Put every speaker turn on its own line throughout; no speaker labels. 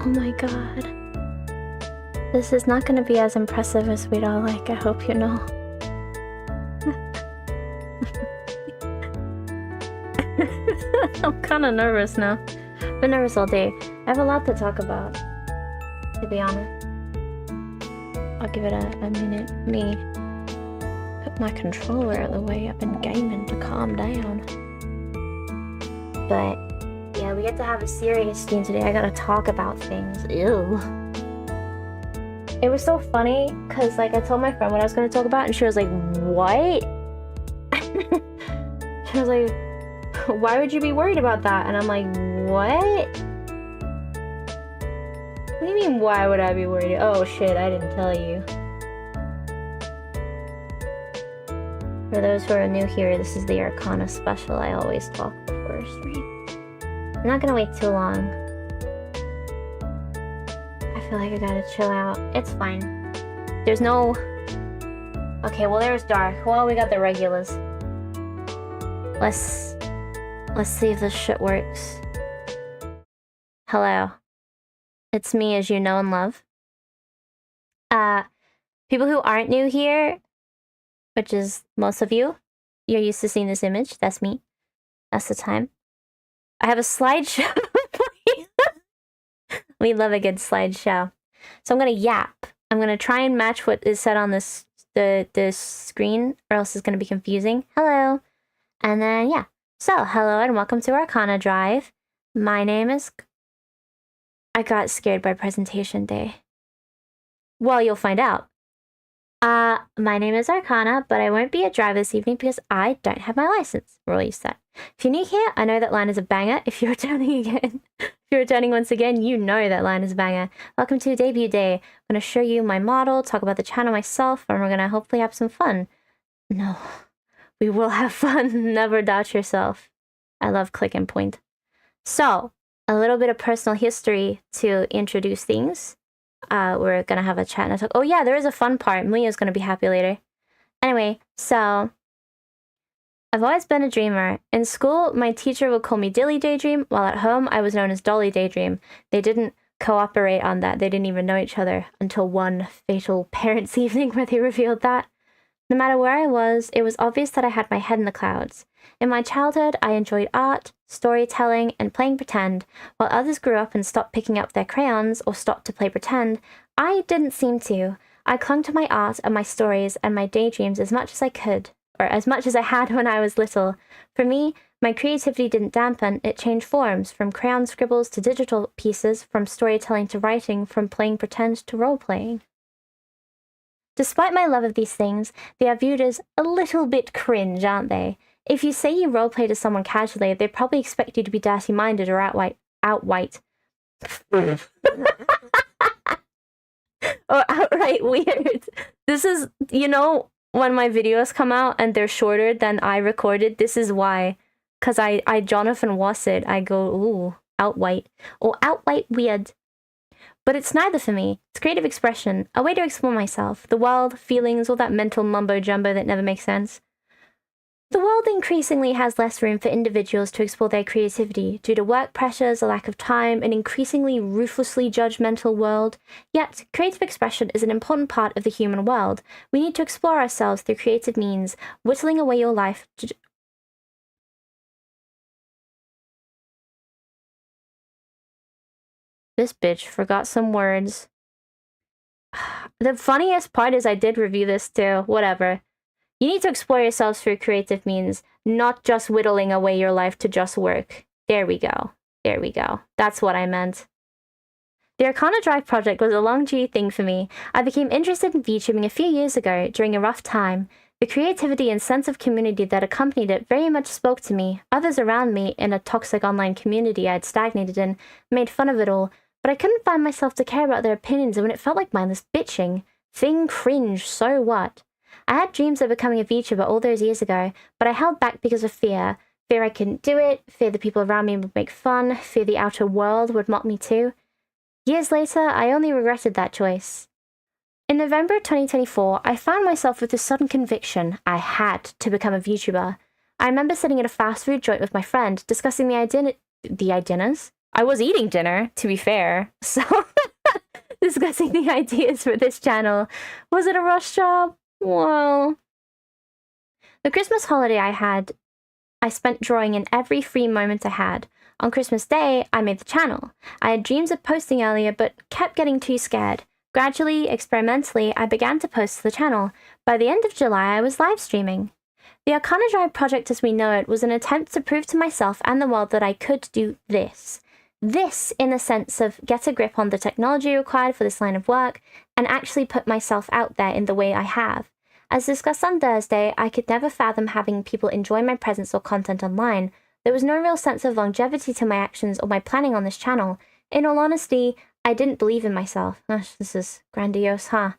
Oh my god. This is not gonna be as impressive as we'd all like, I hope you know. I'm kinda nervous now. I've been nervous all day. I have a lot to talk about, to be honest. I'll give it a minute. Let me put my controller out of the way. I've been gaming to calm down. But yeah, we get to have a serious stream today. I gotta talk about things. Ew. It was so funny because like I told my friend what I was gonna talk about and she was like, what? She was like, why would you be worried about that? And I'm like, what? What do you mean, why would I be worried? Oh shit, I didn't tell you. For those who are new here, this is the Arcana special. I always talk before a stream. I'm not gonna wait too long. I feel like I gotta chill out. It's fine. There's no... Okay, well there's dark. Well, we got the regulars. Let's see if this shit works. Hello. It's me, as you know and love. People who aren't new here, which is most of you, you're used to seeing this image. That's me. That's the time. I have a slideshow for you. We love a good slideshow. So I'm gonna yap. I'm gonna try and match what is said on this the screen, or else it's gonna be confusing. Hello. And then yeah. So hello and welcome to Arcana Drive. My name is... I got scared by presentation day. Well, you'll find out. My name is Arcana, but I won't be a driver this evening because I don't have my license. We're all used to that. If you're new here, I know that line is a banger. If you're returning again, if you're returning once again, you know that line is a banger. Welcome to debut day. I'm going to show you my model, talk about the channel myself, and we're going to hopefully have some fun. No, we will have fun. Never doubt yourself. I love click and point. So, a little bit of personal history to introduce things. We're gonna have a chat and a talk. Oh yeah, there is a fun part. Mia's gonna be happy later. Anyway, so I've always been a dreamer. In school, my teacher would call me Dilly Daydream, while at home I was known as Dolly Daydream. They didn't cooperate on that. They didn't even know each other until one fatal parents' evening where they revealed that. No matter where I was, it was obvious that I had my head in the clouds. In my childhood, I enjoyed art, storytelling, and playing pretend. While others grew up and stopped picking up their crayons or stopped to play pretend, I didn't seem to. I clung to my art and my stories and my daydreams as much as I could, or as much as I had when I was little. For me, my creativity didn't dampen, it changed forms, from crayon scribbles to digital pieces, from storytelling to writing, from playing pretend to role-playing. Despite my love of these things, they are viewed as a little bit cringe, aren't they? If you say you roleplay to someone casually, they probably expect you to be dirty-minded or outright or outright weird. This is, you know, when my videos come out and they're shorter than I recorded, this is why. Because I Jonathan Was it. I go, ooh, outright. Or outright weird. But it's neither for me. It's creative expression, a way to explore myself, the world, feelings, all that mental mumbo-jumbo that never makes sense. The world increasingly has less room for individuals to explore their creativity due to work pressures, a lack of time, an increasingly ruthlessly judgmental world. Yet, creative expression is an important part of the human world. We need to explore ourselves through creative means, whittling away your life to... This bitch forgot some words. The funniest part is I did review this too. Whatever. You need to explore yourselves through creative means, not just whittling away your life to just work. There we go. There we go. That's what I meant. The Arcana Drive project was a long G thing for me. I became interested in VTubing a few years ago during a rough time. The creativity and sense of community that accompanied it very much spoke to me. Others around me, in a toxic online community I had stagnated in, made fun of it all, but I couldn't find myself to care about their opinions when it felt like mindless bitching. Thing cringe, so what? I had dreams of becoming a VTuber all those years ago, but I held back because of fear. Fear I couldn't do it, fear the people around me would make fun, fear the outer world would mock me too. Years later, I only regretted that choice. In November 2024, I found myself with a sudden conviction I had to become a VTuber. I remember sitting at a fast food joint with my friend, discussing the ideas? I was eating dinner, to be fair. So, discussing the ideas for this channel. Was it a rush job? Well, the Christmas holiday I spent drawing in every free moment I had. On Christmas Day, I made the channel. I had dreams of posting earlier, but kept getting too scared. Gradually, experimentally, I began to post to the channel. By the end of July, I was live streaming. The Arcana Drive project as we know it was an attempt to prove to myself and the world that I could do this. This, in the sense of get a grip on the technology required for this line of work, and actually put myself out there in the way I have. As discussed on Thursday, I could never fathom having people enjoy my presence or content online. There was no real sense of longevity to my actions or my planning on this channel. In all honesty, I didn't believe in myself. Gosh, this is grandiose, huh?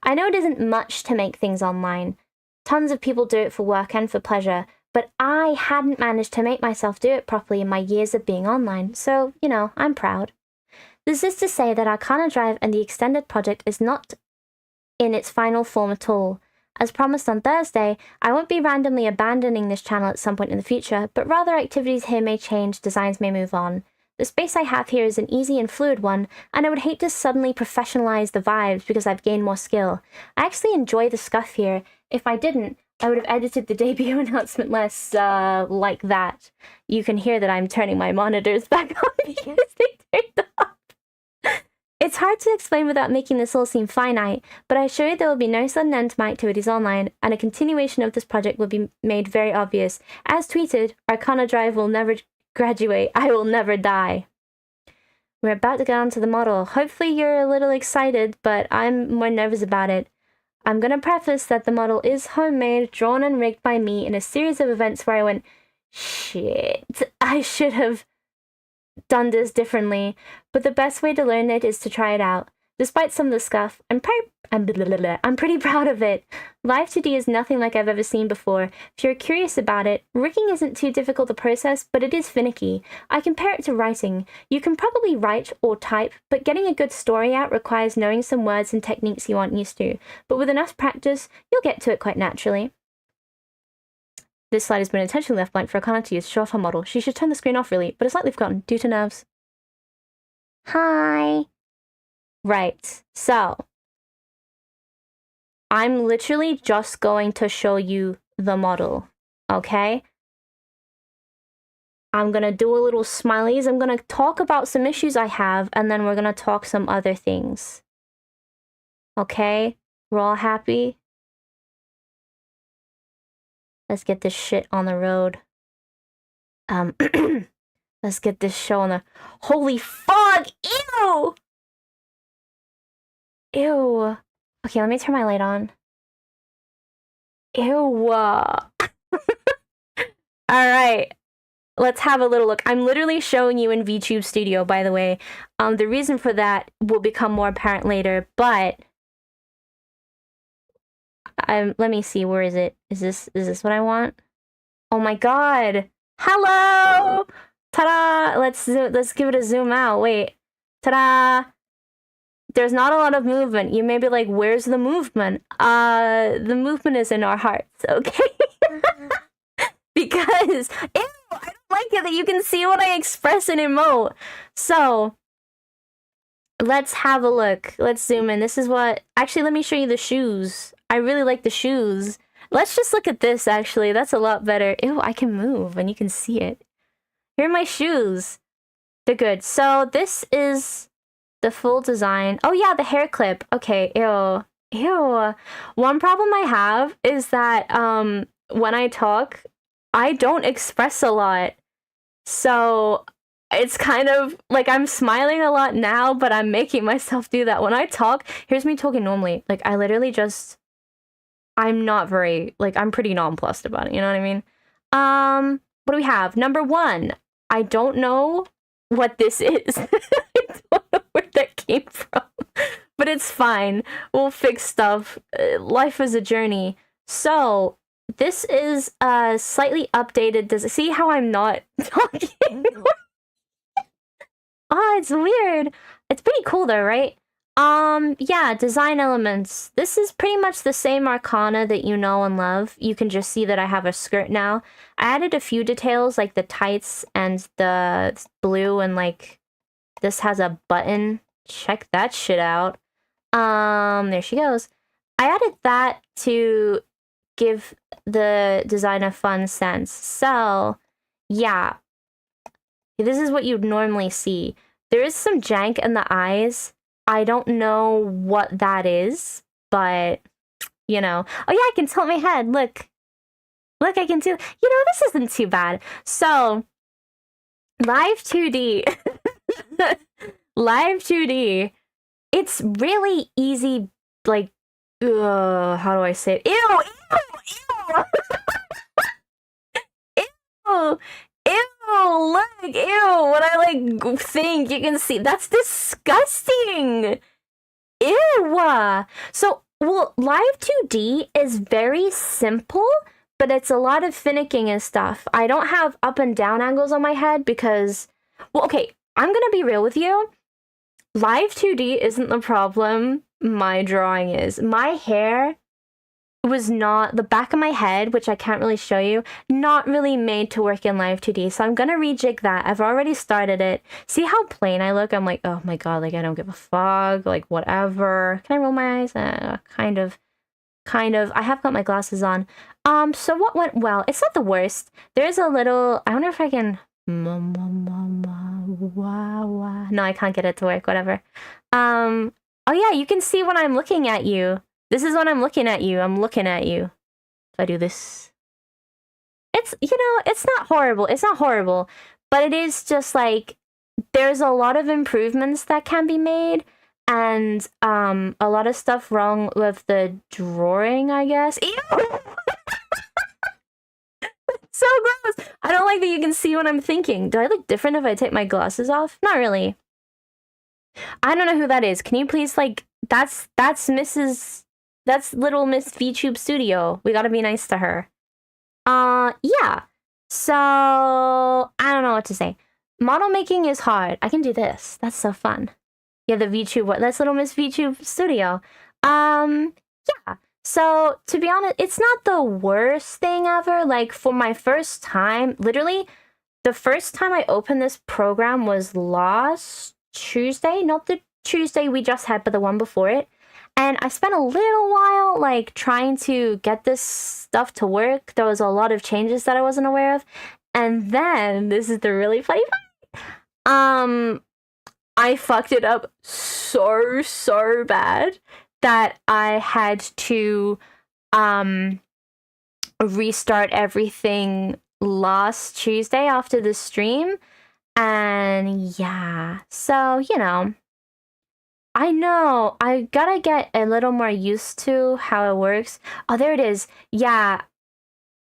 I know it isn't much to make things online. Tons of people do it for work and for pleasure, but I hadn't managed to make myself do it properly in my years of being online, so, I'm proud. This is to say that Arcana Drive and the extended project is not in its final form at all. As promised on Thursday, I won't be randomly abandoning this channel at some point in the future, but rather activities here may change, designs may move on. The space I have here is an easy and fluid one, and I would hate to suddenly professionalize the vibes because I've gained more skill. I actually enjoy the scuff here. If I didn't, I would have edited the debut announcement less, like that. You can hear that I'm turning my monitors back on because they turned off. It's hard to explain without making this all seem finite, but I assure you there will be no sudden end to my activities online, and a continuation of this project will be made very obvious. As tweeted, Arcana Drive will never graduate. I will never die. We're about to get onto the model. Hopefully you're a little excited, but I'm more nervous about it. I'm gonna preface that the model is homemade, drawn and rigged by me in a series of events where I went, shit, I should have done this differently, but the best way to learn it is to try it out. Despite some of the scuff, I'm pretty proud of it. Live 2D is nothing like I've ever seen before. If you're curious about it, rigging isn't too difficult to process, but it is finicky. I compare it to writing. You can probably write or type, but getting a good story out requires knowing some words and techniques you aren't used to. But with enough practice, you'll get to it quite naturally. This slide has been intentionally left blank for Arcana to use to show off her model. She should turn the screen off, really, but it's slightly forgotten due to nerves. Hi. Right, so I'm literally just going to show you the model, okay? I'm gonna do a little smileys. I'm gonna talk about some issues I have, and then we're gonna talk some other things. Okay? We're all happy? Let's get this shit on the road. Let's get this show on the... Holy fuck! Ew! Ew. Okay, let me turn my light on. Ew. Alright. Let's have a little look. I'm literally showing you in VTube Studio, by the way. The reason for that will become more apparent later, but... let me see, where is it? Is this what I want? Oh my god! Hello! Ta-da! Let's give it a zoom out. Wait. Ta-da! There's not a lot of movement. You may be like, where's the movement? The movement is in our hearts, okay? Because, ew, I don't like it that you can see what I express in emote. So, let's have a look. Let's zoom in. This is what... Actually, let me show you the shoes. I really like the shoes. Let's just look at this, actually. That's a lot better. Ew, I can move, and you can see it. Here are my shoes. They're good. So, this is the full design. Oh, yeah, the hair clip. Okay, ew. Ew. One problem I have is that, when I talk, I don't express a lot. So... It's kind of like I'm smiling a lot now, but I'm making myself do that. When I talk, here's me talking normally. Like, I literally just... I'm not very... Like, I'm pretty nonplussed about it, you know what I mean? What do we have? Number 1. I don't know what this is. I don't know where that came from. But it's fine. We'll fix stuff. Life is a journey. So, this is a slightly updated... Does it see how I'm not talking? Oh, it's weird. It's pretty cool though, right? Yeah, design elements. This is pretty much the same Arcana that you know and love. You can just see that I have a skirt now. I added a few details like the tights and the blue and like This has a button. Check that shit out. There she goes. I added that to give the design a fun sense. So, yeah. This is what you'd normally see. There is some jank in the eyes. I don't know what that is, but, you know. Oh, yeah, I can tilt my head. Look. Look, I can do... You know, this isn't too bad. So, Live 2D. Live 2D. It's really easy, like... how do I say it? Ew! Ew! Ew! Ew! Ew! Look! Ew! When I, like, think, you can see... That's disgusting! Ew! So, well, Live 2D is very simple, but it's a lot of finicking and stuff. I don't have up and down angles on my head because... Well, okay, I'm gonna be real with you. Live 2D isn't the problem. My drawing is. My hair was not... The back of my head, which I can't really show you, not really made to work in Live 2D. So I'm gonna rejig that. I've already started it. See how plain I look? I'm like, oh my god, like I don't give a fuck. Like, whatever. Can I roll my eyes? Kind of. I have got my glasses on. So what went well? It's not the worst. There's a little... I wonder if I can... No, I can't get it to work. Whatever. Oh yeah, you can see when I'm looking at you. This is when I'm looking at you. I'm looking at you. If I do this... It's, you know, it's not horrible. It's not horrible. But it is just like... There's a lot of improvements that can be made. And a lot of stuff wrong with the drawing, I guess. Ew! So gross! I don't like that you can see what I'm thinking. Do I look different if I take my glasses off? Not really. I don't know who that is. Can you please, like... That's Mrs... That's little Miss VTube Studio. We gotta be nice to her. Yeah. So... I don't know what to say. Model making is hard. I can do this. That's so fun. Yeah, the VTube, what? That's little Miss VTube Studio. Yeah. So, to be honest, it's not the worst thing ever. Like, for my first time, literally, the first time I opened this program was last Tuesday. Not the Tuesday we just had, but the one before it. And I spent a little while, like, trying to get this stuff to work. There was a lot of changes that I wasn't aware of. And then, this is the really funny part. I fucked it up so bad that I had to restart everything last Tuesday after the stream. And yeah, so, you know, I know I gotta get a little more used to how it works. Oh, there it is. Yeah.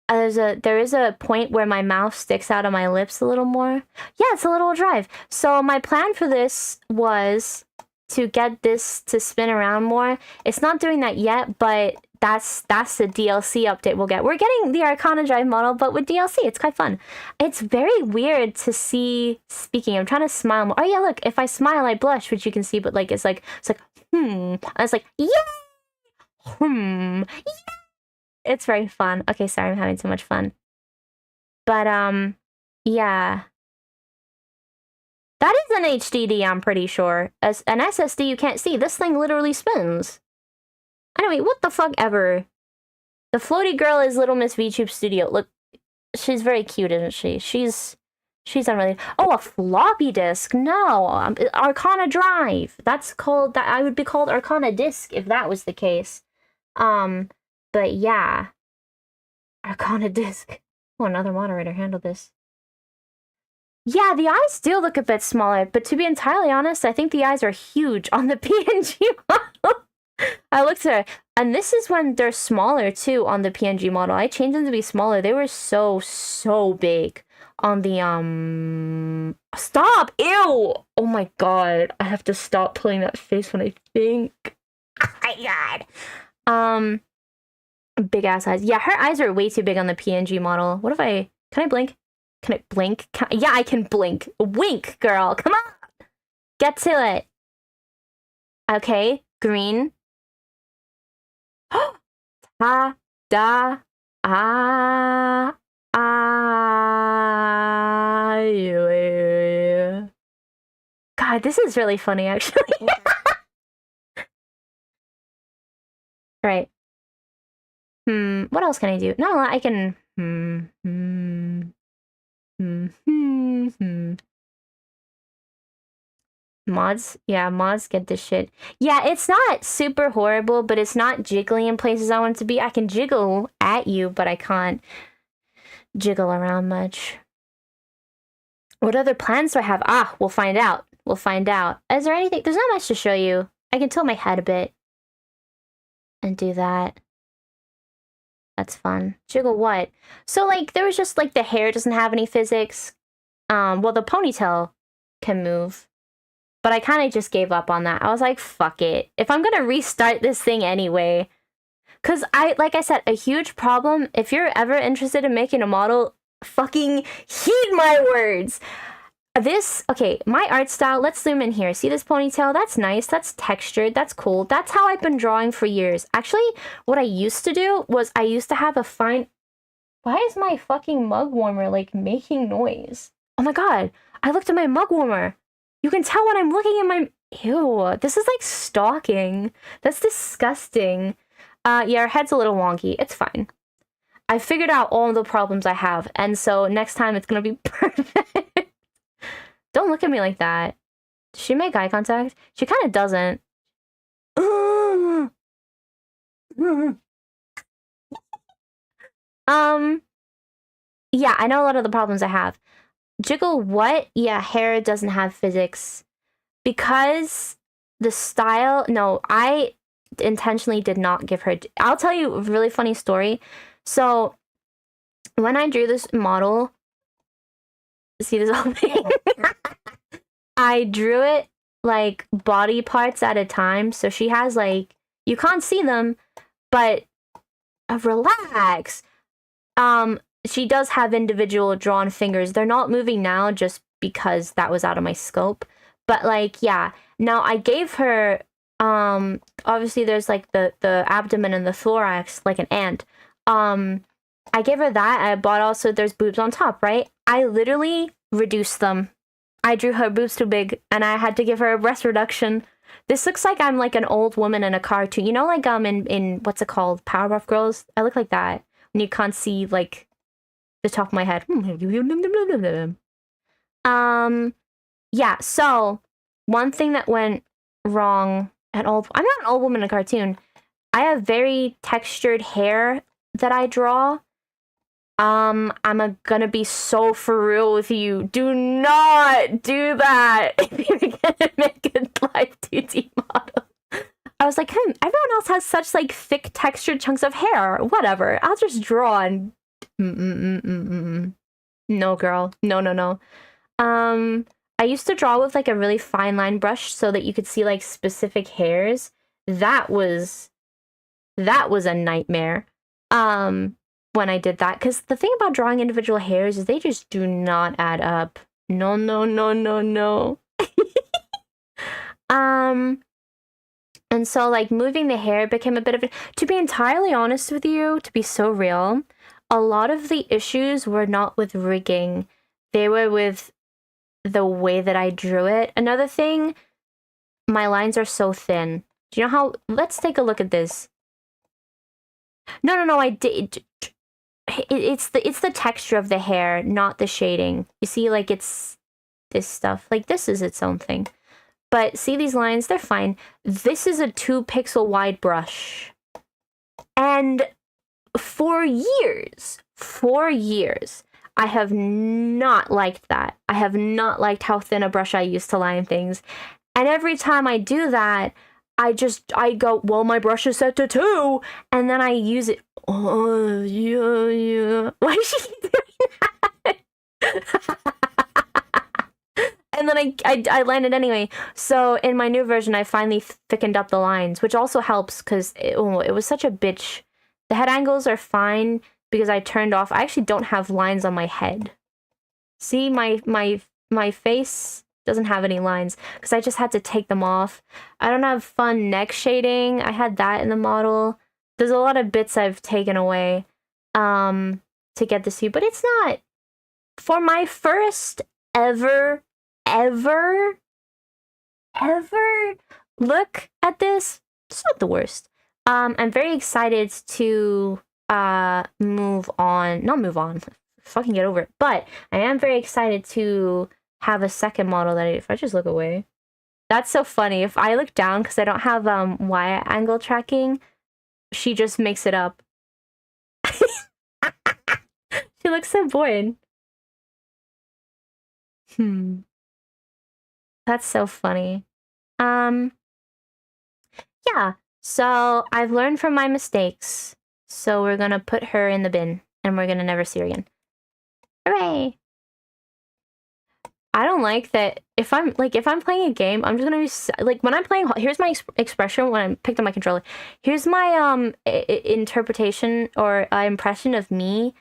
There is a point where my mouth sticks out of my lips a little more. Yeah, it's a little drive. So my plan for this was to get this to spin around more. It's not doing that yet, but that's the DLC update we'll get. We're getting the Arcana Drive model, but with DLC, it's quite fun. It's very weird to see speaking. I'm trying to smile more. Oh yeah, look, if I smile, I blush, which you can see, but like it's like and it's like yay, yeah. It's very fun. Okay, sorry, I'm having too much fun. But, yeah. That is an HDD, I'm pretty sure. As an SSD you can't see. This thing literally spins. Anyway, what the fuck ever. The floaty girl is Little Miss VTube Studio. Look, she's very cute, isn't she? She's unrelated. Oh, a floppy disk. No, Arcana Drive. That's called... That I would be called Arcana Disk if that was the case. But yeah. Arcana Disk. Oh, another moderator handled this. Yeah, the eyes do look a bit smaller, but to be entirely honest, I think the eyes are huge on the PNG model. I looked at it, and this is when they're smaller too on the PNG model. I changed them to be smaller. They were so big on the Stop! Ew! Oh my god. I have to stop pulling that face when I think. Oh my god. Big ass eyes. Yeah, her eyes are way too big on the PNG model. What if I... Can I blink? Can I blink? Yeah, I can blink. Wink, girl. Come on. Get to it. Okay. Green. Ta da ah ah. God, This is really funny, actually. Right. What else can I do? No, I can... Mods? Yeah, mods get this shit. Yeah, it's not super horrible, but it's not jiggly in places I want it to be. I can jiggle at you, but I can't jiggle around much. What other plans do I have? Ah, we'll find out. We'll find out. Is there anything? There's not much to show you. I can tilt my head a bit and do that. That's fun. Jiggle what? So, like, there was just, like, the hair doesn't have any physics. Well, the ponytail can move. But I kind of just gave up on that. I was like, fuck it. If I'm gonna restart this thing anyway. Because like I said, a huge problem, if you're ever interested in making a model, fucking heed my words. Okay, my art style, let's zoom in here. See this ponytail? That's nice. That's textured. That's cool. That's how I've been drawing for years. Actually, what I used to do was I used to have a fine... Why is my fucking mug warmer, like, making noise? Oh my god, I looked at my mug warmer. You can tell when I'm looking at my... Ew, this is like stalking. That's disgusting. Yeah, our head's a little wonky. It's fine. I figured out all the problems I have, and so next time it's gonna be perfect. Don't look at me like that. Does she make eye contact? She kind of doesn't. Yeah, I know a lot of the problems I have. Jiggle what? Yeah, hair doesn't have physics. Because the style... No, I intentionally did not give her... I'll tell you a really funny story. So, when I drew this model... See this whole thing? I drew it, like, body parts at a time. So she has, like... You can't see them, but... relax! She does have individual drawn fingers. They're not moving now just because that was out of my scope. But, like, yeah. Now, I gave her, obviously there's, like, the abdomen and the thorax, like an ant. I gave her that. I bought also, there's boobs on top, right? I literally reduced them. I drew her boobs too big, and I had to give her a breast reduction. This looks like I'm, like, an old woman in a cartoon. You know, like, in what's it called? Powerpuff Girls? I look like that. When you can't see, like... the top of my head. Yeah, so one thing that went wrong I'm not an old woman in a cartoon. I have very textured hair that I draw. I'm gonna be so for real with you. Do not do that if you're gonna make a live 2D model. I was like, everyone else has such, like, thick textured chunks of hair. Whatever. I'll just draw and No, girl. No. I used to draw with, like, a really fine line brush so that you could see, like, specific hairs. That was a nightmare. When I did that, because the thing about drawing individual hairs is they just do not add up. No. And so, like, moving the hair became a bit of to be entirely honest with you, to be so real, a lot of the issues were not with rigging. They were with the way that I drew it. Another thing, my lines are so thin. Do you know how... Let's take a look at this. No, I did... It's the texture of the hair, not the shading. You see, like, it's this stuff. Like, this is its own thing. But see these lines? They're fine. This is a 2-pixel wide brush. And for years, I have not liked that. I have not liked how thin a brush I use to line things. And every time I do that, I go, well, my brush is set to 2, and then I use it. Oh, yeah. Why is she doing that? And then I line it anyway. So in my new version, I finally thickened up the lines, which also helps because it was such a bitch. The head angles are fine because I turned off. I actually don't have lines on my head. See, my face doesn't have any lines because I just had to take them off. I don't have fun neck shading. I had that in the model. There's a lot of bits I've taken away to get this to you, but it's not. For my first ever ever look at this, it's not the worst. I'm very excited to move on. Not move on. Fucking get over it. But I am very excited to have a second model that if I just look away. That's so funny. If I look down, because I don't have y-angle tracking, she just makes it up. She looks so bored. That's so funny. Yeah. So I've learned from my mistakes. So we're gonna put her in the bin, and we're gonna never see her again. Hooray! I don't like that. If I'm playing a game, I'm just gonna be like when I'm playing. Here's my expression when I picked up my controller. Here's my interpretation or impression of me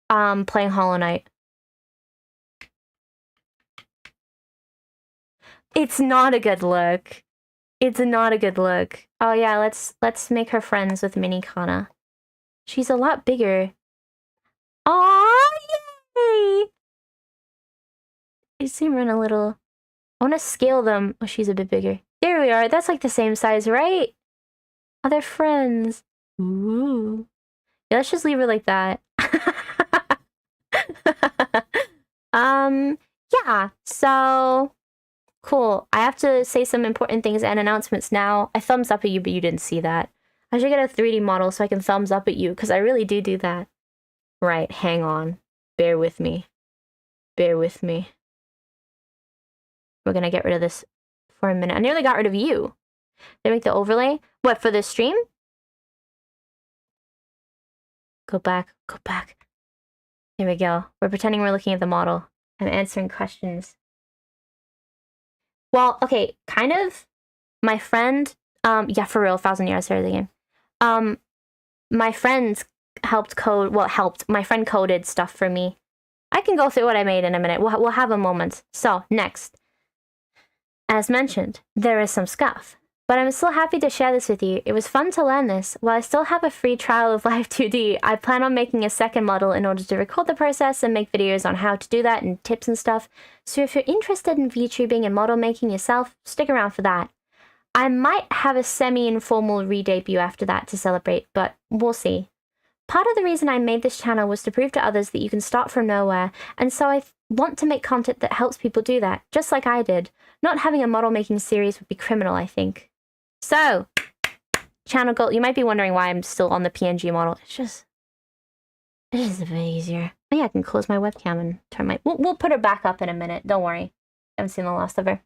playing Hollow Knight. It's not a good look. It's not a good look. Oh yeah, let's make her friends with Mini Kana. She's a lot bigger. Oh yay! I see her in a little. I want to scale them. Oh, she's a bit bigger. There we are. That's like the same size, right? Oh, they're friends. Ooh. Yeah, let's just leave her like that. Yeah. So cool. I have to say some important things and announcements now. I thumbs up at you, but you didn't see that. I should get a 3D model so I can thumbs up at you, because I really do that. Right, hang on. Bear with me. Bear with me. We're gonna get rid of this for a minute. I nearly got rid of you. Did I make the overlay? What, for the stream? Go back, go back. There we go. We're pretending we're looking at the model. I'm answering questions. Well, okay, kind of. My friend, yeah, for real, 1,000 years of the game. My friends helped code, my friend coded stuff for me. I can go through what I made in a minute. We'll have a moment. So, next. As mentioned, there is some scuff, but I'm still happy to share this with you. It was fun to learn this. While I still have a free trial of Live 2D, I plan on making a second model in order to record the process and make videos on how to do that and tips and stuff. So if you're interested in VTubing and model making yourself, stick around for that. I might have a semi-informal re-debut after that to celebrate, but we'll see. Part of the reason I made this channel was to prove to others that you can start from nowhere, and so I want to make content that helps people do that, just like I did. Not having a model making series would be criminal, I think. So, channel goal. You might be wondering why I'm still on the PNG model. It's just a bit easier. Oh yeah, I can close my webcam and turn my... We'll put her back up in a minute. Don't worry. I haven't seen the last of her.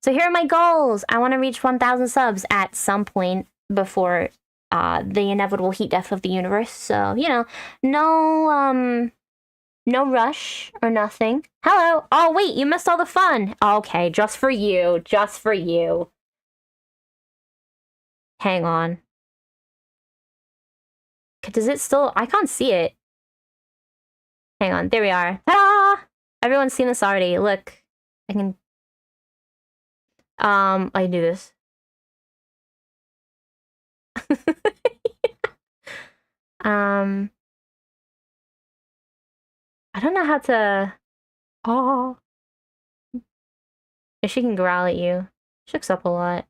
So here are my goals. I want to reach 1,000 subs at some point before the inevitable heat death of the universe. So, you know, no rush or nothing. Hello. Oh, wait, you missed all the fun. Okay, just for you. Just for you. Hang on. Does it still... I can't see it. Hang on. There we are. Ta-da! Everyone's seen this already. Look. I can... I can do this. I don't know how to... Oh. If she can growl at you. She looks up a lot.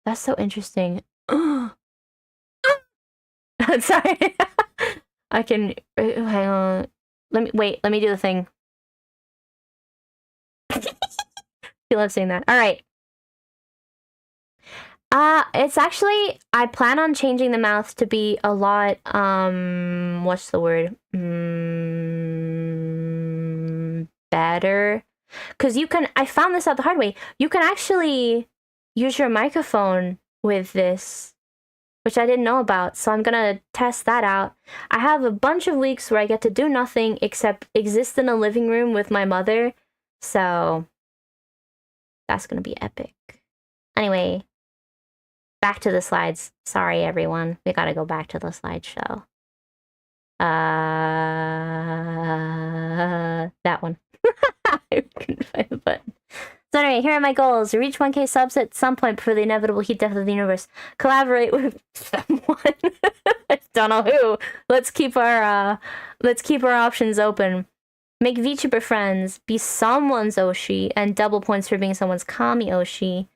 That's so interesting. Sorry. I can... Hang on. Let me do the thing. She loves saying that. Alright. It's actually... I plan on changing the mouth to be a lot, what's the word? Better. Because you can... I found this out the hard way. You can actually use your microphone with this, which I didn't know about, so I'm gonna test that out. I have a bunch of weeks where I get to do nothing except exist in a living room with my mother, so that's gonna be epic. Anyway, back to the slides. Sorry, everyone. We gotta go back to the slideshow. That one. I couldn't find the button. So anyway, here are my goals. Reach 1K subs at some point before the inevitable heat death of the universe. Collaborate with someone. I don't know who. Let's keep our options open. Make VTuber friends, be someone's Oshi, and double points for being someone's Kami Oshi.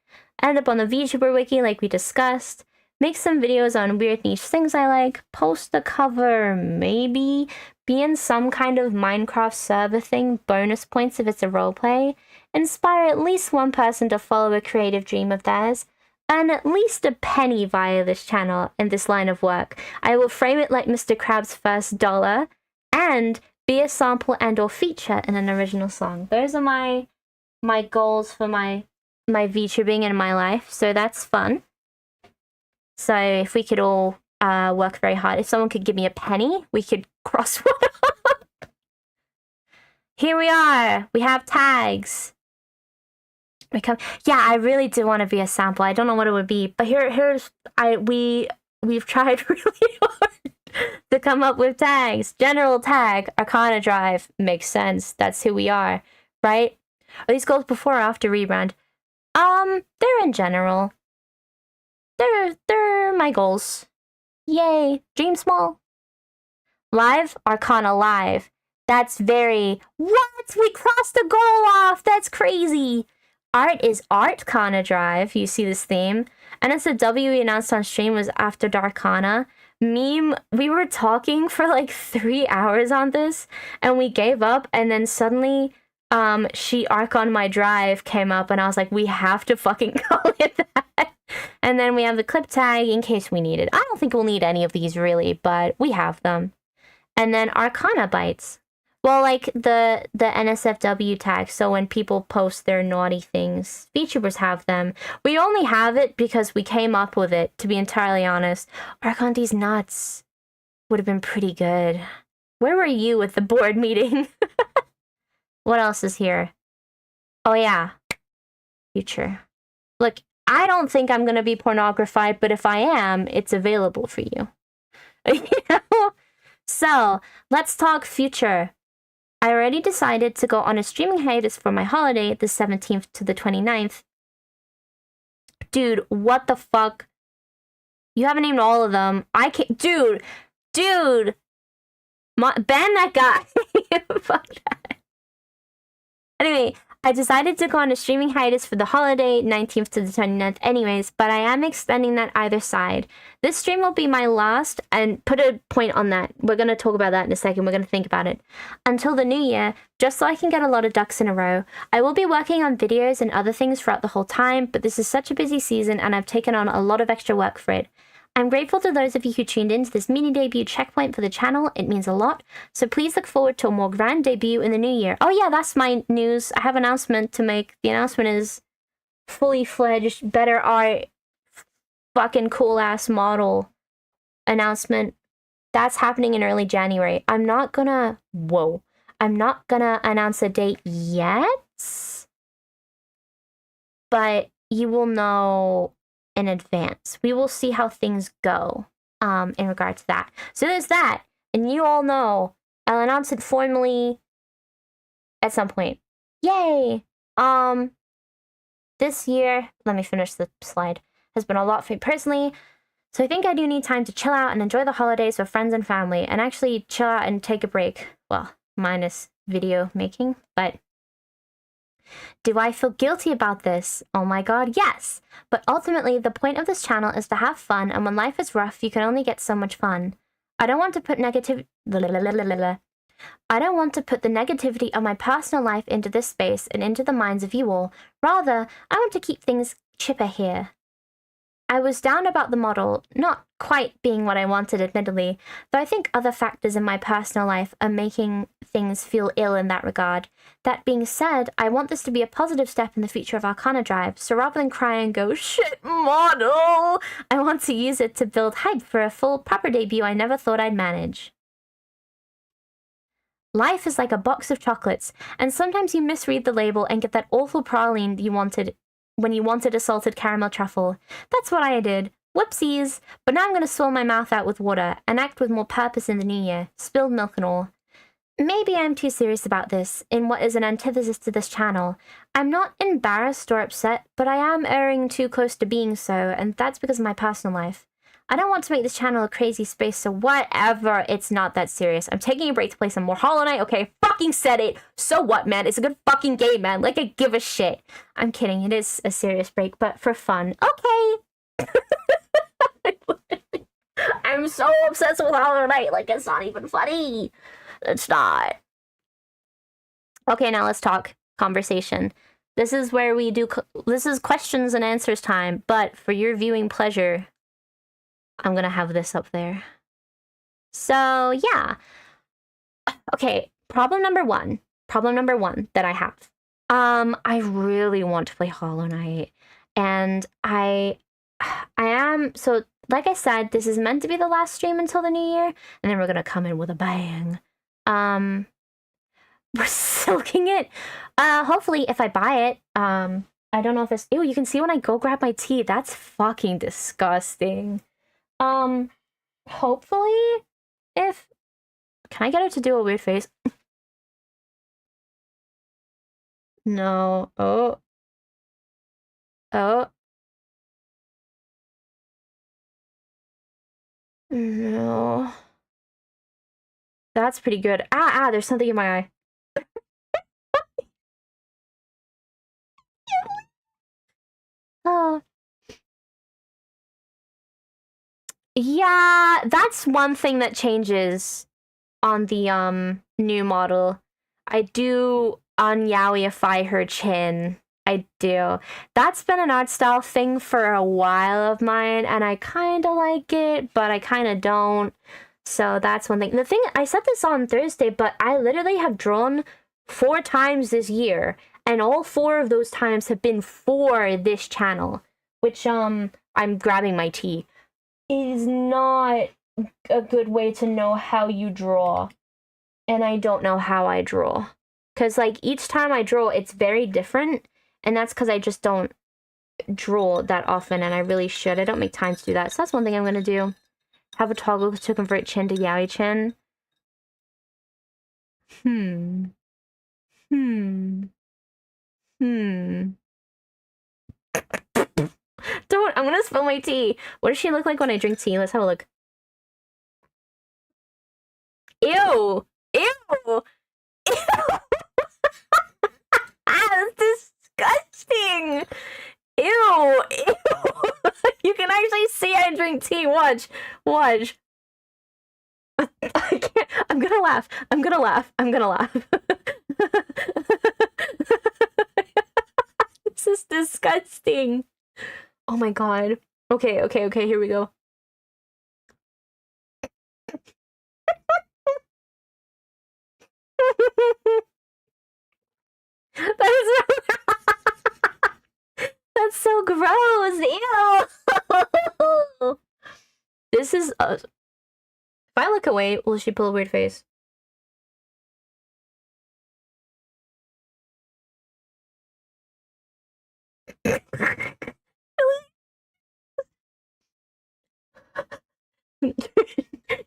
End up on the VTuber wiki like we discussed. Make some videos on weird niche things I like. Post a cover, maybe. Be in some kind of Minecraft server thing, bonus points if it's a roleplay. Inspire at least one person to follow a creative dream of theirs. Earn at least a penny via this channel in this line of work. I will frame it like Mr. Krabs' first dollar. And be a sample and or feature in an original song. Those are my goals for my VTubing in my life. So that's fun. So if we could all work very hard, if someone could give me a penny, we could cross one up. Here we are. We have tags. Yeah, I really do want to be a sample. I don't know what it would be, but we've tried really hard to come up with tags. General tag, Arcana Drive, makes sense. That's who we are, right? Are these goals before or after rebrand? They're in general. They're my goals. Yay, dream small. Live, Arcana Live. That's very, what? We crossed a goal off. That's crazy. Art is Arcana Drive. You see this theme. NSFW we announced on stream was after Darkana. Meme, we were talking for like 3 hours on this and we gave up, and then suddenly she Arc on my drive came up and I was like, we have to fucking call it that. And then we have the clip tag in case we need it. I don't think we'll need any of these really, but we have them. And then Arcana Bites. Well, like the NSFW tag, so when people post their naughty things, VTubers have them. We only have it because we came up with it, to be entirely honest. Arconti's nuts would have been pretty good. Where were you at the board meeting? What else is here? Oh yeah, future. Look, I don't think I'm gonna be pornographied, but if I am, it's available for you. You know? So, let's talk future. I already decided to go on a streaming hiatus for my holiday, the 17th to the 29th. Dude, what the fuck? You haven't named all of them. I can't... Dude! Ban that guy! Fuck that. Anyway, I decided to go on a streaming hiatus for the holiday, 19th to the 29th anyways, but I am extending that either side. This stream will be my last, and put a point on that. We're going to talk about that in a second. We're going to think about it. Until the new year, just so I can get a lot of ducks in a row. I will be working on videos and other things throughout the whole time, but this is such a busy season and I've taken on a lot of extra work for it. I'm grateful to those of you who tuned in to this mini debut checkpoint for the channel. It means a lot. So please look forward to a more grand debut in the new year. Oh yeah, that's my news. I have an announcement to make. The announcement is fully fledged, better art, fucking cool ass model announcement. That's happening in early January. I'm not gonna announce a date yet, but you will know in advance. We will see how things go in regard to that. So there's that, and you all know I'll announce it formally at some point. Yay! This year, let me finish the slide, has been a lot for me personally, so I think I do need time to chill out and enjoy the holidays with friends and family, and actually chill out and take a break. Well, minus video making, but do I feel guilty about this? Oh my god, yes! But ultimately, the point of this channel is to have fun, and when life is rough, you can only get so much fun. I don't want to put the negativity of my personal life into this space and into the minds of you all. Rather, I want to keep things chipper here. I was down about the model, not quite being what I wanted, admittedly, though I think other factors in my personal life are making things feel ill in that regard. That being said, I want this to be a positive step in the future of Arcana Drive, so rather than cry and go, shit model, I want to use it to build hype for a full, proper debut I never thought I'd manage. Life is like a box of chocolates, and sometimes you misread the label and get that awful praline you wanted when you wanted a salted caramel truffle. That's what I did. Whoopsies. But now I'm going to swell my mouth out with water and act with more purpose in the new year. Spilled milk and all. Maybe I'm too serious about this, in what is an antithesis to this channel. I'm not embarrassed or upset, but I am erring too close to being so, and that's because of my personal life. I don't want to make this channel a crazy space, so whatever. It's not that serious. I'm taking a break to play some more Hollow Knight. Okay, fucking said it. So what, man? It's a good fucking game, man. Like, I give a shit. I'm kidding. It is a serious break, but for fun. Okay. I'm so obsessed with Hollow Knight. Like, it's not even funny. It's not. Okay, now let's talk. Conversation. This is where we do... This is questions and answers time, but for your viewing pleasure, I'm gonna have this up there. So, yeah. Okay, problem number one. Problem number one that I have. I really want to play Hollow Knight. And I am... So, like I said, this is meant to be the last stream until the new year, and then we're gonna come in with a bang. We're silking it. Hopefully, if I buy it, I don't know if it's... Ew, you can see when I go grab my tea. That's fucking disgusting. Hopefully, if... Can I get her to do a weird face? No. Oh. Oh. No. That's pretty good. There's something in my eye. Oh. Yeah, that's one thing that changes on the new model. I do unyaoify her chin. I do. That's been an art style thing for a while of mine, and I kind of like it, but I kind of don't. So that's one thing. The thing, I said this on Thursday, but I literally have drawn 4 times this year, and all 4 of those times have been for this channel, which, I'm grabbing my tea, is not a good way to know how you draw. And I don't know how I draw. Because, like, each time I draw, it's very different, and that's because I just don't draw that often, and I really should. I don't make time to do that. So that's one thing I'm going to do. Have a toggle to convert chin to yaoi chin. Don't, I'm gonna spill my tea. What does she look like when I drink tea? Let's have a look. Ew! Ew! Ew! That's disgusting! Ew! Ew! You can actually see I drink tea. Watch. Watch. I can't. I'm gonna laugh. I'm gonna laugh. I'm gonna laugh. This is disgusting. Oh my god. Okay, okay, okay, here we go. That's so gross. Ew. This is if I look away, will she pull a weird face?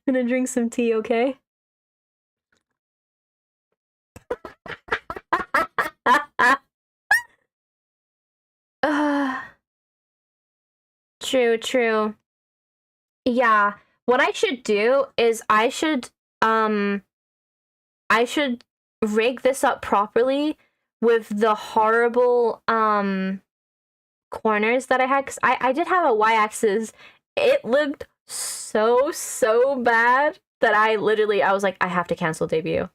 Gonna drink some tea, okay? True, true. Yeah, what I should do is I should rig this up properly with the horrible corners that I had, because I did have a y-axis. It looked so bad that I was like, I have to cancel debut.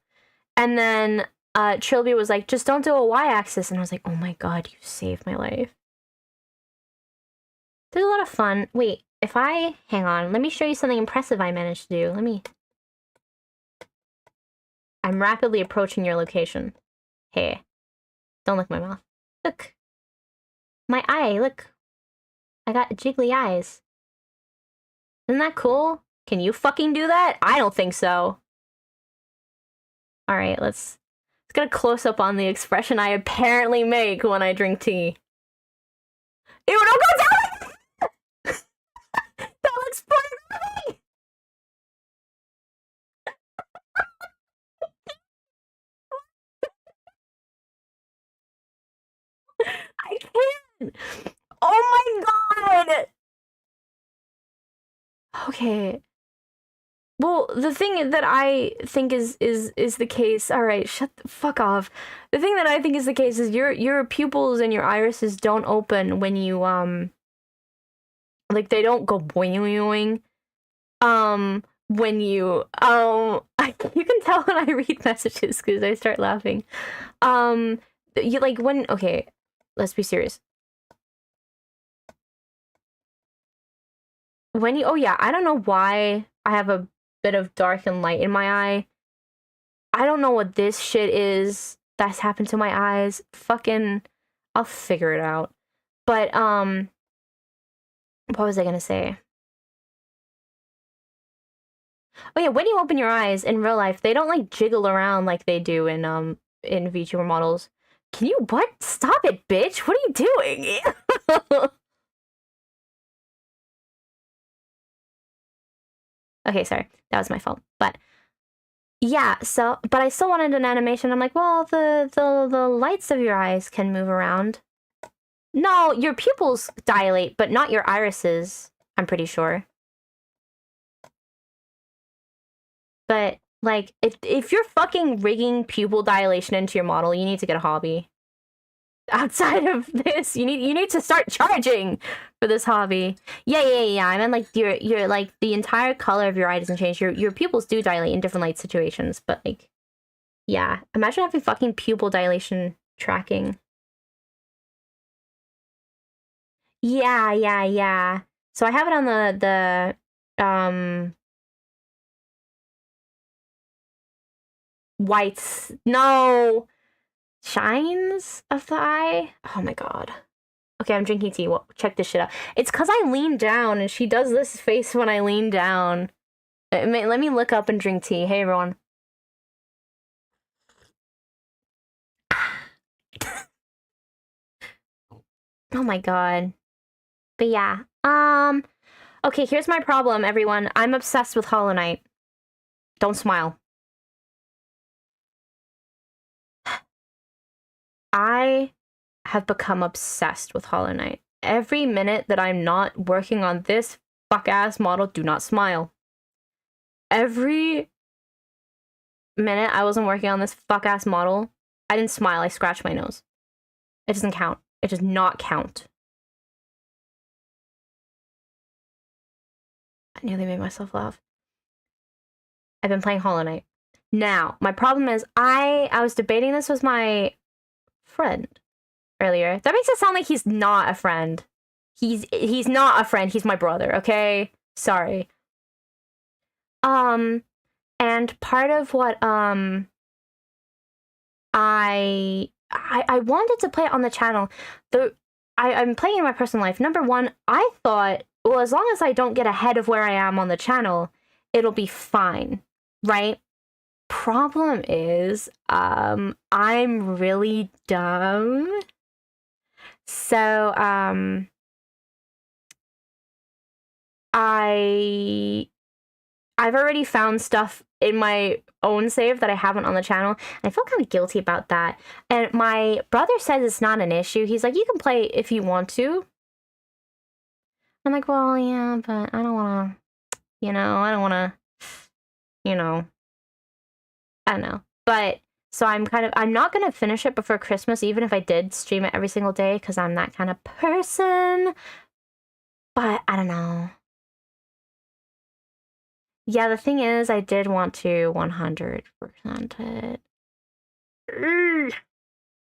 And then Trilby was like, just don't do a y-axis, and I was like, oh my god, you saved my life. There's a lot of fun. Wait, if I... Hang on, let me show you something impressive I managed to do. Let me... I'm rapidly approaching your location. Hey. Don't lick my mouth. Look. My eye, look. I got jiggly eyes. Isn't that cool? Can you fucking do that? I don't think so. Alright, let's get a close-up on the expression I apparently make when I drink tea. Ew, don't go down! That looks funny! I can't! Oh my god! Okay. Well, the thing that I think is the case. All right, shut the fuck off. The thing that I think is the case is your pupils and your irises don't open when you like they don't go boing. When you you can tell when I read messages because I start laughing. You like when okay, let's be serious. When you, oh yeah, I don't know why I have a bit of dark and light in my eye. I don't know what this shit is that's happened to my eyes. Fucking, I'll figure it out. But, what was I gonna say? Oh yeah, when you open your eyes in real life, they don't like jiggle around like they do in VTuber models. Can you, what? Stop it, bitch! What are you doing? Okay, sorry. That was my fault. But yeah, so but I still wanted an animation. I'm like, well, the lights of your eyes can move around. No, your pupils dilate, but not your irises, I'm pretty sure. But like if you're fucking rigging pupil dilation into your model, you need to get a hobby. Outside of this, you need to start charging for this hobby. Yeah. I mean, like your like the entire color of your eye doesn't change. Your pupils do dilate in different light situations, but like, yeah. Imagine having fucking pupil dilation tracking. Yeah. So I have it on the whites. No, shines of the eye. Oh my god. Okay, I'm drinking tea. Well, check this shit out. It's because I lean down, and she does this face when I lean down. Let me look up and drink tea. Hey, everyone. Oh my god. But yeah. Okay, here's my problem, everyone. I'm obsessed with Hollow Knight. Don't smile. I have become obsessed with Hollow Knight. Every minute that I'm not working on this fuck-ass model, do not smile. Every minute I wasn't working on this fuck-ass model, I didn't smile, I scratched my nose. It doesn't count. It does not count. I nearly made myself laugh. I've been playing Hollow Knight. Now, my problem is I was debating this with my friend earlier. That makes it sound like he's not a friend. He's not a friend. He's my brother, okay? Sorry. And part of what I wanted to play it on the channel. I'm playing in my personal life. Number one, I thought, well, as long as I don't get ahead of where I am on the channel, it'll be fine, right? Problem is, I'm really dumb. So, I've already found stuff in my own save that I haven't on the channel, and I feel kind of guilty about that. And my brother says it's not an issue. He's like, you can play if you want to. I'm like, well, yeah, but I don't want to, I don't want to, I don't know. But, so I'm not going to finish it before Christmas, even if I did stream it every single day, because I'm that kind of person. But, I don't know. Yeah, the thing is, I did want to 100% it.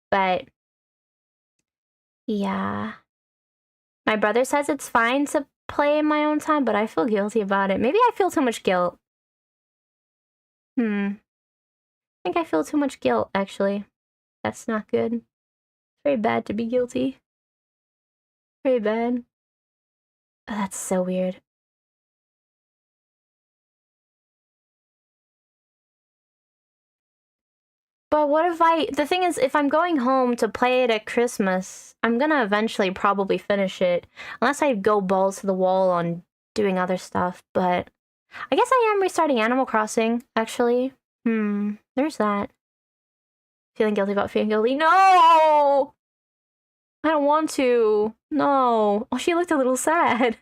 But, yeah. My brother says it's fine to play in my own time, but I feel guilty about it. Maybe I feel too much guilt. I think I feel too much guilt, actually. That's not good. It's very bad to be guilty. Very bad. Oh, that's so weird. But what if the thing is, if I'm going home to play it at Christmas, I'm gonna eventually probably finish it. Unless I go balls to the wall on doing other stuff, but I guess I am restarting Animal Crossing, actually. There's that. Feeling guilty about feeling guilty. No! I don't want to. No. Oh, she looked a little sad.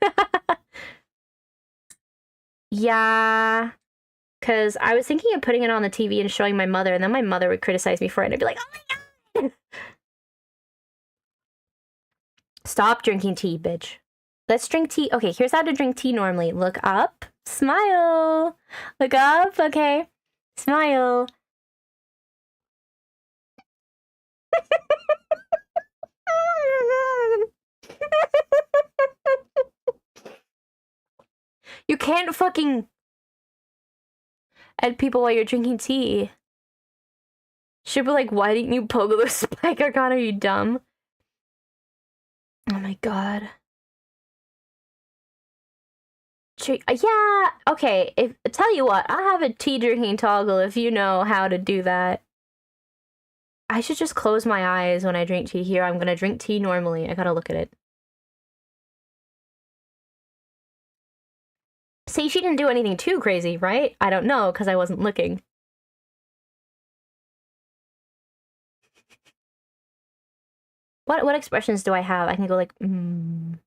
Yeah. Because I was thinking of putting it on the TV and showing my mother, and then my mother would criticize me for it, and I'd be like, oh my god! Stop drinking tea, bitch. Let's drink tea. Okay, here's how to drink tea normally. Look up, smile. Look up, okay. Smile. You can't fucking at people while you're drinking tea. She'll be like, why didn't you pogo the spike icon? Are you dumb? Oh my god. Yeah, okay. Tell you what, I have a tea drinking toggle if you know how to do that. I should just close my eyes when I drink tea here. I'm gonna drink tea normally. I gotta look at it. See, she didn't do anything too crazy, right? I don't know, because I wasn't looking. What expressions do I have? I can go like, I'm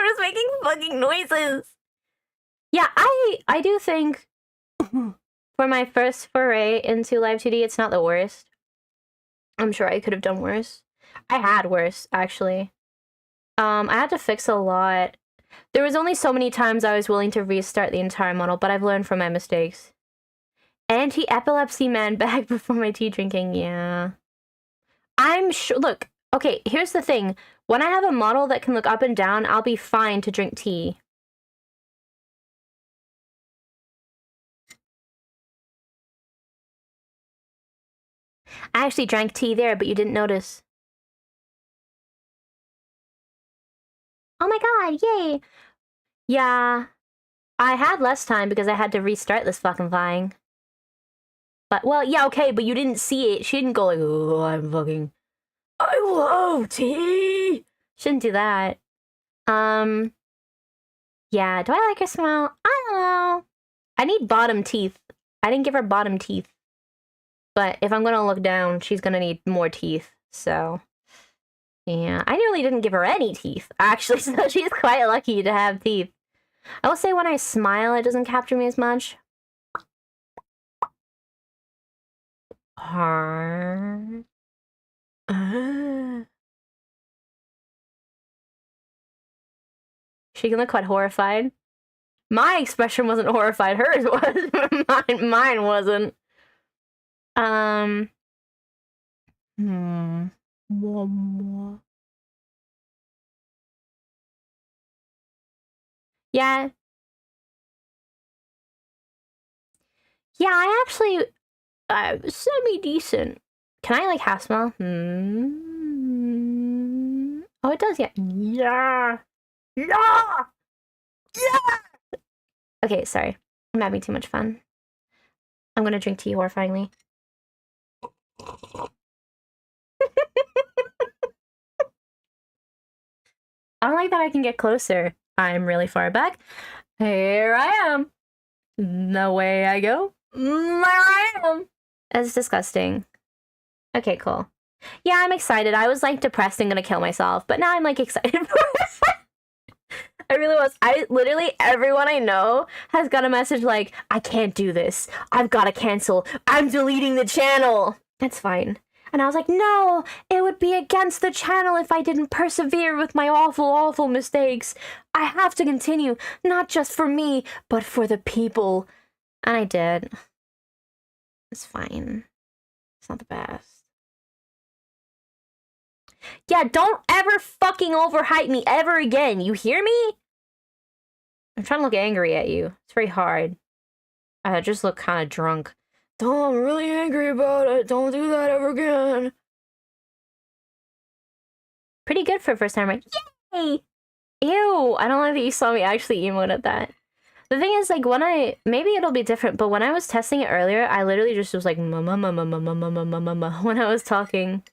just making fucking noises. Yeah, I do think for my first foray into Live 2D, it's not the worst. I'm sure I could have done worse. I had worse, actually. I had to fix a lot. There was only so many times I was willing to restart the entire model, but I've learned from my mistakes. Anti-epilepsy man bag before my tea drinking, yeah. I'm sure, look, okay, here's the thing. When I have a model that can look up and down, I'll be fine to drink tea. I actually drank tea there, but you didn't notice. Oh my god, yay! Yeah, I had less time because I had to restart this fucking thing. But, well, yeah, okay, but you didn't see it. She didn't go like, oh, I love tea! Shouldn't do that. Yeah, do I like her smile? I don't know. I need bottom teeth. I didn't give her bottom teeth. But if I'm gonna look down, she's gonna need more teeth, so... Yeah, I nearly didn't give her any teeth, actually, so she's quite lucky to have teeth. I will say when I smile, it doesn't capture me as much. She can look quite horrified. My expression wasn't horrified, hers was. Mine wasn't. Yeah. Yeah, I actually... semi-decent. Can I, like, half smell? Oh, it does, yeah. Yeah! Yeah! Yeah! Okay, sorry. I'm having too much fun. I'm gonna drink tea horrifyingly. I don't like that I can get closer. I'm really far back. Here I am. The way I go. There I am. That's disgusting. Okay, cool. Yeah, I'm excited. I was like depressed and gonna kill myself, but now I'm like excited for it. I really was. Literally, everyone I know has got a message like, I can't do this. I've gotta cancel. I'm deleting the channel. That's fine. And I was like, no, it would be against the channel if I didn't persevere with my awful, awful mistakes. I have to continue, not just for me, but for the people. And I did. It's fine. It's not the best. Yeah, don't ever fucking overhype me ever again. You hear me? I'm trying to look angry at you. It's very hard. I just look kind of drunk. Oh, I'm really angry about it. Don't do that ever again. Pretty good for a first time, right? Yay! Ew, I don't like that you saw me actually emote at that. The thing is, like, maybe it'll be different, but when I was testing it earlier, I literally just was like, mama, mama, mama, mama, mama, mama, when I was talking.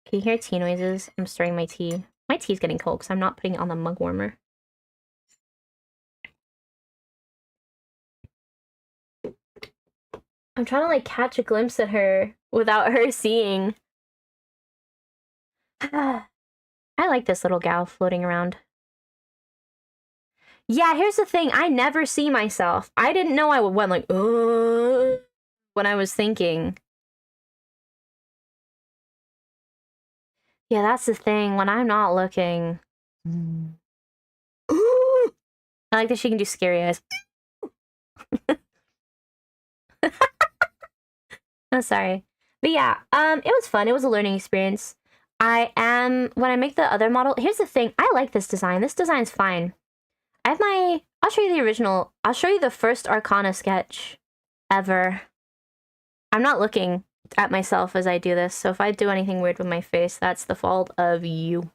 Can you hear tea noises? I'm stirring my tea. My tea's getting cold because I'm not putting it on the mug warmer. I'm trying to like catch a glimpse at her without her seeing. I like this little gal floating around. Yeah, here's the thing. I never see myself. I didn't know I went like, when I was thinking. Yeah, that's the thing. When I'm not looking. I like that she can do scary eyes. Oh, sorry. But yeah, it was fun. It was a learning experience. When I make the other model, here's the thing. I like this design. This design's fine. I'll show you the original. I'll show you the first Arcana sketch ever. I'm not looking at myself as I do this, so if I do anything weird with my face, that's the fault of you.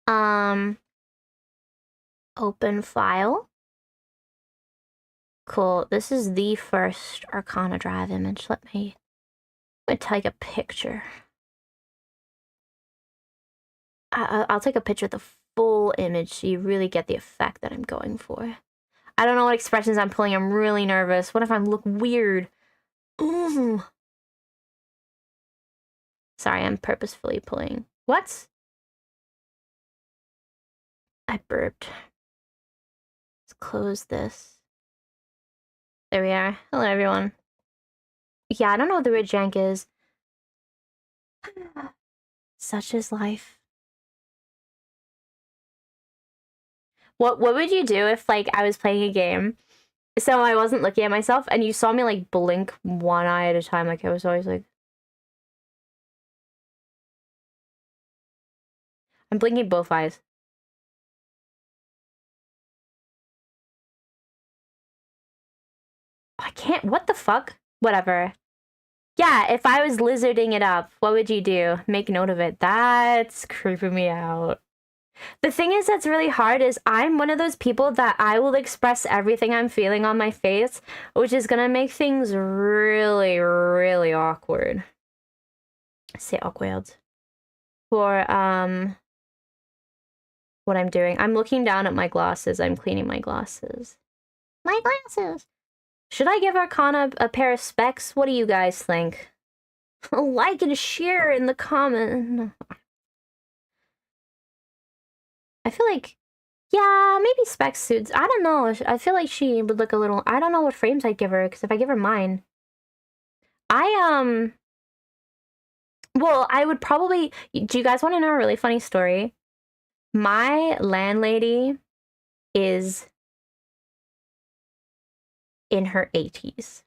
Open file. Cool. This is the first Arcana Drive image. Let me take a picture. I'll take a picture of the full image so you really get the effect that I'm going for. I don't know what expressions I'm pulling. I'm really nervous. What if I look weird? Ooh. Sorry, I'm purposefully pulling. What? I burped. Let's close this. There we are. Hello, everyone. Yeah, I don't know what the weird jank is. Such is life. What would you do if, like, I was playing a game, so I wasn't looking at myself, and you saw me, like, blink one eye at a time, like, I was always, like... I'm blinking both eyes. I can't... What the fuck? Whatever. Yeah, if I was lizarding it up, what would you do? Make note of it. That's creeping me out. The thing is that's really hard is I'm one of those people that I will express everything I'm feeling on my face, which is gonna make things really, really awkward. I say awkward. For, what I'm doing. I'm looking down at my glasses. I'm cleaning my glasses. My glasses! Should I give Arcana a pair of specs? What do you guys think? Like and share in the comment. I feel like, yeah, maybe specs suits. I don't know. I feel like she would look a little... I don't know what frames I'd give her, because if I give her mine... Well, I would probably... Do you guys want to know a really funny story? My landlady is in her 80s.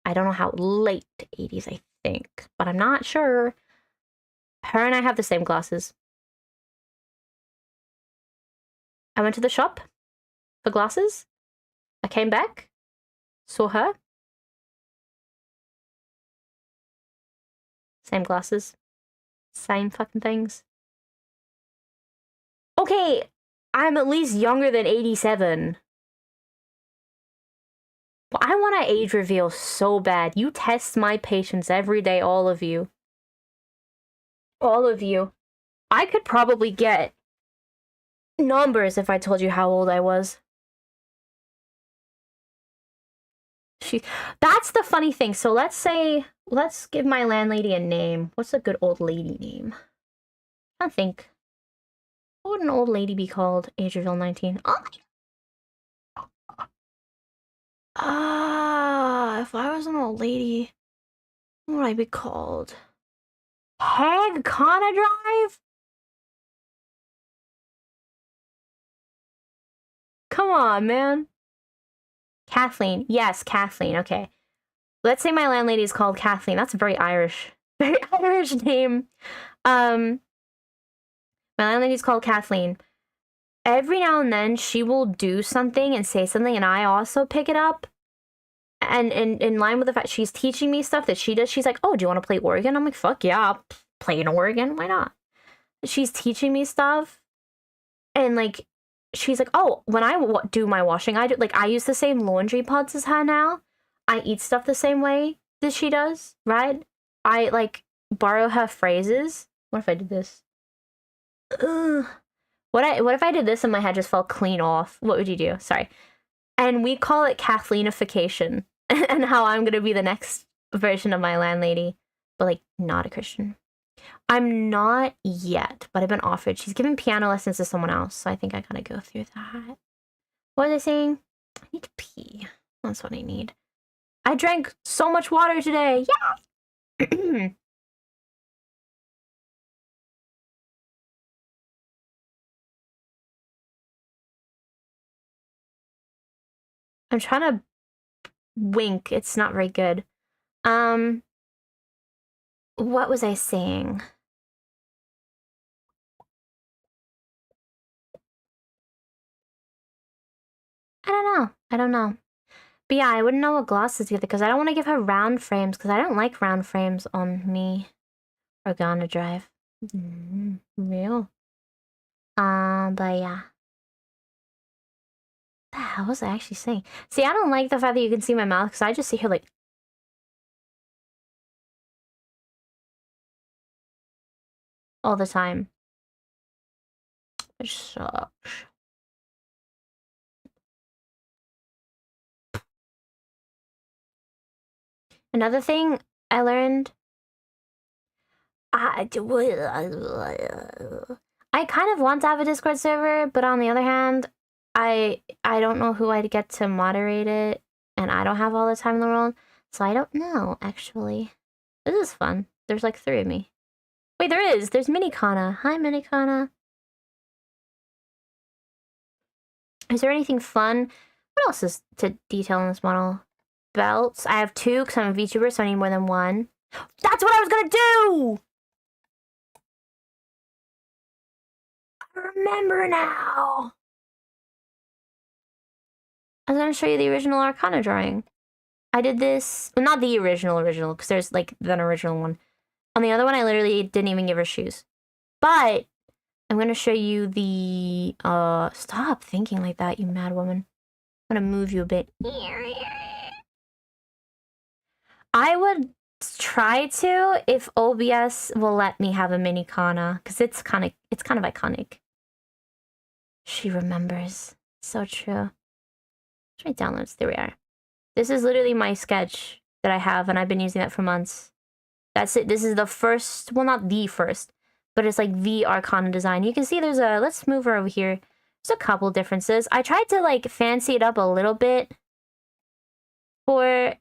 I don't know how late 80s, I think, but I'm not sure. Her and I have the same glasses. I went to the shop for glasses. I came back, saw her. Same glasses. Same fucking things. Okay, I'm at least younger than 87. But I want to age reveal so bad. You test my patience every day, all of you. All of you. I could probably get numbers if I told you how old I was. That's the funny thing. So let's give my landlady a name. What's a good old lady name? I think. What would an old lady be called? Age reveal 19. Oh. If I was an old lady, what would I be called? Hag Kana Drive? Come on, man. Kathleen. Yes, Kathleen. Okay. Let's say my landlady is called Kathleen. That's a very Irish name. My landlady's called Kathleen. Every now and then, she will do something and say something, and I also pick it up. And in line with the fact she's teaching me stuff that she does, she's like, oh, do you want to play organ? I'm like, fuck yeah, I'll play an organ. Why not? She's teaching me stuff. And, like, she's like, oh, when I do my washing, I use the same laundry pods as her now. I eat stuff the same way that she does, right? I, like, borrow her phrases. What if I did this? What if I did this and my head just fell clean off? What would you do? Sorry. And we call it Kathleenification, and how I'm gonna be the next version of my landlady, but like not a Christian. I'm not yet, but I've been offered. She's giving piano lessons to someone else, so I think I gotta go through that. What was I saying? I need to pee. That's what I need. I drank so much water today. Yeah. I'm trying to wink. It's not very good. What was I saying? I don't know. But yeah, I wouldn't know what glosses to get because I don't want to give her round frames because I don't like round frames on me. Organa Drive. Real. But yeah. What the hell was I actually saying? See, I don't like the fact that you can see my mouth because I just sit here like all the time. Which sucks. Another thing I learned, I kind of want to have a Discord server, but on the other hand, I don't know who I'd get to moderate it, and I don't have all the time in the world, so I don't know, actually. This is fun. There's like 3 of me. Wait, there's Minikana. Hi, Minikana. Is there anything fun? What else is to detail in this model? Belts. I have 2 because I'm a VTuber, so I need more than 1. That's what I was gonna do! I remember now! I was gonna show you the original Arcana drawing. I did this, well, not the original, because there's like an original one. On the other one, I literally didn't even give her shoes. But I'm gonna show you the, stop thinking like that, you mad woman. I'm gonna move you a bit. I would try to if OBS will let me have a mini Kana, because it's kind of iconic. She remembers. So true. Try downloads. There we are. This is literally my sketch that I have, and I've been using that for months. That's it. This is the first, well, not the first, but it's like the Arcana design. You can see there's a, let's move her over here. There's a couple differences. I tried to like fancy it up a little bit for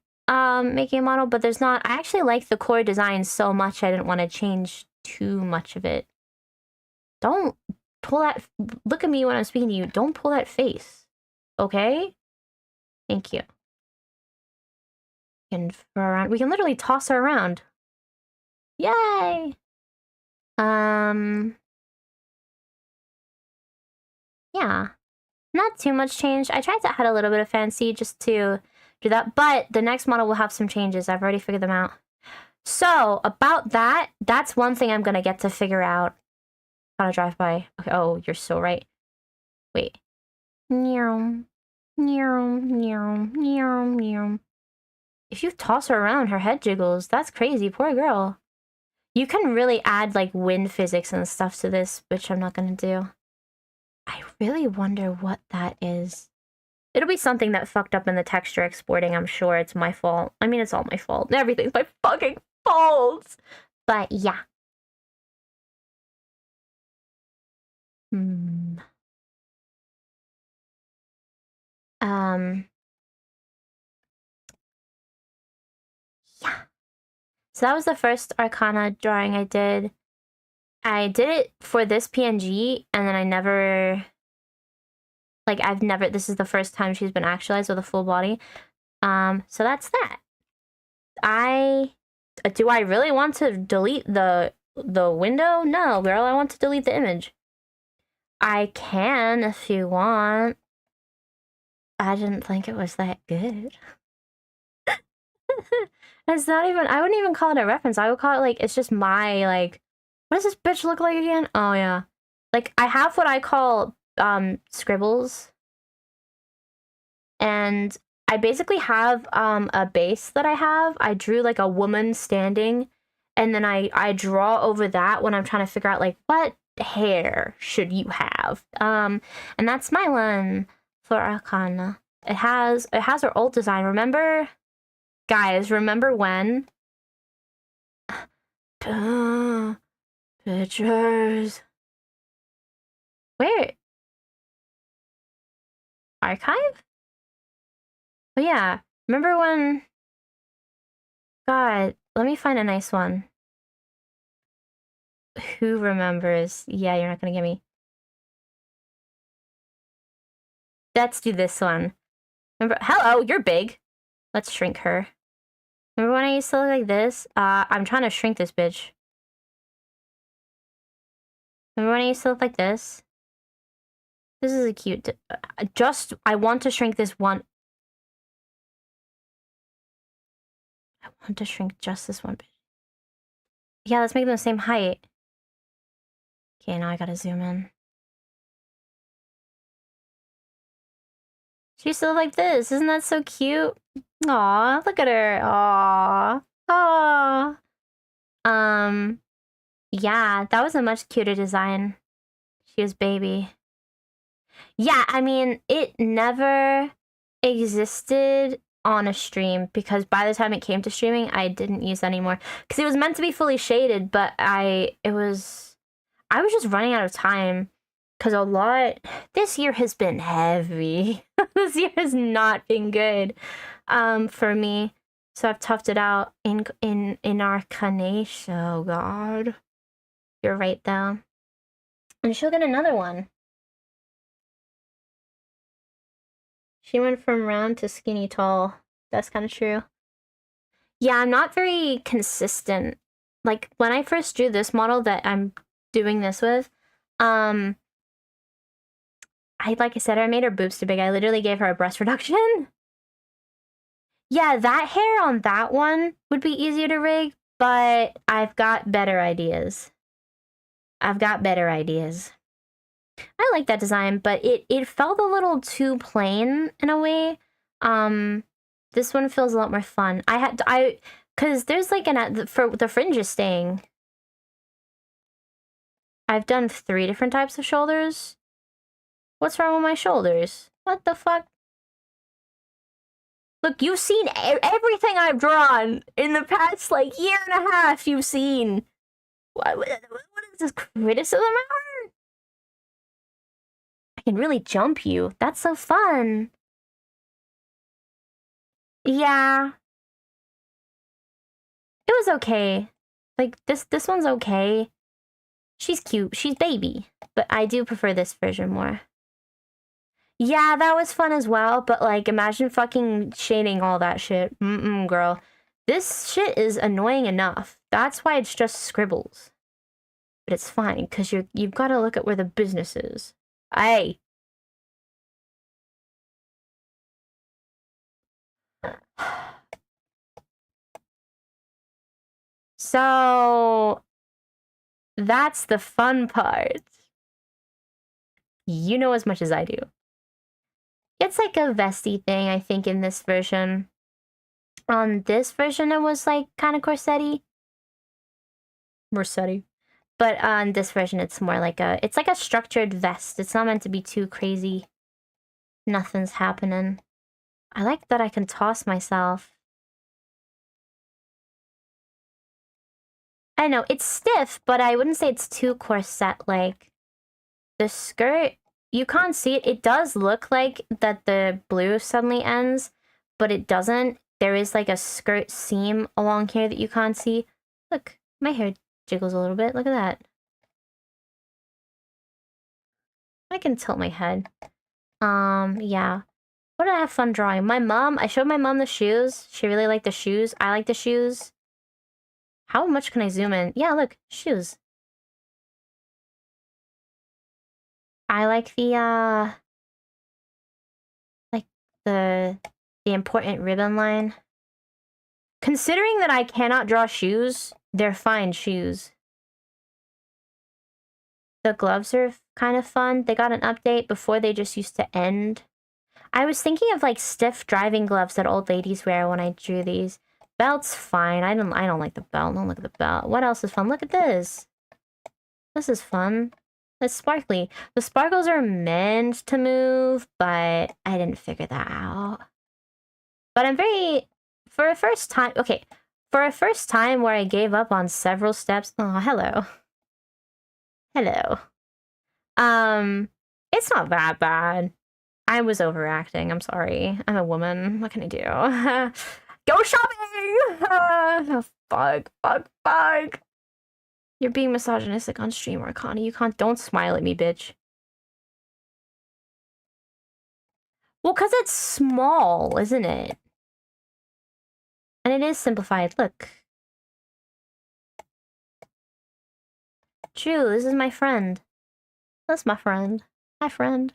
making a model, but there's not. I actually like the core design so much I didn't want to change too much of it. Don't pull that, look at me when I'm speaking to you. Don't pull that face, okay? Thank you. And we can literally toss her around. Yay! Yeah. Not too much change. I tried to add a little bit of fancy just to do that, but the next model will have some changes. I've already figured them out. So, about that, that's one thing I'm gonna get to figure out. How to drive by. Okay, oh, you're so right. Wait. If you toss her around, her head jiggles. That's crazy. Poor girl. You can really add, like, wind physics and stuff to this, which I'm not gonna do. I really wonder what that is. It'll be something that fucked up in the texture exporting, I'm sure. It's my fault. I mean, it's all my fault. Everything's my fucking fault! But, yeah. Yeah. So that was the first Arcana drawing I did. I did it for this PNG, and then I never... Like, this is the first time she's been actualized with a full body. So that's that. Do I really want to delete the window? No, girl, I want to delete the image. I can if you want. I didn't think it was that good. It's not even, I wouldn't even call it a reference. I would call it like, it's just my, like, what does this bitch look like again? Oh, yeah. Like, I have what I call, scribbles. And I basically have, a base that I have. I drew, like, a woman standing. And then I draw over that when I'm trying to figure out, like, what hair should you have? And that's my one for Arcana. It has her old design. Remember, guys, remember when? Pictures. Where? Archive? Oh yeah. Remember when? God, let me find a nice one. Who remembers? Yeah, you're not gonna get me. Let's do this one. Remember? Hello, you're big. Let's shrink her. Remember when I used to look like this? I'm trying to shrink this bitch. Remember when I used to look like this? This is a cute... I want to shrink this one. I want to shrink just this one bitch. Yeah, let's make them the same height. Okay, now I gotta zoom in. She used to look like this. Isn't that so cute? Aw, look at her. Aw. Aw. Yeah, that was a much cuter design. She was baby. Yeah, I mean, it never existed on a stream because by the time it came to streaming, I didn't use that anymore. Because it was meant to be fully shaded, but I was just running out of time. Because this year has been heavy. This year has not been good for me. So I've toughed it out in Arcanation. Oh, God. You're right, though. And she'll get another one. She went from round to skinny tall. That's kind of true. Yeah, I'm not very consistent. Like, when I first drew this model that I'm doing this with, like I said, I made her boobs too big. I literally gave her a breast reduction. Yeah, that hair on that one would be easier to rig, but I've got better ideas. I like that design, but it felt a little too plain in a way. This one feels a lot more fun. Cause there's like for the fringes staying. I've done 3 different types of shoulders. What's wrong with my shoulders? What the fuck? Look, you've seen everything I've drawn in the past, like, year and a half. You've seen. What is this criticism hour? I can really jump you. That's so fun. Yeah. It was okay. Like, this one's okay. She's cute. She's baby. But I do prefer this version more. Yeah, that was fun as well, but, like, imagine fucking shading all that shit. Girl. This shit is annoying enough. That's why it's just scribbles. But it's fine, because you've got to look at where the business is. Hey. So, that's the fun part. You know as much as I do. It's like a vesty thing, I think, in this version. On this version, it was like kind of corset-y. But on this version, it's more like it's like a structured vest. It's not meant to be too crazy. Nothing's happening. I like that I can toss myself. I know, it's stiff, but I wouldn't say it's too corset-like. The skirt, you can't see it. It does look like that the blue suddenly ends, but it doesn't. There is like a skirt seam along here that you can't see. Look, my hair jiggles a little bit. Look at that. I can tilt my head. Yeah. What did I have fun drawing? I showed my mom the shoes. She really liked the shoes. I like the shoes. How much can I zoom in? Yeah, look, shoes. I like the important ribbon line. Considering that I cannot draw shoes, they're fine shoes. The gloves are kind of fun. They got an update. Before they just used to end. I was thinking of like stiff driving gloves that old ladies wear when I drew these. Belt's fine. I don't like the belt. Don't look at the belt. What else is fun? Look at this. This is fun. It's sparkly. The sparkles are meant to move, but I didn't figure that out. But I'm very... For a first time... Okay. For a first time where I gave up on several steps... Oh, hello. Hello. It's not that bad. I was overacting. I'm sorry. I'm a woman. What can I do? Go shopping! Fuck. You're being misogynistic on stream, Arcana. You can't... Don't smile at me, bitch. Well, because it's small, isn't it? And it is simplified. Look. True, this is my friend. That's my friend. Hi, friend.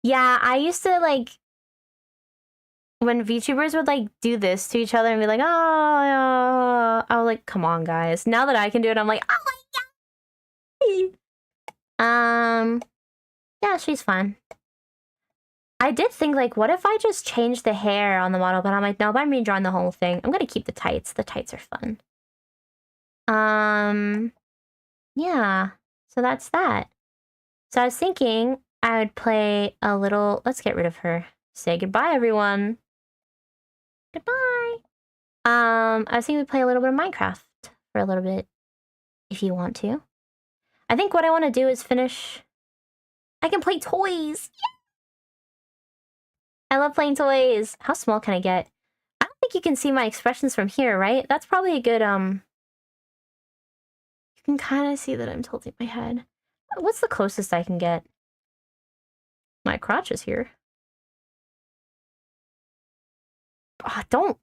Yeah, I used to, like... When VTubers would, like, do this to each other and be like, oh, I was like, come on, guys. Now that I can do it, I'm like, oh my god! Yeah, she's fun. I did think, like, what if I just changed the hair on the model? But I'm like, no, but I'm redrawing the whole thing. I'm gonna keep the tights. The tights are fun. Yeah. So that's that. So I was thinking I would play a little... Let's get rid of her. Say goodbye, everyone. Goodbye. I was thinking we'd play a little bit of Minecraft for a little bit, if you want to. I think what I want to do is finish... I can play toys! I love playing toys! How small can I get? I don't think you can see my expressions from here, right? That's probably a good, You can kind of see that I'm tilting my head. What's the closest I can get? My crotch is here. Oh, don't...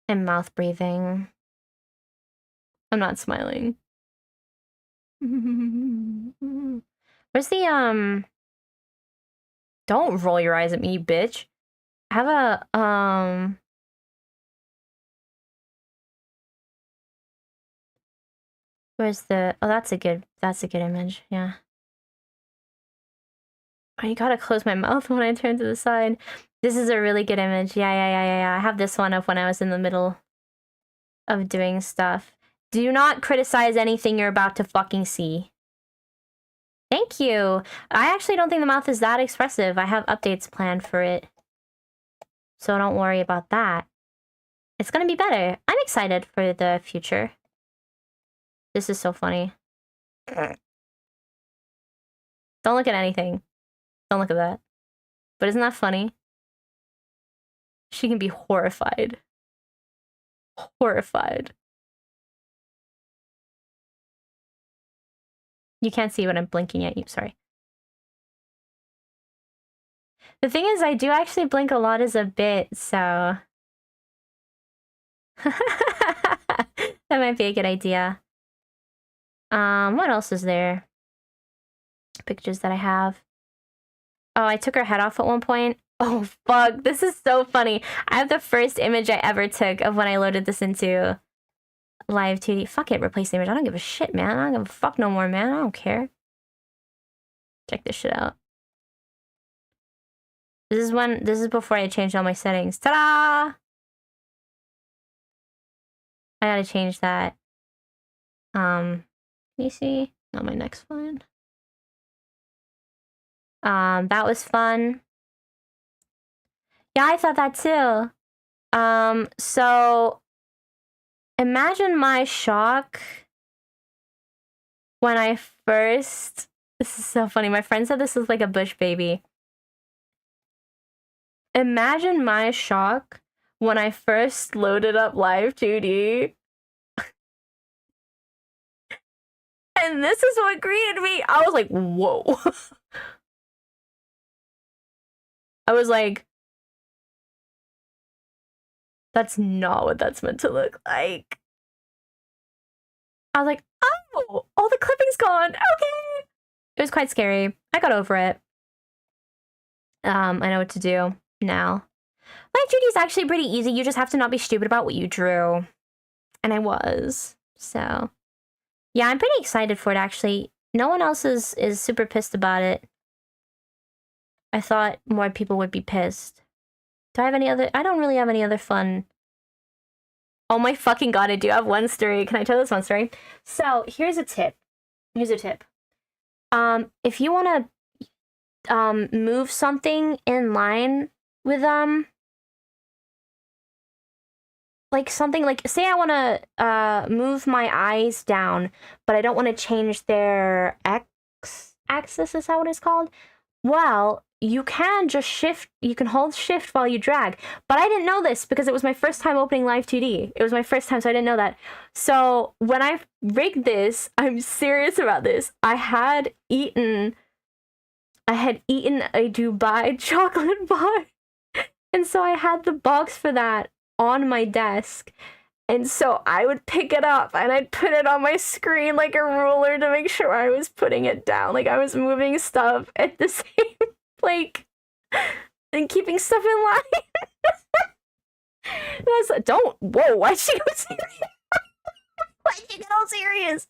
I'm mouth breathing. I'm not smiling. Where's the, Don't roll your eyes at me, bitch. I have a, Where's the... Oh, that's a good image, yeah. Oh, you gotta close my mouth when I turn to the side. This is a really good image. Yeah. I have this one of when I was in the middle of doing stuff. Do not criticize anything you're about to fucking see. Thank you. I actually don't think the mouth is that expressive. I have updates planned for it. So don't worry about that. It's gonna be better. I'm excited for the future. This is so funny. Don't look at anything. Don't look at that. But isn't that funny? She can be horrified. Horrified. You can't see when I'm blinking at you, sorry. The thing is, I do actually blink a lot as a bit, so... That might be a good idea. What else is there? Pictures that I have. Oh, I took her head off at one point. Oh, fuck. This is so funny. I have the first image I ever took of when I loaded this into Live 2D. Fuck it, replace the image. I don't give a shit, man. I don't give a fuck no more, man. I don't care. Check this shit out. This is before I changed all my settings. Ta-da! I gotta change that. Can you see? Not my next one. That was fun. Yeah, I thought that too. So imagine my shock when I first... This is so funny. My friend said this was like a bush baby. Imagine my shock when I first loaded up Live 2D. And this is what greeted me. I was like, whoa. I was like, that's not what that's meant to look like. I was like, oh, all the clipping's gone. Okay. It was quite scary. I got over it. I know what to do now. Live 2D is actually pretty easy. You just have to not be stupid about what you drew. And I was. So, yeah, I'm pretty excited for it, actually. No one else is super pissed about it. I thought more people would be pissed. Do I have any other... I don't really have any other fun... Oh my fucking god, I do have one story. Can I tell this one story? So, here's a tip. Here's a tip. If you want to move something in line with like something like, say I want to move my eyes down, but I don't want to change their x-axis, is that what it's called? Well, you can just shift, you can hold shift while you drag. But I didn't know this because it was my first time opening Live 2D. It was my first time, so I didn't know that. So when I rigged this, I'm serious about this. I had eaten a Dubai chocolate bar. And so I had the box for that on my desk. And so I would pick it up and I'd put it on my screen like a ruler to make sure I was putting it down. Like I was moving stuff at the same, like, and keeping stuff in line. Whoa, why'd she go serious? Why'd you get all serious?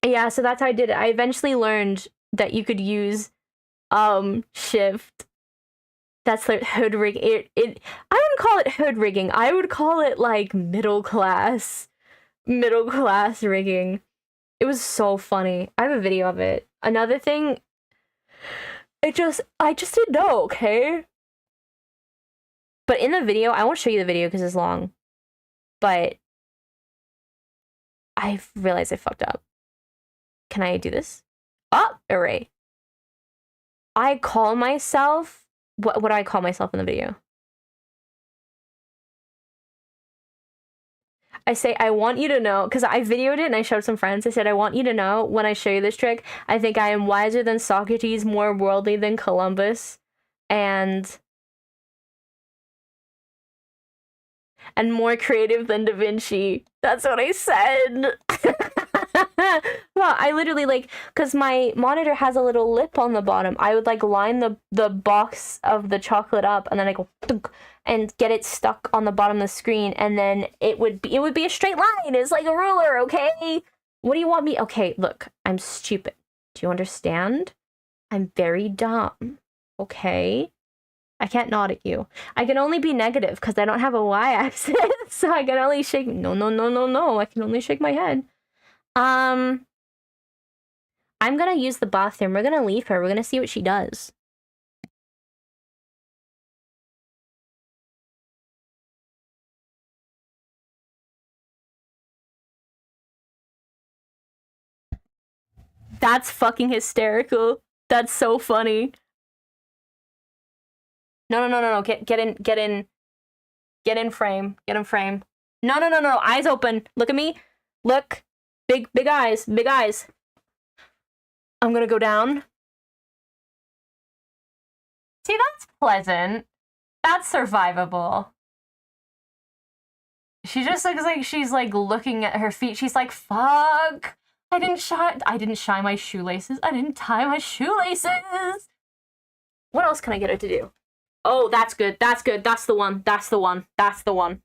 Yeah, so that's how I did it. I eventually learned that you could use, shift. That's like hood rig. I wouldn't call it hood rigging. I would call it like middle class rigging. It was so funny. I have a video of it. Another thing, I just didn't know, okay? But in the video, I won't show you the video because it's long. But I realized I fucked up. Can I do this? Oh, array. I call myself. What do I call myself in the video? I say, I want you to know, because I videoed it and I showed some friends. I said, I want you to know, when I show you this trick, I think I am wiser than Socrates, more worldly than Columbus, and more creative than Da Vinci. That's what I said. Well, I literally, like, because my monitor has a little lip on the bottom, I would like line the box of the chocolate up and then I go and get it stuck on the bottom of the screen, and then it would be a straight line. It's like a ruler, okay? What do you want me? Okay, look, I'm stupid. Do you understand? I'm very dumb. Okay? I can't nod at you. I can only be negative because I don't have a y-axis, so I can only shake. No. I can only shake my head. I'm gonna use the bathroom. We're gonna leave her. We're gonna see what she does. That's fucking hysterical. That's so funny. No. Get in frame. Get in frame. No. Eyes open. Look at me. Look. Big eyes. Big eyes. I'm gonna go down. See, that's pleasant. That's survivable. She just looks like she's like looking at her feet. She's like, fuck. I didn't shine my shoelaces. I didn't tie my shoelaces. What else can I get her to do? Oh, that's good. That's good. That's the one. That's the one. That's the one.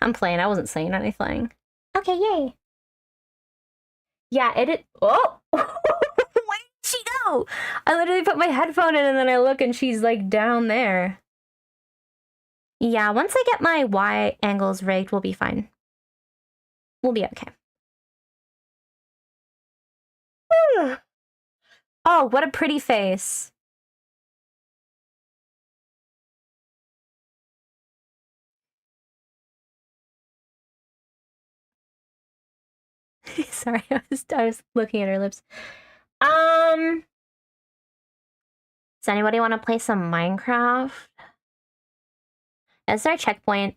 I'm playing. I wasn't saying anything. Okay, yay. Yeah, Oh! Where did she go? I literally put my headphone in and then I look and she's like down there. Yeah, once I get my Y angles rigged, we'll be fine. We'll be okay. Oh, what a pretty face. Sorry, I was looking at her lips. Does anybody want to play some Minecraft? Is there a checkpoint?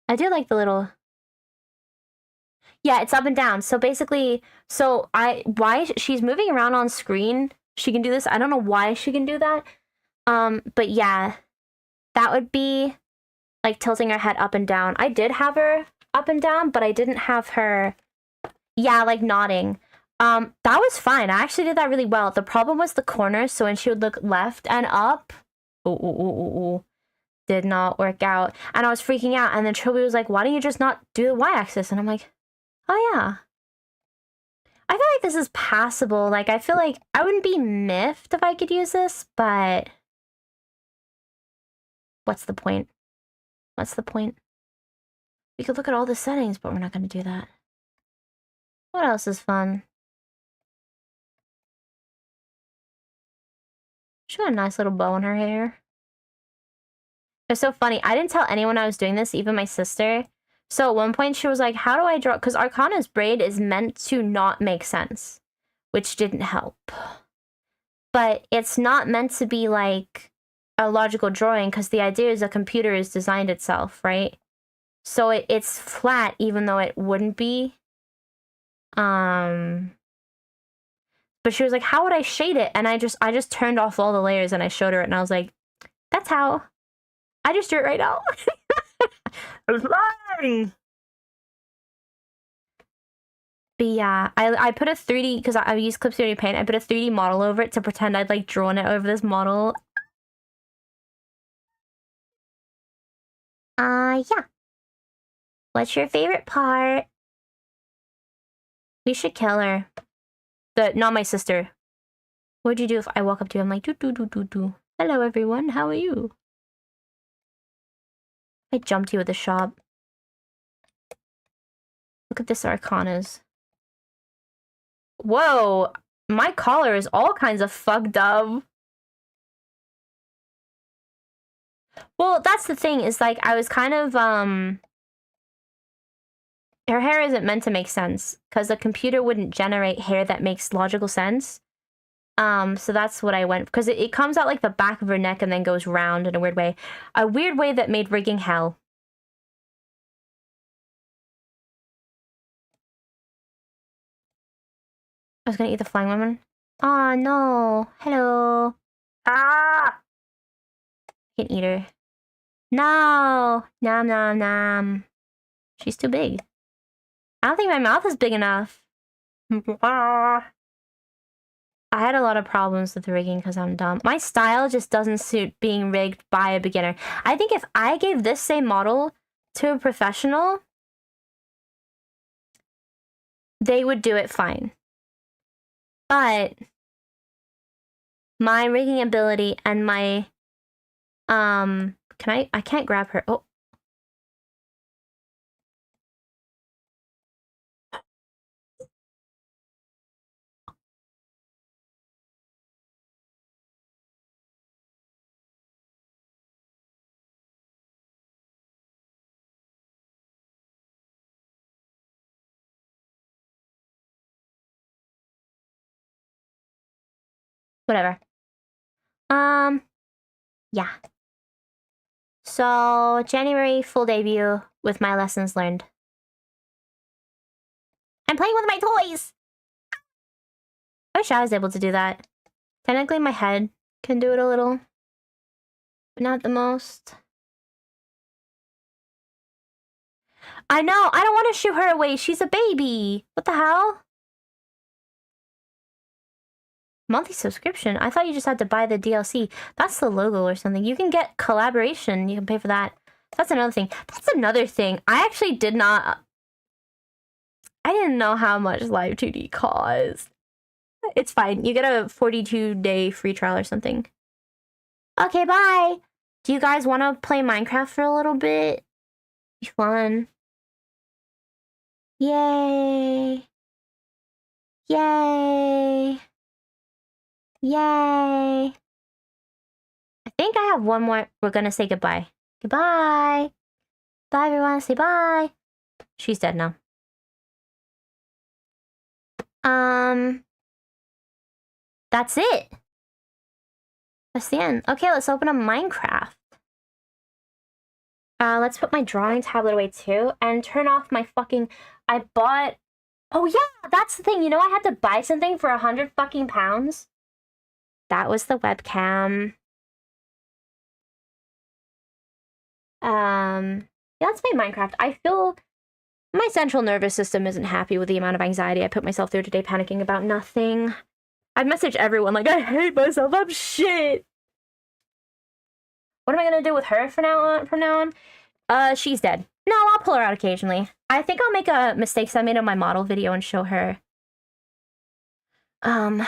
I do like the little... Yeah, it's up and down. So basically, why she's moving around on screen, she can do this. I don't know why she can do that. But yeah, that would be like tilting her head up and down. I did have her up and down, but I didn't have her, yeah, like nodding. That was fine. I actually did that really well. The problem was the corners. So when she would look left and up, did not work out. And I was freaking out. And then Trilby was like, why don't you just not do the y-axis? And I'm like, oh yeah. I feel like this is passable. Like, I feel like I wouldn't be miffed if I could use this, but what's the point? What's the point? We could look at all the settings, but we're not going to do that. What else is fun? She got a nice little bow in her hair. It's so funny. I didn't tell anyone I was doing this, even my sister. So at one point she was like, how do I draw? Because Arcana's braid is meant to not make sense, which didn't help. But it's not meant to be like a logical drawing because the idea is a computer is designed itself, right? So it's flat even though it wouldn't be. But she was like, how would I shade it? And I just turned off all the layers and I showed her it and I was like, that's how. I just drew it right now. I was lying. But yeah, I put a 3D, because I used Clip 3D Paint, I put a 3D model over it to pretend I'd like drawn it over this model. Yeah. What's your favorite part? We should kill her. Not my sister. What'd you do if I walk up to you? I'm like, do. Hello everyone, how are you? I jumped you at the shop. Look at this Arcanas. Whoa, my collar is all kinds of fucked up. Well, that's the thing, is like, I was kind of, her hair isn't meant to make sense, because the computer wouldn't generate hair that makes logical sense. So that's what I went, because it comes out like the back of her neck and then goes round in a weird way. A weird way that made rigging hell. I was gonna eat the flying woman. Oh no. Hello. Ah! I can eat her. No! Nom nom nom. She's too big. I don't think my mouth is big enough. I had a lot of problems with rigging because I'm dumb. My style just doesn't suit being rigged by a beginner. I think if I gave this same model to a professional, they would do it fine. But my rigging ability and my I can't grab her. Oh. Whatever. Yeah. So, January full debut with my lessons learned. I'm playing with my toys! I wish I was able to do that. Technically, my head can do it a little, but not the most. I know! I don't want to shoo her away! She's a baby! What the hell? Monthly subscription? I thought you just had to buy the DLC. That's the logo or something. You can get collaboration. You can pay for that. That's another thing. That's another thing. I actually did not... I didn't know how much Live 2D cost. It's fine. You get a 42-day free trial or something. Okay, bye! Do you guys want to play Minecraft for a little bit? Be fun. Yay! Yay! Yay! I think I have one more. We're gonna say goodbye. Goodbye! Bye, everyone. Say bye! She's dead now. That's it. That's the end. Okay, let's open up Minecraft. Let's put my drawing tablet away too and turn off my fucking... I bought... Oh yeah, that's the thing. You know, I had to buy something for 100 fucking pounds. That was the webcam. Yeah, let's play Minecraft. I feel my central nervous system isn't happy with the amount of anxiety I put myself through today, panicking about nothing. I'd message everyone like, I hate myself, I'm shit. What am I gonna do with her from now on? She's dead. No, I'll pull her out occasionally. I think I'll make a mistakes I made in my model video and show her. And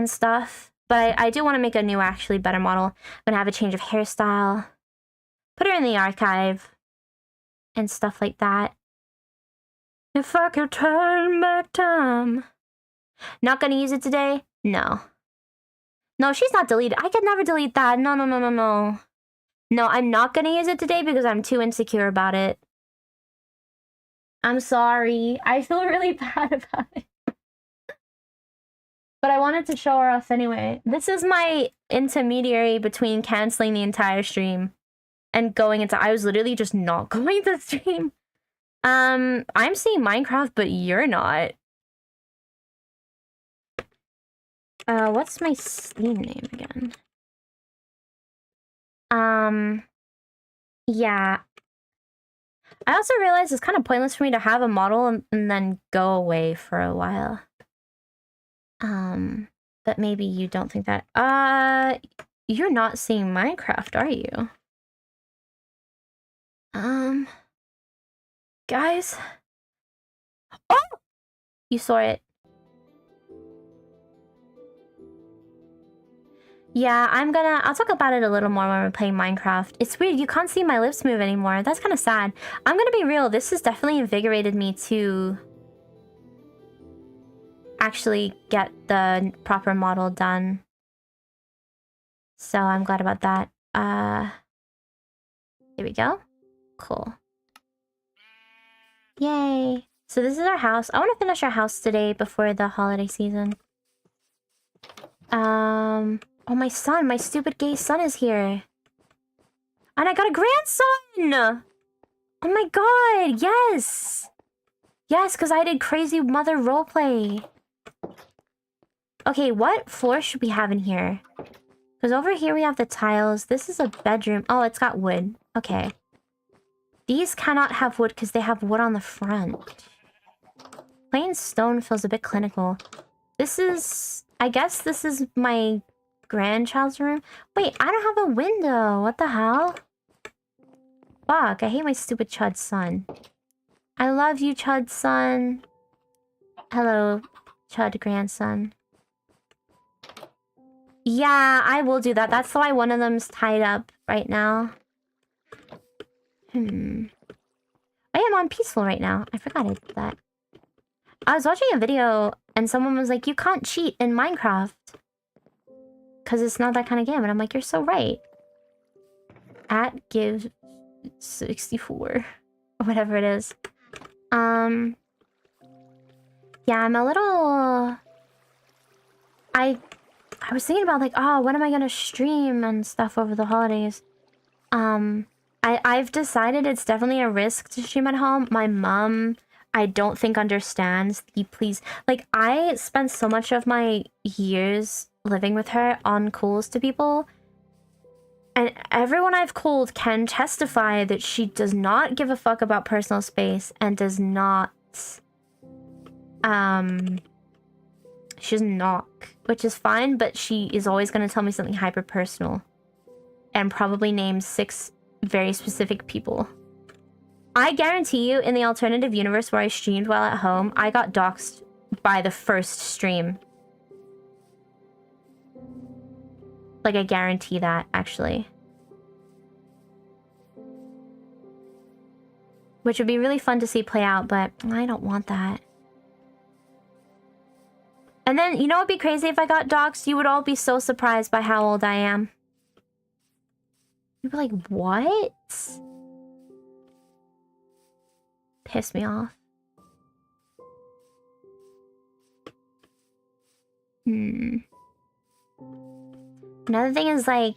stuff. But I do want to make a new, actually better model. I'm gonna have a change of hairstyle. Put her in the archive. And stuff like that. If I could turn back time. Not gonna use it today? No. No, she's not deleted. I could never delete that. No. No, I'm not gonna use it today because I'm too insecure about it. I'm sorry. I feel really bad about it. But I wanted to show her off anyway. This is my intermediary between canceling the entire stream and going into... I was literally just not going to stream. I'm seeing Minecraft, but you're not. What's my Steam name again? Yeah. I also realized it's kind of pointless for me to have a model and then go away for a while. But maybe you don't think that. You're not seeing Minecraft, are you? Guys? Oh! You saw it. Yeah, I'll talk about it a little more when we're playing Minecraft. It's weird, you can't see my lips move anymore. That's kind of sad. I'm gonna be real, this has definitely invigorated me to actually get the proper model done. So I'm glad about that. Here we go. Cool. Yay. So this is our house. I want to finish our house today before the holiday season. Oh, my son, my stupid gay son is here. And I got a grandson! Oh my god, yes! Yes, because I did crazy mother roleplay. Okay, what floor should we have in here? Because over here we have the tiles. This is a bedroom. Oh, it's got wood. Okay. These cannot have wood because they have wood on the front. Plain stone feels a bit clinical. This is... I guess this is my grandchild's room. Wait, I don't have a window. What the hell? Fuck, I hate my stupid chud son. I love you, chud son. Hello, chud grandson. Yeah, I will do that. That's why one of them's tied up right now. I am on peaceful right now. I forgot I did that. I was watching a video and someone was like, you can't cheat in Minecraft. Because it's not that kind of game. And I'm like, you're so right. At give 64. Or whatever it is. Yeah, I'm a little... I was thinking about like, oh, when am I gonna stream and stuff over the holidays? I've decided it's definitely a risk to stream at home. My mom, I don't think understands the please. Like, I spent so much of my years living with her on calls to people. And everyone I've called can testify that she does not give a fuck about personal space and does not, she doesn't knock, which is fine, but she is always going to tell me something hyper personal and probably name 6 very specific people. I guarantee you, in the alternative universe where I streamed while at home, I got doxxed by the first stream. Like, I guarantee that, actually. Which would be really fun to see play out, but I don't want that. And then, you know what would be crazy if I got doxxed? You would all be so surprised by how old I am. You'd be like, what? Piss me off. Another thing is like,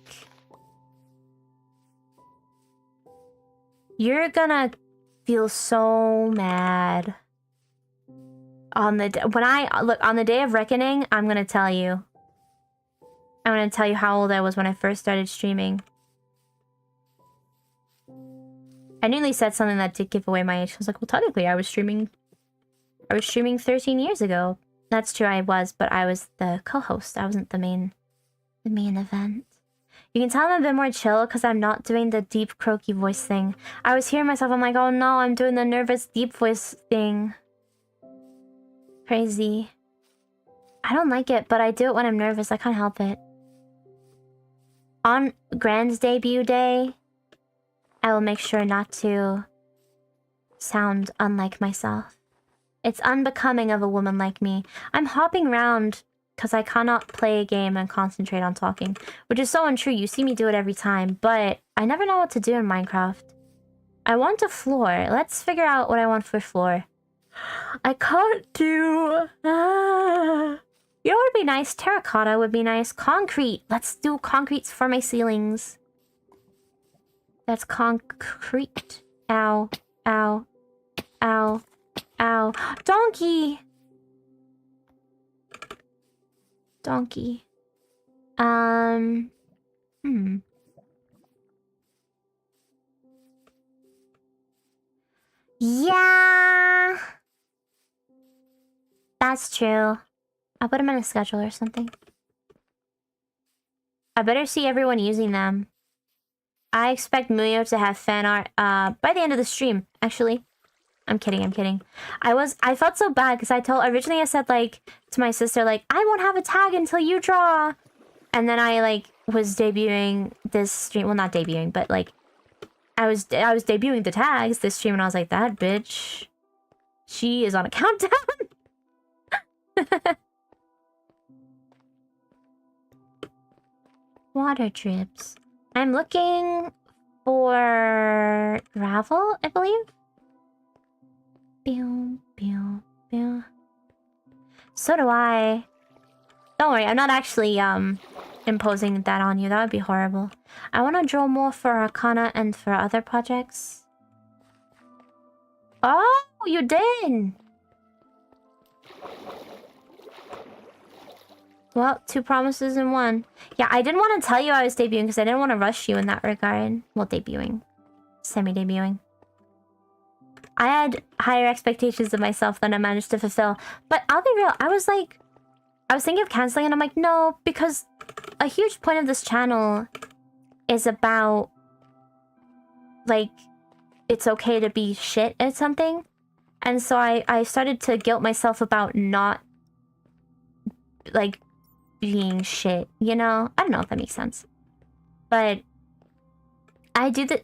you're gonna feel so mad on the on the day of reckoning. I'm gonna tell you how old I was when I first started streaming. I nearly said something that did give away my age. I was like, well, technically, I was streaming 13 years ago. That's true, I was, but I was the co-host. I wasn't the main event. You can tell I'm a bit more chill because I'm not doing the deep croaky voice thing. I was hearing myself, I'm like, oh no, I'm doing the nervous deep voice thing. Crazy. I don't like it, but I do it when I'm nervous. I can't help it. On Grand's debut day, I will make sure not to sound unlike myself. It's unbecoming of a woman like me. I'm hopping around because I cannot play a game and concentrate on talking, which is so untrue. You see me do it every time, but I never know what to do in Minecraft. I want a floor. Let's figure out what I want for floor. I can't do... You know what would be nice? Terracotta would be nice. Concrete. Let's do concretes for my ceilings. That's concrete. Ow. Ow. Ow. Ow. Donkey! Donkey. Yeah! That's true. I'll put them in a schedule or something. I better see everyone using them. I expect Muyo to have fan art by the end of the stream, actually. I'm kidding, I'm kidding. I felt so bad because originally I said like to my sister like, I won't have a tag until you draw. And then I like was debuting this stream, well not debuting, but like I was debuting the tags this stream and I was like, that bitch, she is on a countdown. Water drips. I'm looking for gravel, I believe. Pew, pew, pew. So do I. Don't worry, I'm not actually imposing that on you. That would be horrible. I want to draw more for Arcana and for other projects. Oh, you did! Well, 2 promises in 1. Yeah, I didn't want to tell you I was debuting because I didn't want to rush you in that regard. Well, debuting. Semi-debuting. I had higher expectations of myself than I managed to fulfill. But I'll be real, I was thinking of canceling and I'm like, no, because a huge point of this channel is about, like, it's okay to be shit at something. And so I started to guilt myself about not, like, being shit, you know? I don't know if that makes sense. But I do the...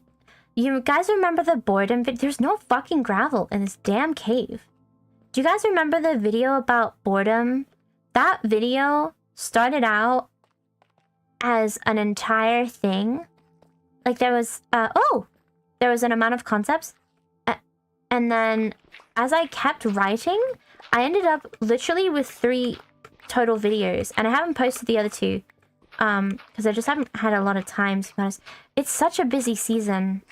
You guys remember the boredom video? There's no fucking gravel in this damn cave. Do you guys remember the video about boredom? That video started out as an entire thing. Like there was, there was an amount of concepts. And then as I kept writing, I ended up literally with 3 total videos. And I haven't posted the other 2. Because I just haven't had a lot of time, to be honest. It's such a busy season.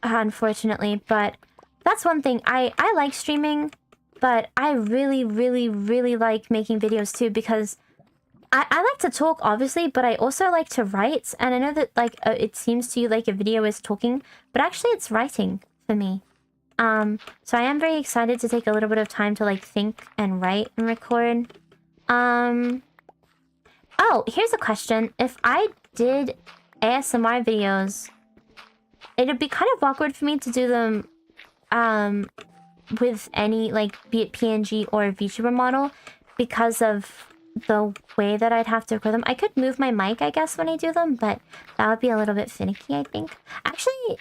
Unfortunately, but that's one thing. I like streaming, but I really, really, really like making videos too because I like to talk, obviously, but I also like to write. And I know that like it seems to you like a video is talking, but actually it's writing for me. So I am very excited to take a little bit of time to like think and write and record. Oh, here's a question. If I did ASMR videos, it'd be kind of awkward for me to do them with any, like, be it PNG or VTuber model because of the way that I'd have to record them. I could move my mic, I guess, when I do them, but that would be a little bit finicky, I think. Actually,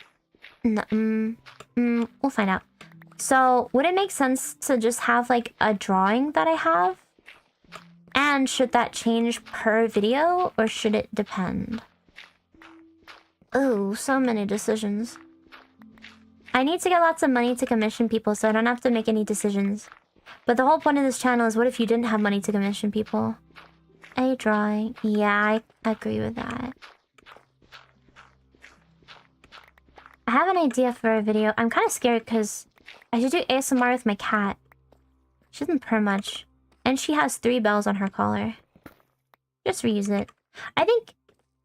we'll find out. So, would it make sense to just have, like, a drawing that I have? And should that change per video, or should it depend? Oh, so many decisions. I need to get lots of money to commission people so I don't have to make any decisions. But the whole point of this channel is what if you didn't have money to commission people? A drawing. Yeah, I agree with that. I have an idea for a video. I'm kind of scared because I should do ASMR with my cat. She doesn't purr much. And she has 3 bells on her collar. Just reuse it. I think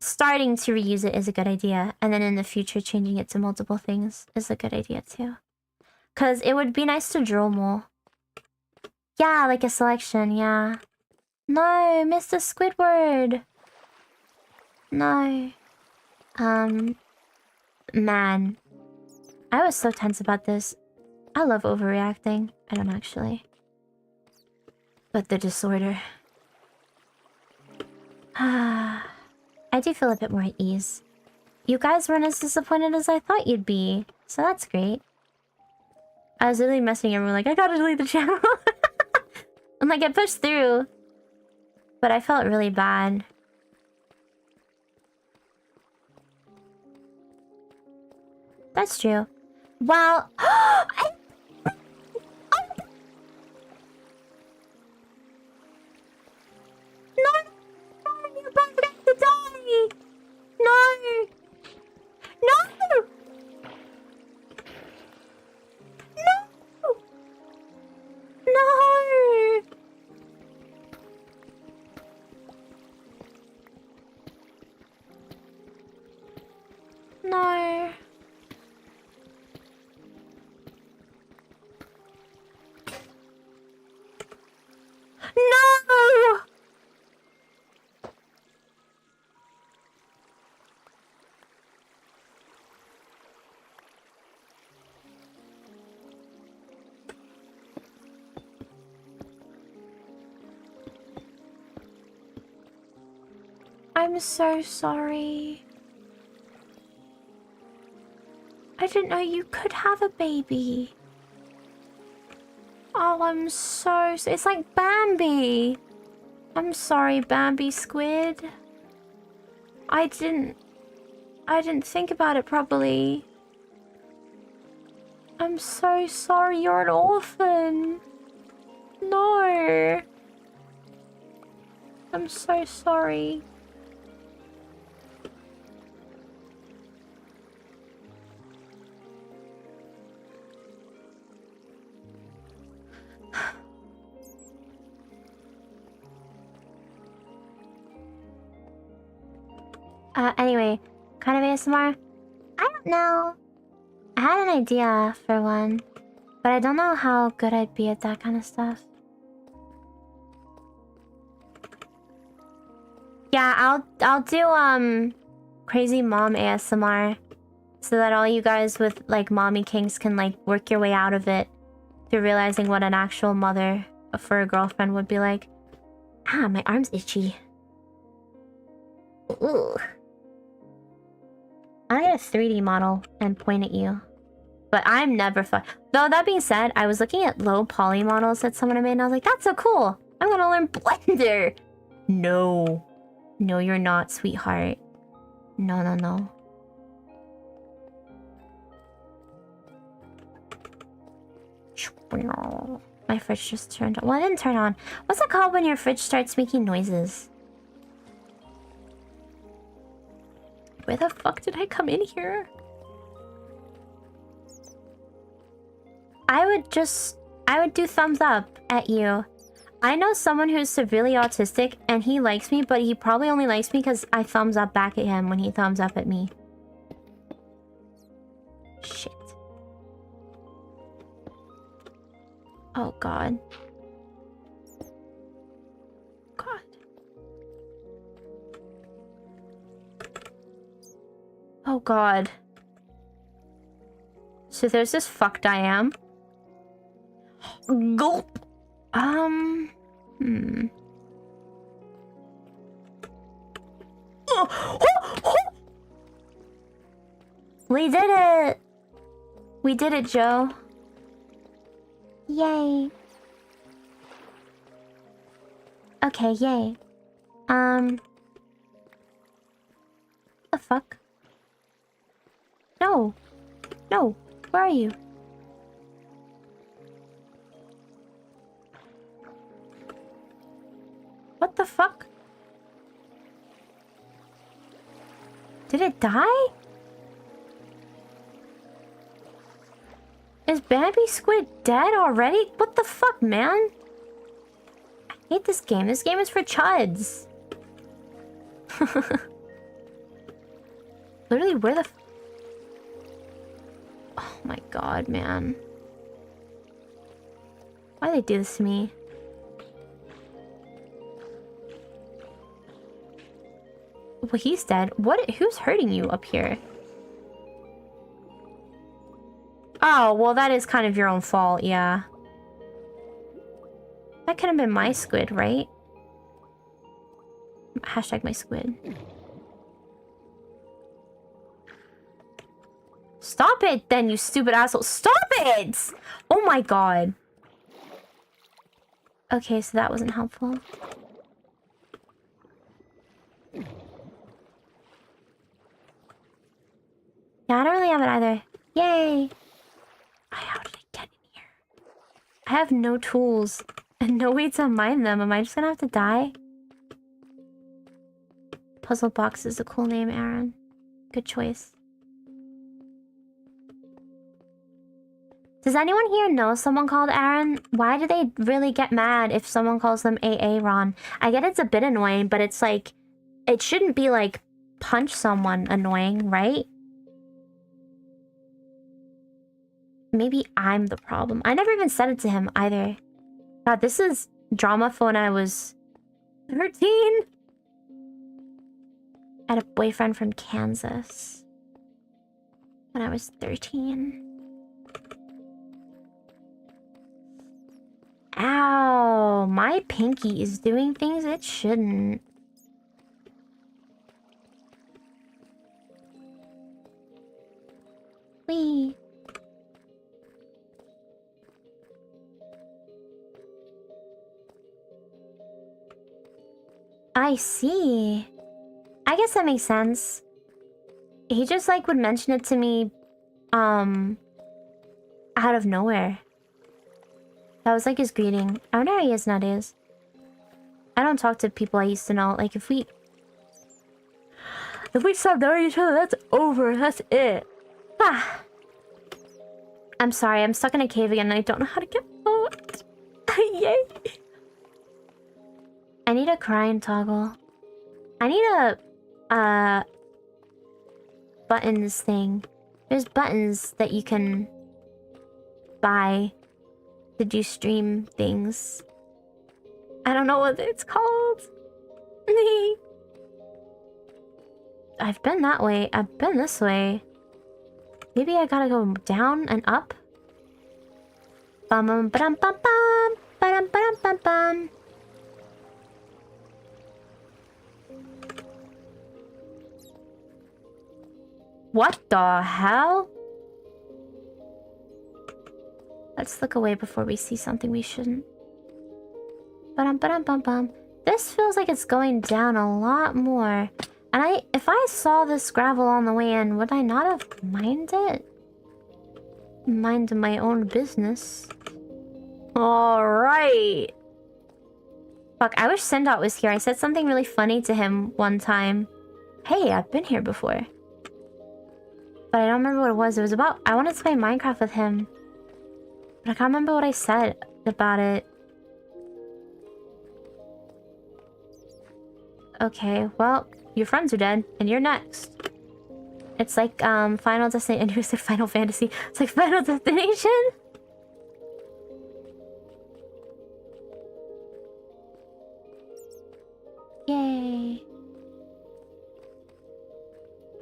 starting to reuse it is a good idea. And then in the future, changing it to multiple things is a good idea too. Because it would be nice to draw more. Yeah, like a selection, yeah. No, Mr. Squidward. No. Man. I was so tense about this. I love overreacting. I don't actually. But the disorder. I do feel a bit more at ease. You guys weren't as disappointed as I thought you'd be. So that's great. I was literally messaging everyone like, I gotta delete the channel. I'm like, I pushed through. But I felt really bad. That's true. Well, no, you're about to die. No, no, no, no. No. No! I'm so sorry. I didn't know you could have a baby. Oh, I'm so... It's like Bambi. I'm sorry, Bambi Squid. I didn't think about it properly. I'm so sorry, you're an orphan. No. I'm so sorry. Anyway, kind of ASMR? I don't know. I had an idea for one, but I don't know how good I'd be at that kind of stuff. Yeah, I'll do crazy mom ASMR so that all you guys with like mommy kinks can like work your way out of it through realizing what an actual mother for a girlfriend would be like. Ah, my arm's itchy. Ooh. I get a 3D model and point at you. But I'm never fun. Though that being said, I was looking at low poly models that someone had made and I was like, that's so cool. I'm gonna learn Blender. No. No, you're not, sweetheart. No, no, no. My fridge just turned on. Well, it didn't turn on. What's it called when your fridge starts making noises? Where the fuck did I come in here? I would do thumbs up at you. I know someone who's severely autistic and he likes me, but he probably only likes me because I thumbs up back at him when he thumbs up at me. Shit. Oh god. God. Oh god. So there's this fucked I am. Gulp. We did it! We did it, Joe. Yay. Okay, yay. The fuck? No. No. Where are you? What the fuck? Did it die? Is Baby Squid dead already? What the fuck, man? I hate this game. This game is for chuds. Literally, where the f— oh my god, man. Why do they do this to me? Well, he's dead. What? Who's hurting you up here? Oh, well, that is kind of your own fault, yeah. That could have been my squid, right? Hashtag my squid. Stop it, then, you stupid asshole. Stop it! Oh my god. Okay, so that wasn't helpful. Yeah, I don't really have it either. Yay! How did I get in here? I have no tools and no way to mine them. Am I just gonna have to die? Puzzle Box is a cool name, Aaron. Good choice. Does anyone here know someone called Aaron? Why do they really get mad if someone calls them Aaron? I get it's a bit annoying, but it's like... it shouldn't be like punch someone annoying, right? Maybe I'm the problem. I never even said it to him either. God, this is drama for when I was 13. I had a boyfriend from Kansas when I was 13. Ow, my pinky is doing things it shouldn't. Wee. I see. I guess that makes sense. He just like would mention it to me out of nowhere. That was like his greeting. I wonder how he is nowadays. I don't talk to people I used to know. Like if we stop knowing each other, that's over. That's it. Ah. I'm sorry, I'm stuck in a cave again and I don't know how to get out. Yay. I need a crying toggle. I need a buttons thing. There's buttons that you can buy to do stream things. I don't know what it's called. I've been that way. I've been this way. Maybe I gotta go down and up. Bum bum bum bum bum bum bum bum bum. What the hell? Let's look away before we see something we shouldn't. Ba-dum-ba-dum-bum-bum. This feels like it's going down a lot more. And if I saw this gravel on the way in, would I not have mined it? Mind my own business. Alright. Fuck, I wish Sendot was here. I said something really funny to him one time. Hey, I've been here before. But I don't remember what it was. It was about... I wanted to play Minecraft with him. But I can't remember what I said about it. Okay, well, your friends are dead, and you're next. It's like, Final Destination... And you said Final Fantasy. It's like Final Destination? Yay.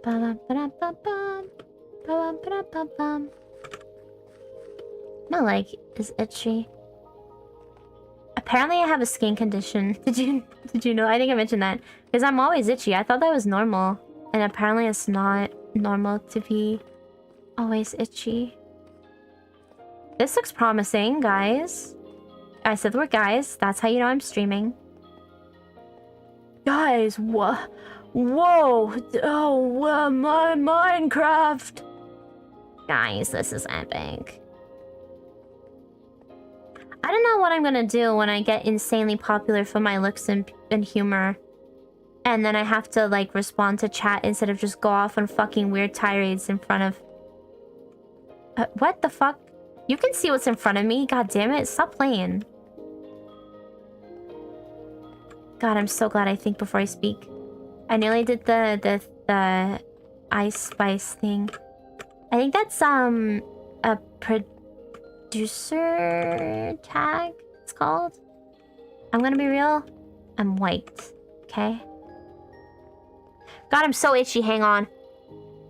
Ba-bum-ba-dum-bum-bum. Ba-bum-ba-dum-bum-bum. My leg is itchy. Apparently I have a skin condition. Did you know? I think I mentioned that. Because I'm always itchy. I thought that was normal. And apparently it's not normal to be always itchy. This looks promising, guys. I said we're guys. That's how you know I'm streaming. Guys, what? Whoa! Oh, my Minecraft! Guys, this is epic. I don't know what I'm gonna do when I get insanely popular for my looks and humor. And then I have to, like, respond to chat instead of just go off on fucking weird tirades in front of... what the fuck? You can see what's in front of me. God damn it. Stop playing. God, I'm so glad I think before I speak. I nearly did the Ice Spice thing. I think that's, a producer tag, it's called. I'm gonna be real. I'm white. Okay? God, I'm so itchy. Hang on.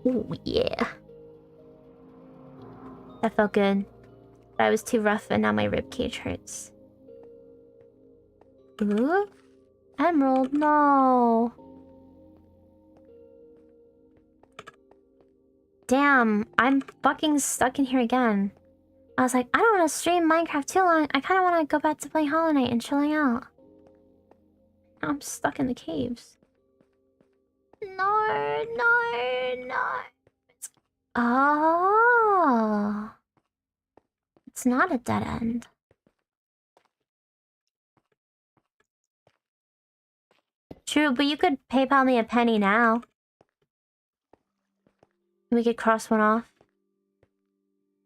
Ooh, yeah. That felt good. But I was too rough and now my ribcage hurts. Ooh. Emerald, no. Damn, I'm fucking stuck in here again. I was like, I don't want to stream Minecraft too long. I kind of want to go back to playing Hollow Knight and chilling out. Now I'm stuck in the caves. No, no, no. Oh. It's not a dead end. True, but you could PayPal me a penny now. We could cross one off.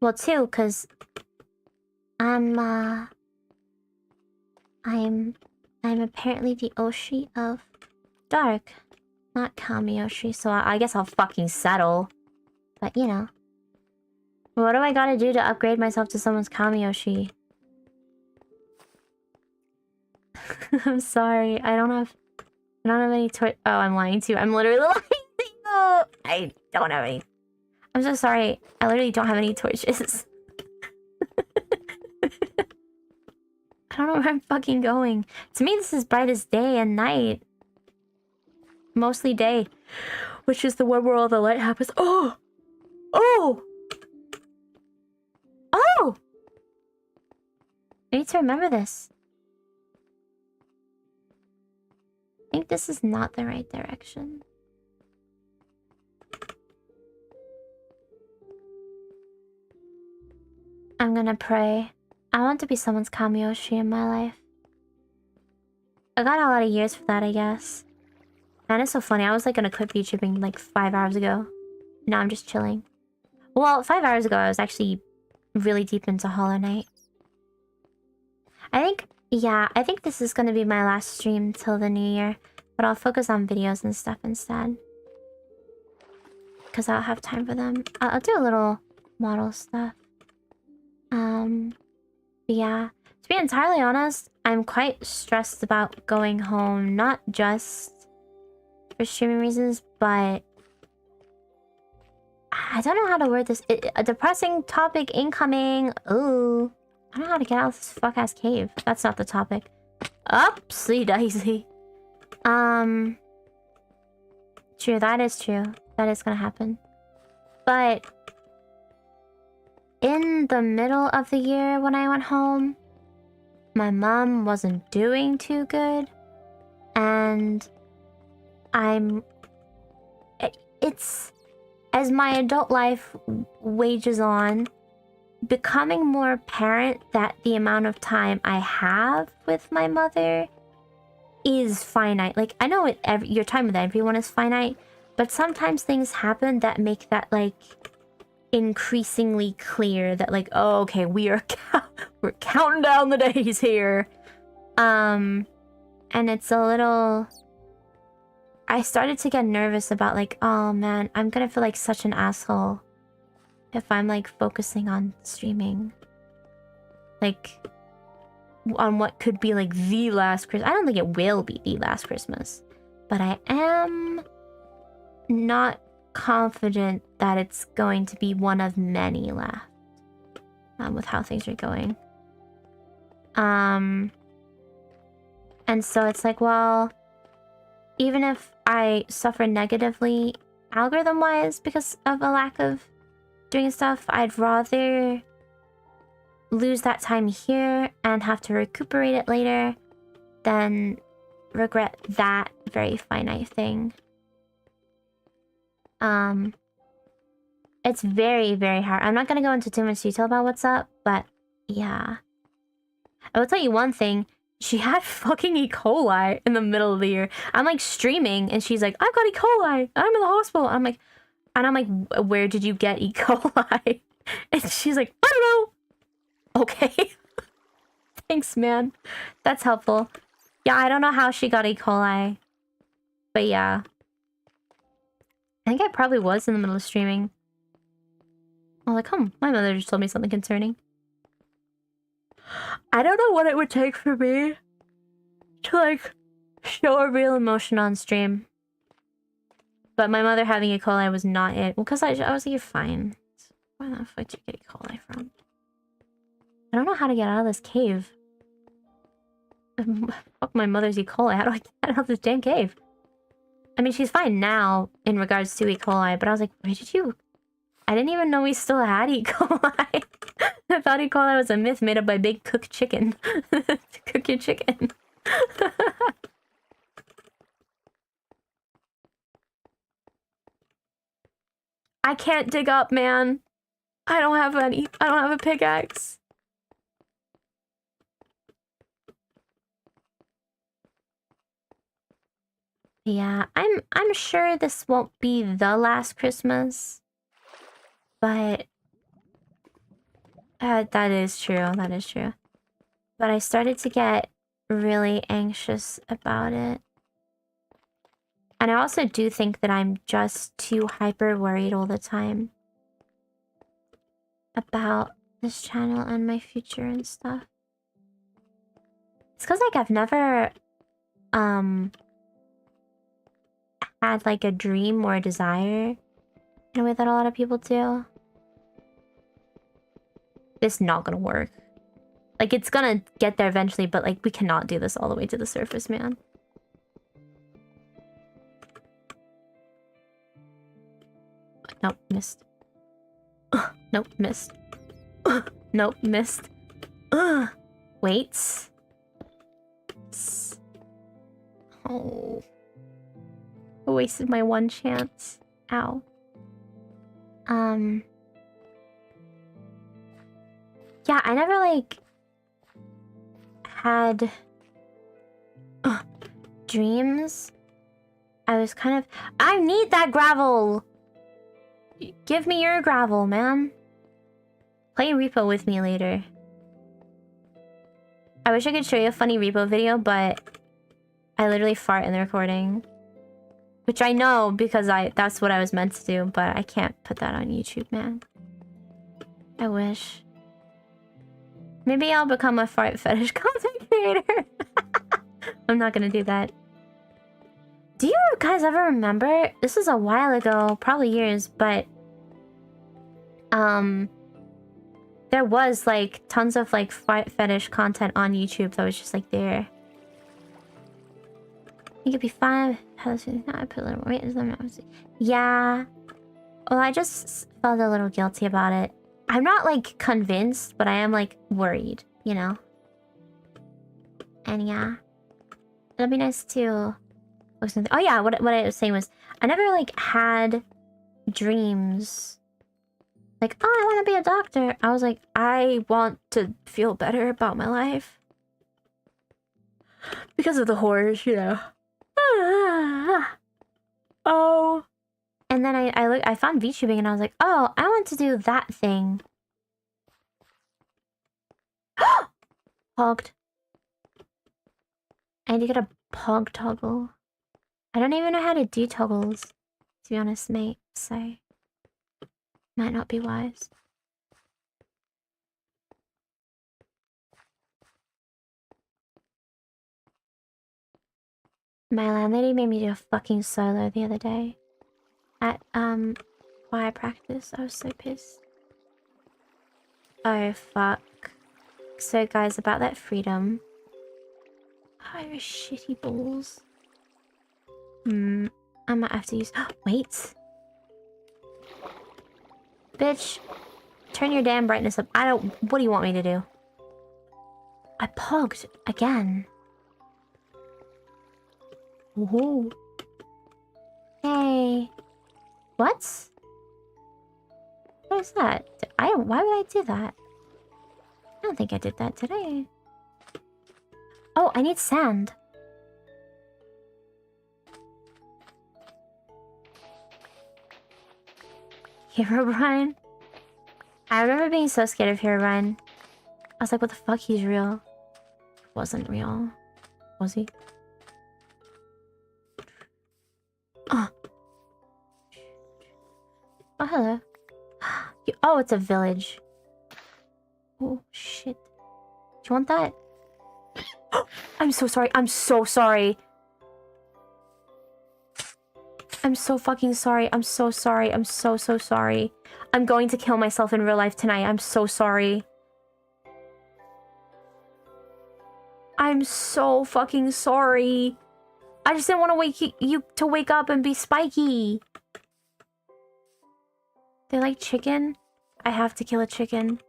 Well, two, because I'm apparently the Oshi of Dark. Not Kami Oshi, so I guess I'll fucking settle. But, you know. What do I gotta do to upgrade myself to someone's Kami Oshi? I'm sorry, I don't have any torch. Oh, I'm lying to you. I'm literally lying to you. I don't have any. I'm so sorry. I literally don't have any torches. I don't know where I'm fucking going. To me, this is bright as day and night. Mostly day. Which is the one where all the light happens. Oh! Oh! Oh! I need to remember this. I think this is not the right direction. I'm gonna pray. I want to be someone's Kamiyoshi in my life. I got a lot of years for that, I guess. Man, it's so funny. I was like gonna quit VTubing like 5 hours ago. Now I'm just chilling. Well, 5 hours ago I was actually really deep into Hollow Knight. I think this is gonna be my last stream till the new year. But I'll focus on videos and stuff instead. Because I'll have time for them. I'll do a little model stuff. But yeah. To be entirely honest, I'm quite stressed about going home. Not just for streaming reasons, but... I don't know how to word this. A depressing topic incoming. Ooh. I don't know how to get out of this fuck-ass cave. That's not the topic. Upsy daisy. True, that is true. That is gonna happen. But... in the middle of the year when I went home, my mom wasn't doing too good. And... it's... as my adult life wages on, becoming more apparent that the amount of time I have with my mother is finite. Like, I know your time with everyone is finite, but sometimes things happen that make that, like, increasingly clear that, like, oh, okay, we're counting down the days here. And it's a little... I started to get nervous about, like, oh man, I'm gonna feel like such an asshole if I'm, like, focusing on streaming. Like, on what could be, like, the last Christmas. I don't think it will be the last Christmas. But I am not confident that it's going to be one of many left. With how things are going. And so it's like, well... even if I suffer negatively algorithm-wise because of a lack of doing stuff, I'd rather lose that time here and have to recuperate it later than regret that very finite thing. It's very, very hard. I'm not gonna go into too much detail about what's up, but yeah. I will tell you one thing. She had fucking E. coli in the middle of the year. I'm like streaming and she's like, I've got E. coli. I'm in the hospital. I'm like, where did you get E. coli? And she's like, I don't know. Okay. Thanks, man. That's helpful. Yeah, I don't know how she got E. coli. But yeah. I think I probably was in the middle of streaming. I was like, my mother just told me something concerning. I don't know what it would take for me to, like, show a real emotion on stream. But my mother having E. coli was not it. Well, because I was like, you're fine. Where the fuck did you get E. coli from? I don't know how to get out of this cave. Fuck my mother's E. coli. How do I get out of this damn cave? I mean, she's fine now in regards to E. coli, but I was like, where did you... I didn't even know we still had E. coli. I thought E. coli was a myth made up by Big Cook Chicken. To cook your chicken. I can't dig up, man. I don't have any. I don't have a pickaxe. Yeah, I'm sure this won't be the last Christmas. But that is true. That is true. But I started to get really anxious about it. And I also do think that I'm just too hyper worried all the time about this channel and my future and stuff. It's because, like, I've never had, like, a dream or a desire in a way that a lot of people do. This is not gonna work. Like, it's gonna get there eventually, but, like, we cannot do this all the way to the surface, man. Nope, missed. Nope, missed. Nope, missed. Wait. Oh. I wasted my one chance. Ow. Yeah, I never, like, had dreams. I was kind of... I need that gravel! Give me your gravel, man. Play repo with me later. I wish I could show you a funny repo video, but I literally fart in the recording. Which I know because that's what I was meant to do, but I can't put that on YouTube, man. I wish. Maybe I'll become a fart fetish content creator. I'm not gonna do that. Do you guys ever remember? This is a while ago, probably years, but there was like tons of like fart fetish content on YouTube that was just like there. You could be fine. I put a little weight. Yeah. Well, I just felt a little guilty about it. I'm not like convinced, but I am like worried, you know? And yeah. It'll be nice to... Oh yeah, what I was saying was, I never like had dreams. Like, oh, I want to be a doctor. I was like, I want to feel better about my life. Because of the horrors, you know. Oh. And then I found VTubing and I was like, oh, I want to do that thing. Pogged. I need to get a pog toggle. I don't even know how to do toggles, to be honest, mate. So, might not be wise. My landlady made me do a fucking solo the other day. At, choir practice. I was so pissed. Oh, fuck. So, guys, about that freedom. Oh, your shitty balls. I might have to use... Wait. Bitch. Turn your damn brightness up. What do you want me to do? I pogged again. Woohoo. Hey. What? What is that? Why would I do that? I don't think I did that today. Oh, I need sand. Herobrine? I remember being so scared of Herobrine. I was like, what the fuck? He's real. Wasn't real. Was he? Oh. Oh, hello. Oh, it's a village. Oh, shit. Do you want that? I'm so sorry. I'm so sorry. I'm so fucking sorry. I'm so sorry. I'm so sorry. I'm going to kill myself in real life tonight. I'm so sorry. I'm so fucking sorry. I just didn't want to wake you to wake up and be spiky. They like chicken? I have to kill a chicken.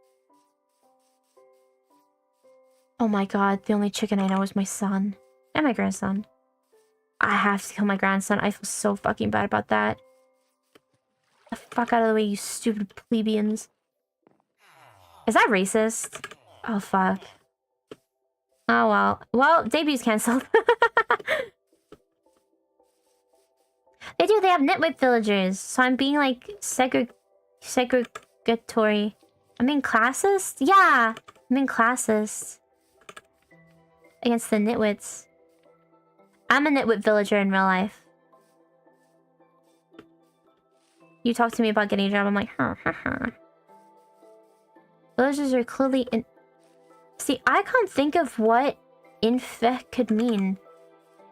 Oh my god, the only chicken I know is my son. And my grandson. I have to kill my grandson. I feel so fucking bad about that. The fuck out of the way, you stupid plebeians. Is that racist? Oh, fuck. Oh, well. Well, debut's cancelled. They do. They have nitwit villagers. So I'm being, like, segregatory. I'm being classist? Yeah. I'm being classist. Against the nitwits. I'm a nitwit villager in real life. You talk to me about getting a job, I'm like, Villagers are clearly in... See, I can't think of what infect could mean.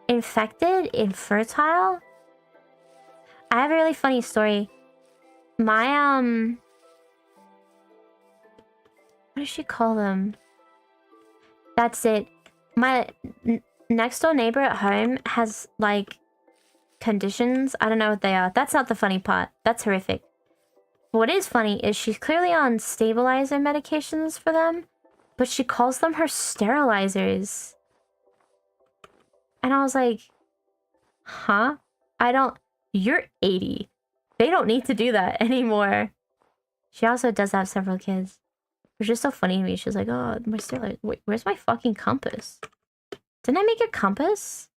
Infected? Infertile? I have a really funny story. My, what does she call them? That's it. My next door neighbor at home has, like, conditions. I don't know what they are. That's not the funny part. That's horrific. What is funny is she's clearly on stabilizer medications for them, but she calls them her sterilizers. And I was like, huh? You're 80. They don't need to do that anymore. She also does have several kids. It's just so funny to me. She's like, oh, my sterilizer. Wait, where's my fucking compass? Didn't I make a compass?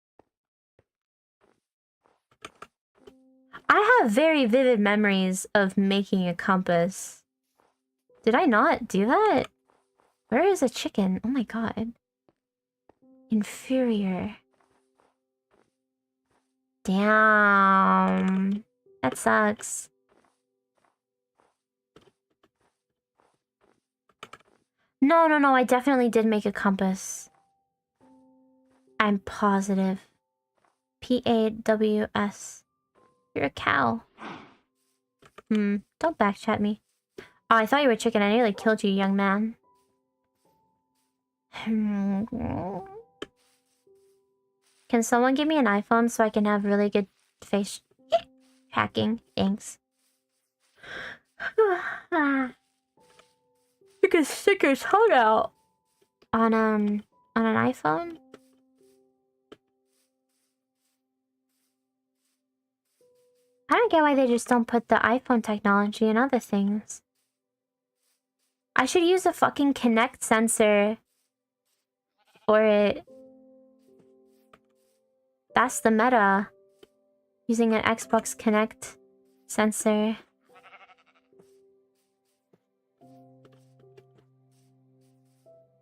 I have very vivid memories of making a compass. Did I not do that? Where is a chicken? Oh my god. Inferior. Damn. That sucks. No, I definitely did make a compass. I'm positive. PAWS. You're a cow. Don't backchat me. Oh, I thought you were a chicken. I nearly killed you, young man. Can someone give me an iPhone so I can have really good face hacking? Thanks. You can stick your tongue out on an iPhone. I don't get why they just don't put the iPhone technology in other things. I should use a fucking Kinect sensor for it. That's the meta. Using an Xbox Kinect sensor.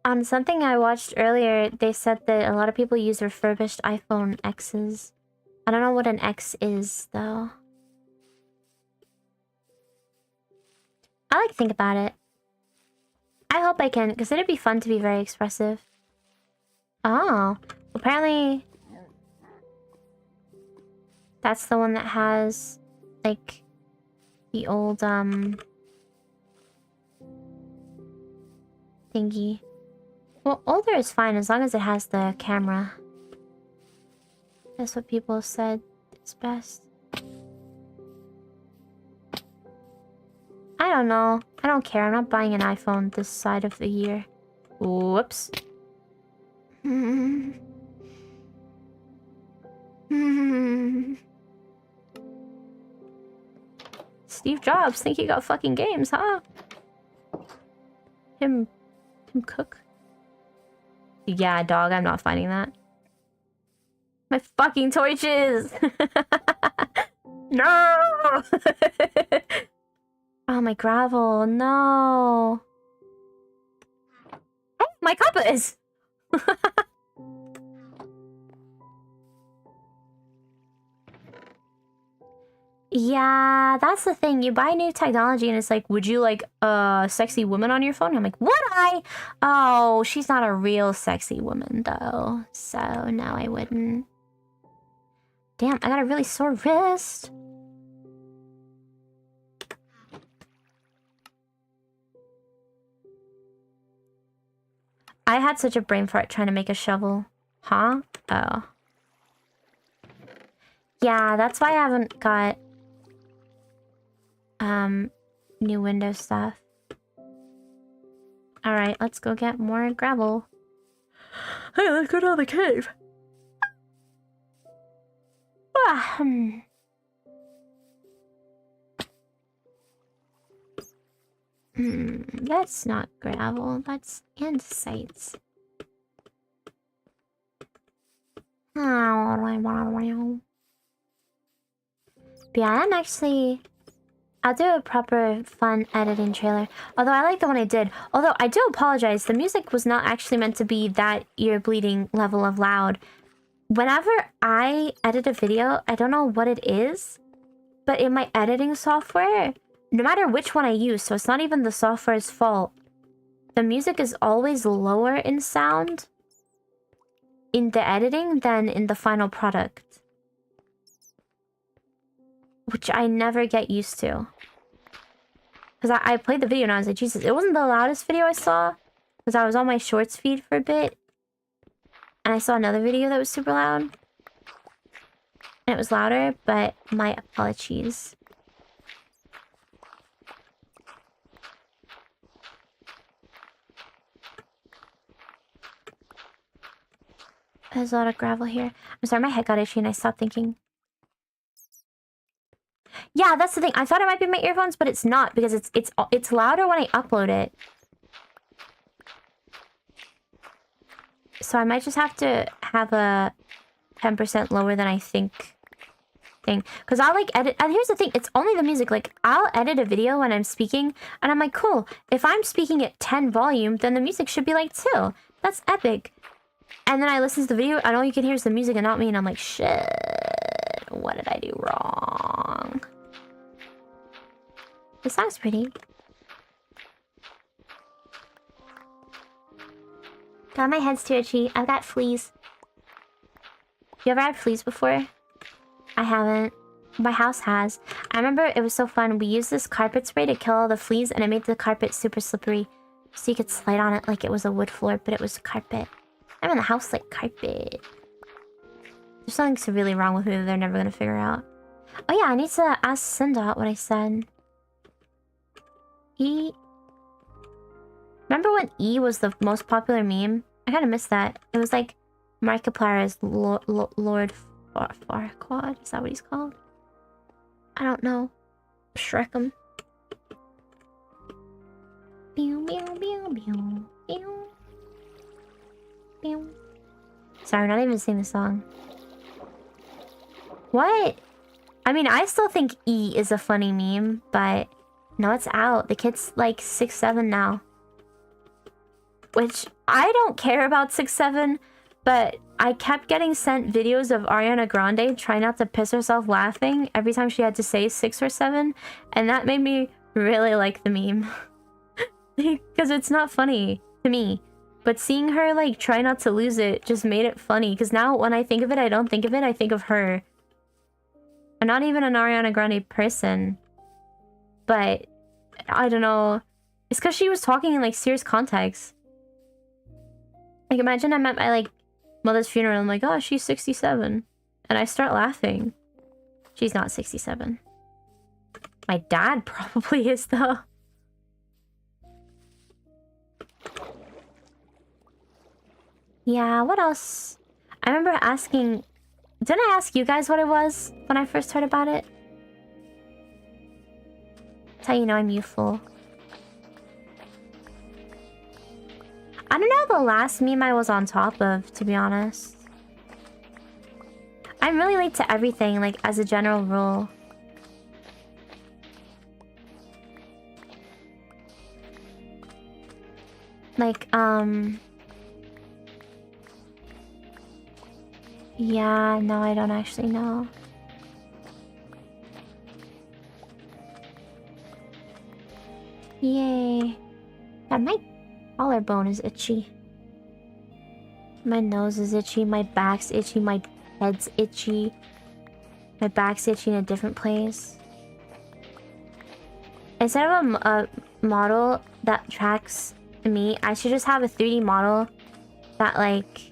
On something I watched earlier, they said that a lot of people use refurbished iPhone X's. I don't know what an X is, though. I like to think about it. I hope I can, because it'd be fun to be very expressive. Oh, apparently... That's the one that has, like, the old, thingy. Well, older is fine as long as it has the camera. That's what people said is best. I don't know. I don't care. I'm not buying an iPhone this side of the year. Whoops. Steve Jobs think he got fucking games, huh? Him cook. Yeah, dog, I'm not finding that. My fucking torches! No! Oh, my gravel, no! Oh, my compass! Yeah, that's the thing. You buy new technology and it's like, would you like a sexy woman on your phone? I'm like, would I? Oh, she's not a real sexy woman though. So no, I wouldn't. Damn, I got a really sore wrist. I had such a brain fart trying to make a shovel. Huh? Oh. Yeah, that's why I haven't got new Windows stuff. Alright, let's go get more gravel. Hey, let's go down the cave. That's not gravel, that's andesites. But yeah, I'm actually... I'll do a proper fun editing trailer. Although I like the one I did. Although I do apologize, the music was not actually meant to be that ear-bleeding level of loud. Whenever I edit a video, I don't know what it is, but in my editing software, no matter which one I use, so it's not even the software's fault, the music is always lower in sound in the editing than in the final product. Which I never get used to. Because I played the video and I was like, Jesus, it wasn't the loudest video I saw. Because I was on my shorts feed for a bit. And I saw another video that was super loud. And it was louder, but my apologies. There's a lot of gravel here. I'm sorry, my head got itchy and I stopped thinking. Yeah, that's the thing. I thought it might be my earphones, but it's not because it's louder when I upload it. So I might just have to have a 10% lower than I think thing. Because I'll like edit, and here's the thing, it's only the music. Like, I'll edit a video when I'm speaking, and I'm like, cool, if I'm speaking at 10 volume, then the music should be like 2. That's epic. And then I listen to the video, and all you can hear is the music and not me, and I'm like, shit, what did I do wrong? This song's pretty. God, my head's too itchy. I've got fleas. You ever had fleas before? I haven't. My house has. I remember it was so fun. We used this carpet spray to kill all the fleas, and it made the carpet super slippery. So you could slide on it like it was a wood floor, but it was carpet. I'm in the house like carpet. There's something really wrong with me that they're never going to figure out. Oh yeah, I need to ask Sindot what I said. E... Remember when E was the most popular meme? I kind of missed that. It was like Markiplier's Lord Farquaad. Is that what he's called? I don't know. Shrekum. Sorry, not even sing the song. What? I mean, I still think E is a funny meme, but no, it's out. The kid's like 6'7" now. Which, I don't care about 6'7", but I kept getting sent videos of Ariana Grande trying not to piss herself laughing every time she had to say 6 or 7, and that made me really like the meme. Because it's not funny to me. But seeing her, like, try not to lose it just made it funny. Because now, when I think of it, I don't think of it, I think of her. I'm not even an Ariana Grande person. But, I don't know. It's because she was talking in, like, serious context. Like, imagine I'm at my, like, mother's funeral and I'm like, oh, she's 67. And I start laughing. She's not 67. My dad probably is, though. Yeah, what else? I remember asking... Didn't I ask you guys what it was when I first heard about it? That's how you know I'm youthful. I don't know the last meme I was on top of, to be honest. I'm really late to everything, like, as a general rule. Like, yeah, no, I don't actually know. Yay. God, my collarbone is itchy. My nose is itchy, my back's itchy, my head's itchy. My back's itchy in a different place. Instead of a model that tracks me, I should just have a 3D model that, like,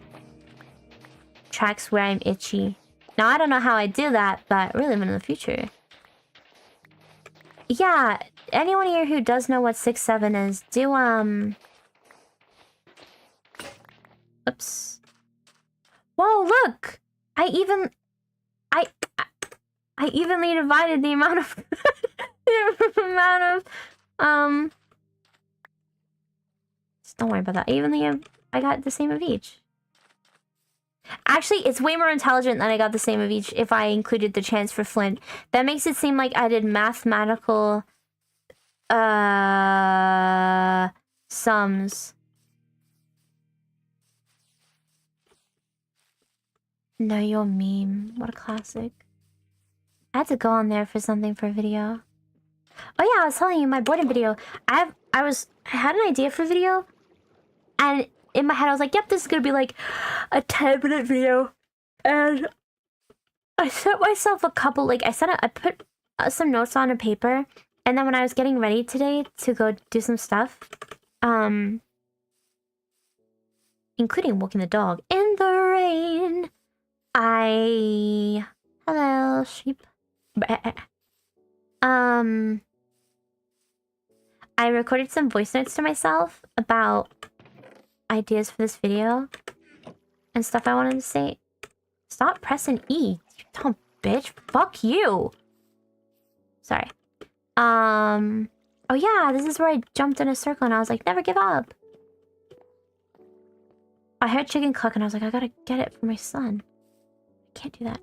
tracks where I'm itchy. Now, I don't know how I do that, but we're living in the future. Yeah, anyone here who does know what 6-7 is, do, oops. Whoa, look! I evenly divided the amount of... Don't worry about that. I got the same of each. Actually, it's way more intelligent that I got the same of each if I included the chance for Flint. That makes it seem like I did mathematical... sums. No, you're a meme. What a classic. I had to go on there for something for a video. Oh yeah, I was telling you my boredom video. I had an idea for a video, and in my head I was like, yep, this is gonna be like a 10-minute video. And I set myself a couple, like I put some notes on a paper, and then when I was getting ready today to go do some stuff, including walking the dog in the rain, hello, sheep. I recorded some voice notes to myself about ideas for this video and stuff I wanted to say. Stop pressing E, you dumb bitch. Fuck you. Sorry. Oh yeah, this is where I jumped in a circle and I was like, never give up. I heard chicken cluck and I was like, I gotta get it for my son. I can't do that.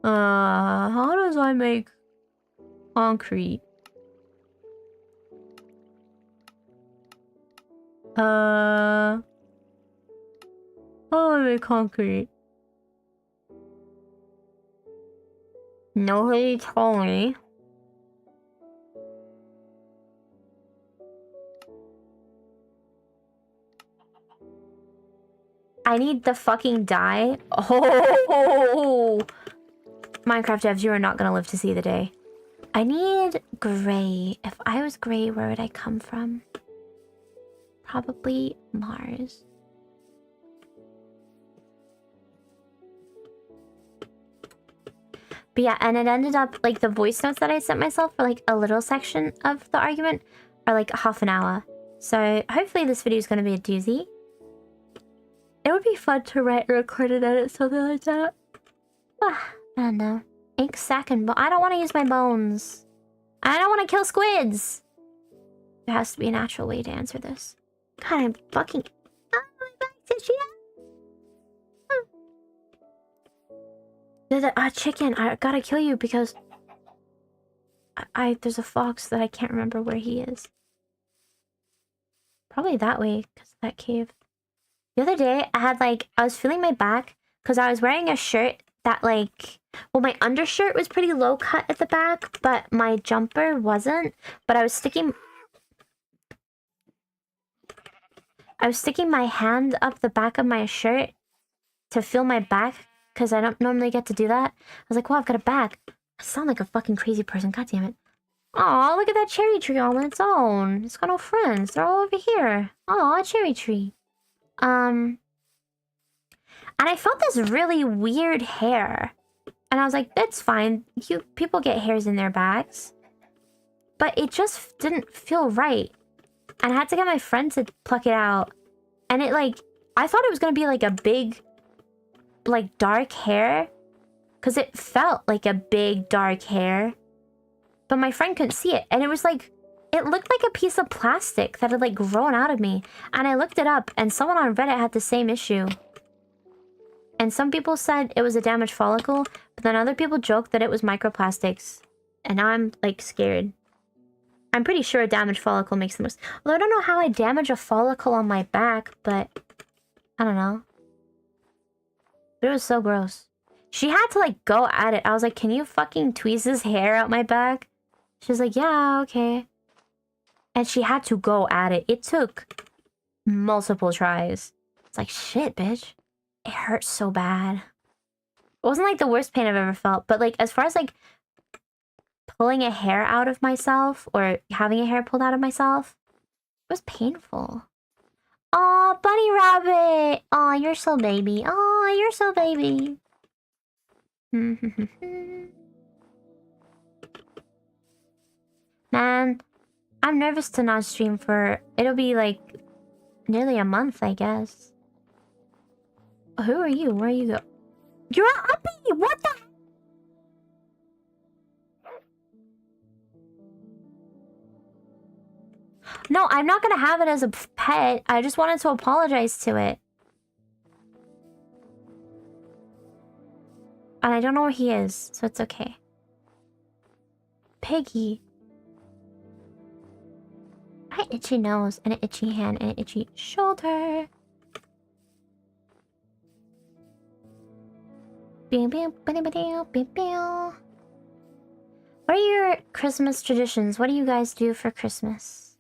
How does I make concrete? How do I make concrete? Nobody told me. I need the fucking dye. Oh! Minecraft devs, you are not gonna live to see the day. I need gray. If I was gray, where would I come from? Probably Mars. But yeah, and it ended up, like, the voice notes that I sent myself for, like, a little section of the argument are, like, half an hour. So, hopefully this video is gonna be a doozy. It would be fun to write, record, and edit something like that. I don't know. Ink sack and I don't want to use my bones. I don't want to kill squids. There has to be a natural way to answer this. God, I'm fucking... Oh, my back's itchy. There's a chicken. I gotta kill you because... There's a fox that I can't remember where he is. Probably that way, because of that cave. The other day, I was feeling my back because I was wearing a shirt that, like... Well, my undershirt was pretty low cut at the back, but my jumper wasn't. But I was sticking my hand up the back of my shirt to feel my back, because I don't normally get to do that. I was like, well, I've got a back. I sound like a fucking crazy person. God damn it. Aw, look at that cherry tree all on its own. It's got no friends. They're all over here. Aw, a cherry tree. And I felt this really weird hair. And I was like, that's fine. People get hairs in their backs. But it just didn't feel right. And I had to get my friend to pluck it out. And it, like... I thought it was gonna be, like, a big... like, dark hair. Because it felt like a big, dark hair. But my friend couldn't see it. And it was, like... It looked like a piece of plastic that had like grown out of me. And I looked it up and someone on Reddit had the same issue. And some people said it was a damaged follicle, but then other people joked that it was microplastics. And now I'm like scared. I'm pretty sure a damaged follicle makes the most. Although I don't know how I damage a follicle on my back, but I don't know. But it was so gross. She had to like go at it. I was like, can you fucking tweeze this hair out my back? She was like, yeah, okay. And she had to go at it. It took multiple tries. It's like, shit, bitch. It hurt so bad. It wasn't like the worst pain I've ever felt, but like as far as like pulling a hair out of myself or having a hair pulled out of myself, it was painful. Aw, bunny rabbit. Aw, you're so baby. Aw, you're so baby. Man, I'm nervous to not stream for... It'll be like nearly a month, I guess. Who are you? Where you go? You're an uppy! What the... No, I'm not gonna have it as a pet. I just wanted to apologize to it. And I don't know where he is, so it's okay. Piggy. I had an itchy nose, and an itchy hand, and an itchy shoulder. What are your Christmas traditions? What do you guys do for Christmas?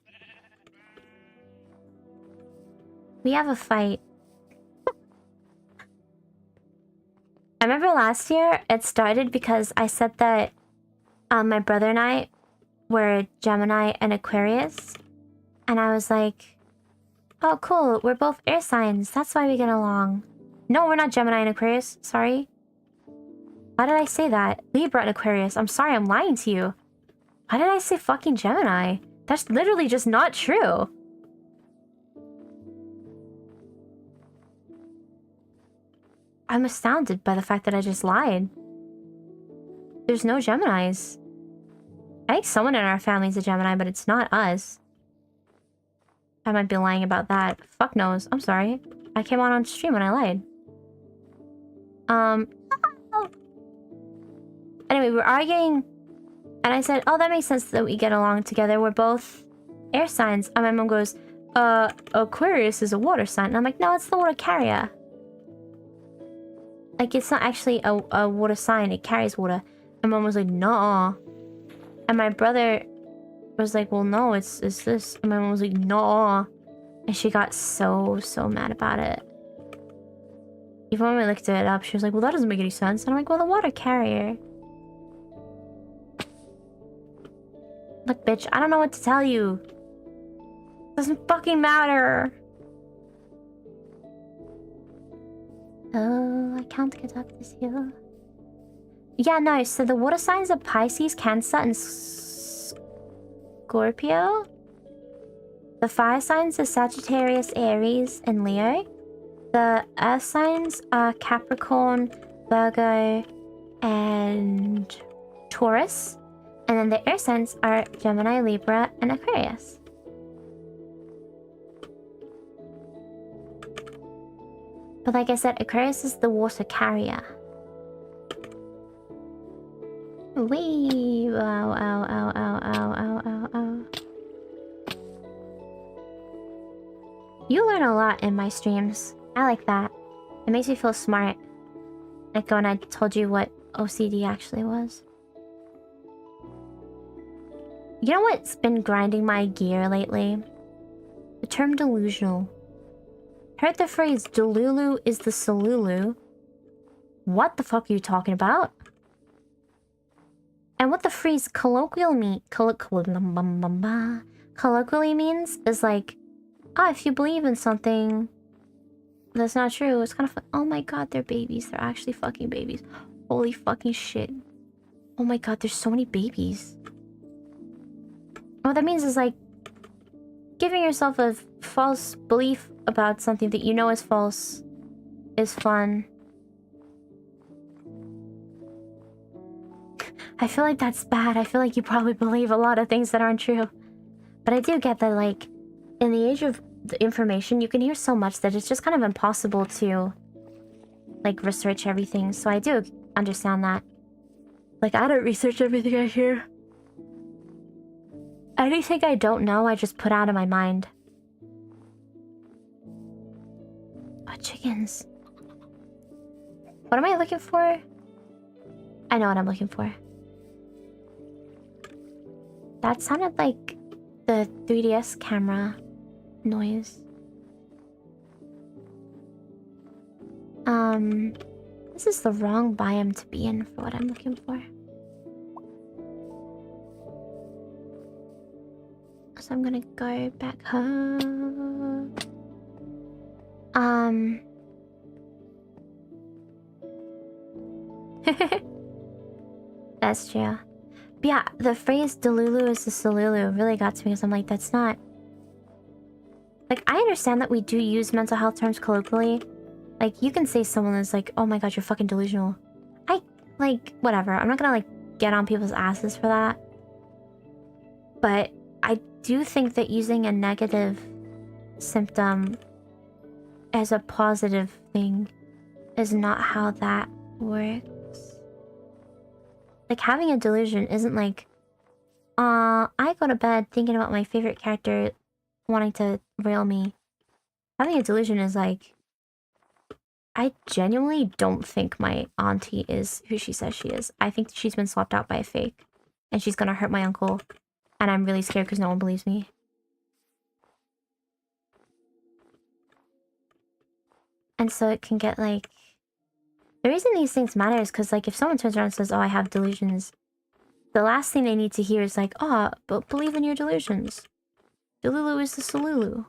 We have a fight. I remember last year, it started because I said that my brother and I were Gemini and Aquarius. And I was like, oh, cool, we're both air signs. That's why we get along. No, we're not Gemini and Aquarius. Sorry. Why did I say that? Libra and Aquarius. I'm sorry, I'm lying to you. Why did I say fucking Gemini? That's literally just not true. I'm astounded by the fact that I just lied. There's no Geminis. I think someone in our family is a Gemini, but it's not us. I might be lying about that. Fuck knows. I'm sorry. I came on stream when I lied. Anyway, we're arguing. And I said, oh, that makes sense that we get along together. We're both air signs. And my mom goes, Aquarius is a water sign. And I'm like, no, it's the water carrier. Like, it's not actually a water sign. It carries water. And mom was like, no. And my brother was like, well, no, it's this. And my mom was like, no. And she got so mad about it. Even when we looked it up, she was like, well, that doesn't make any sense. And I'm like, well, the water carrier. Look, bitch, I don't know what to tell you. Doesn't fucking matter. Oh, I can't get up this hill. Yeah, no, so the water signs are Pisces, Cancer, and Scorpio. The fire signs are Sagittarius, Aries, and Leo. The earth signs are Capricorn, Virgo, and Taurus. And then the air signs are Gemini, Libra, and Aquarius. But like I said, Aquarius is the water carrier. Wee! Ow, ow, ow, ow, ow, ow, ow, ow. You learn a lot in my streams. I like that. It makes me feel smart. Like when I told you what OCD actually was. You know what's been grinding my gear lately? The term delusional. Heard the phrase Delulu is the Salulu. What the fuck are you talking about? And what the phrase colloquially means is like, oh, if you believe in something that's not true, it's kind of like, oh my god, they're babies. They're actually fucking babies. Holy fucking shit. Oh my god, there's so many babies. What that means is like, giving yourself a false belief about something that you know is false is fun. I feel like that's bad. I feel like you probably believe a lot of things that aren't true. But I do get that, like, in the age of the information, you can hear so much that it's just kind of impossible to, like, research everything. So I do understand that. Like, I don't research everything I hear. Anything I don't know, I just put out of my mind. Oh, chickens. What am I looking for? I know what I'm looking for. That sounded like the 3DS camera noise. This is the wrong biome to be in for what I'm looking for. So I'm gonna go back home. That's true. But yeah, the phrase Delulu is the Salulu really got to me because I'm like, that's not... Like, I understand that we do use mental health terms colloquially. Like, you can say someone is like, oh my god, you're fucking delusional. Like, whatever. I'm not gonna, like, get on people's asses for that. But I do think that using a negative symptom as a positive thing is not how that works. Like, having a delusion isn't like, I go to bed thinking about my favorite character wanting to rail me. Having a delusion is like, I genuinely don't think my auntie is who she says she is. I think she's been swapped out by a fake. And she's gonna hurt my uncle. And I'm really scared because no one believes me. And so it can get like... The reason these things matter is because, like, if someone turns around and says, oh, I have delusions, the last thing they need to hear is like, oh, but believe in your delusions. Delulu is the Salulu.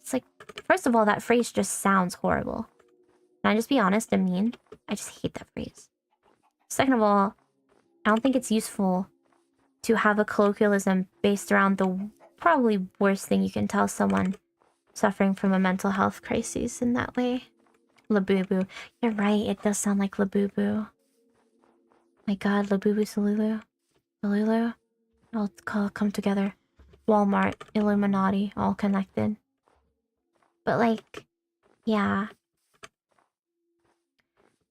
It's like, first of all, that phrase just sounds horrible. Can I just be honest and mean? I just hate that phrase. Second of all, I don't think it's useful to have a colloquialism based around the probably worst thing you can tell someone suffering from a mental health crisis in that way. Labubu. You're right, it does sound like Labubu. My god, Labubu Salulu. Salulu? All come together. Walmart, Illuminati, all connected. But like, yeah.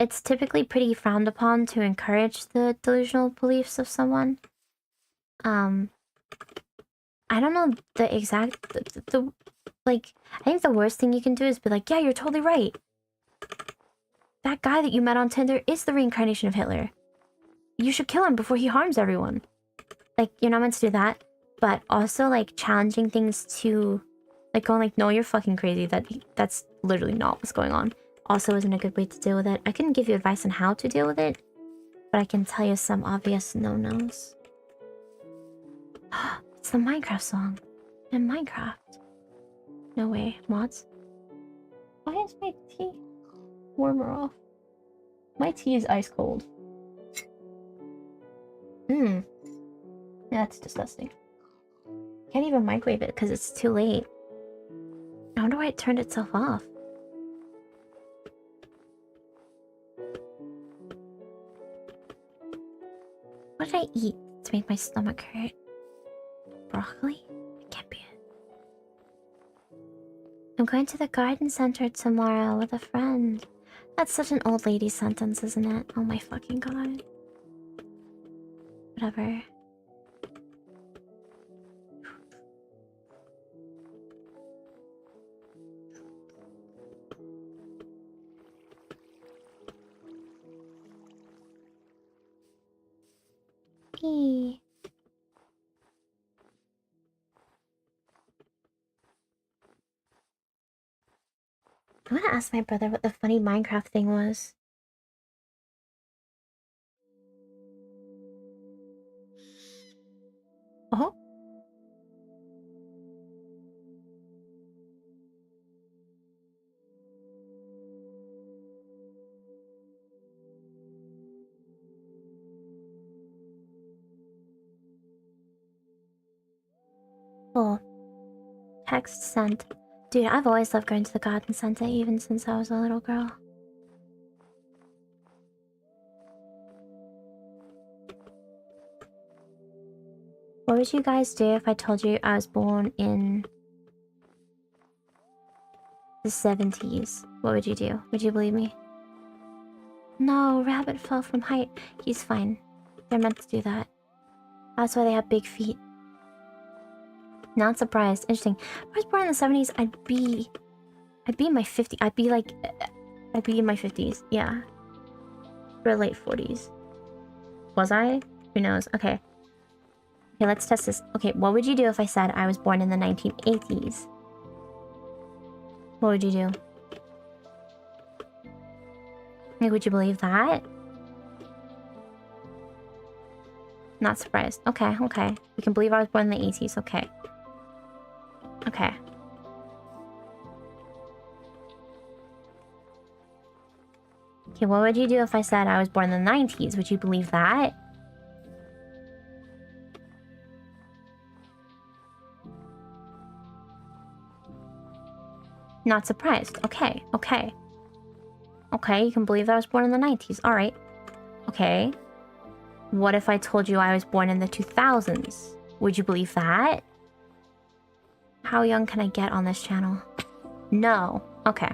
It's typically pretty frowned upon to encourage the delusional beliefs of someone. I don't know the exact... like, I think the worst thing you can do is be like, yeah, you're totally right. That guy that you met on Tinder is the reincarnation of Hitler. You should kill him before he harms everyone. Like, you're not meant to do that. But also, like, challenging things to... Like, going like, no, you're fucking crazy. That's literally not what's going on. Also isn't a good way to deal with it. I couldn't give you advice on how to deal with it. But I can tell you some obvious no-nos. It's the Minecraft song. In Minecraft. No way. Mods? Why is my tea warmer off? My tea is ice cold. That's disgusting. Can't even microwave it because it's too late. I wonder why it turned itself off. What did I eat to make my stomach hurt? Broccoli? It can't be it. I'm going to the garden center tomorrow with a friend. That's such an old lady sentence, isn't it? Oh my fucking god. Whatever. Eee. I want to ask my brother what the funny Minecraft thing was. Oh? Oh. Text sent. Dude, I've always loved going to the garden center even since I was a little girl. What would you guys do if I told you I was born in the 70s? What would you do? Would you believe me? No, rabbit fell from height. He's fine. They're meant to do that. That's why they have big feet. Not surprised. Interesting. If I was born in the 70s, I'd be in my 50s. I'd be in my 50s. Yeah. Or late 40s. Was I? Who knows? Okay. Okay, let's test this. Okay, what would you do if I said I was born in the 1980s? What would you do? Like, would you believe that? Not surprised. Okay, okay. You can believe I was born in the 80s. Okay. Okay. Okay, what would you do if I said I was born in the 90s? Would you believe that? Not surprised. Okay, okay. Okay, you can believe that I was born in the 90s. Alright. Okay. What if I told you I was born in the 2000s? Would you believe that? How young can I get on this channel? No. Okay.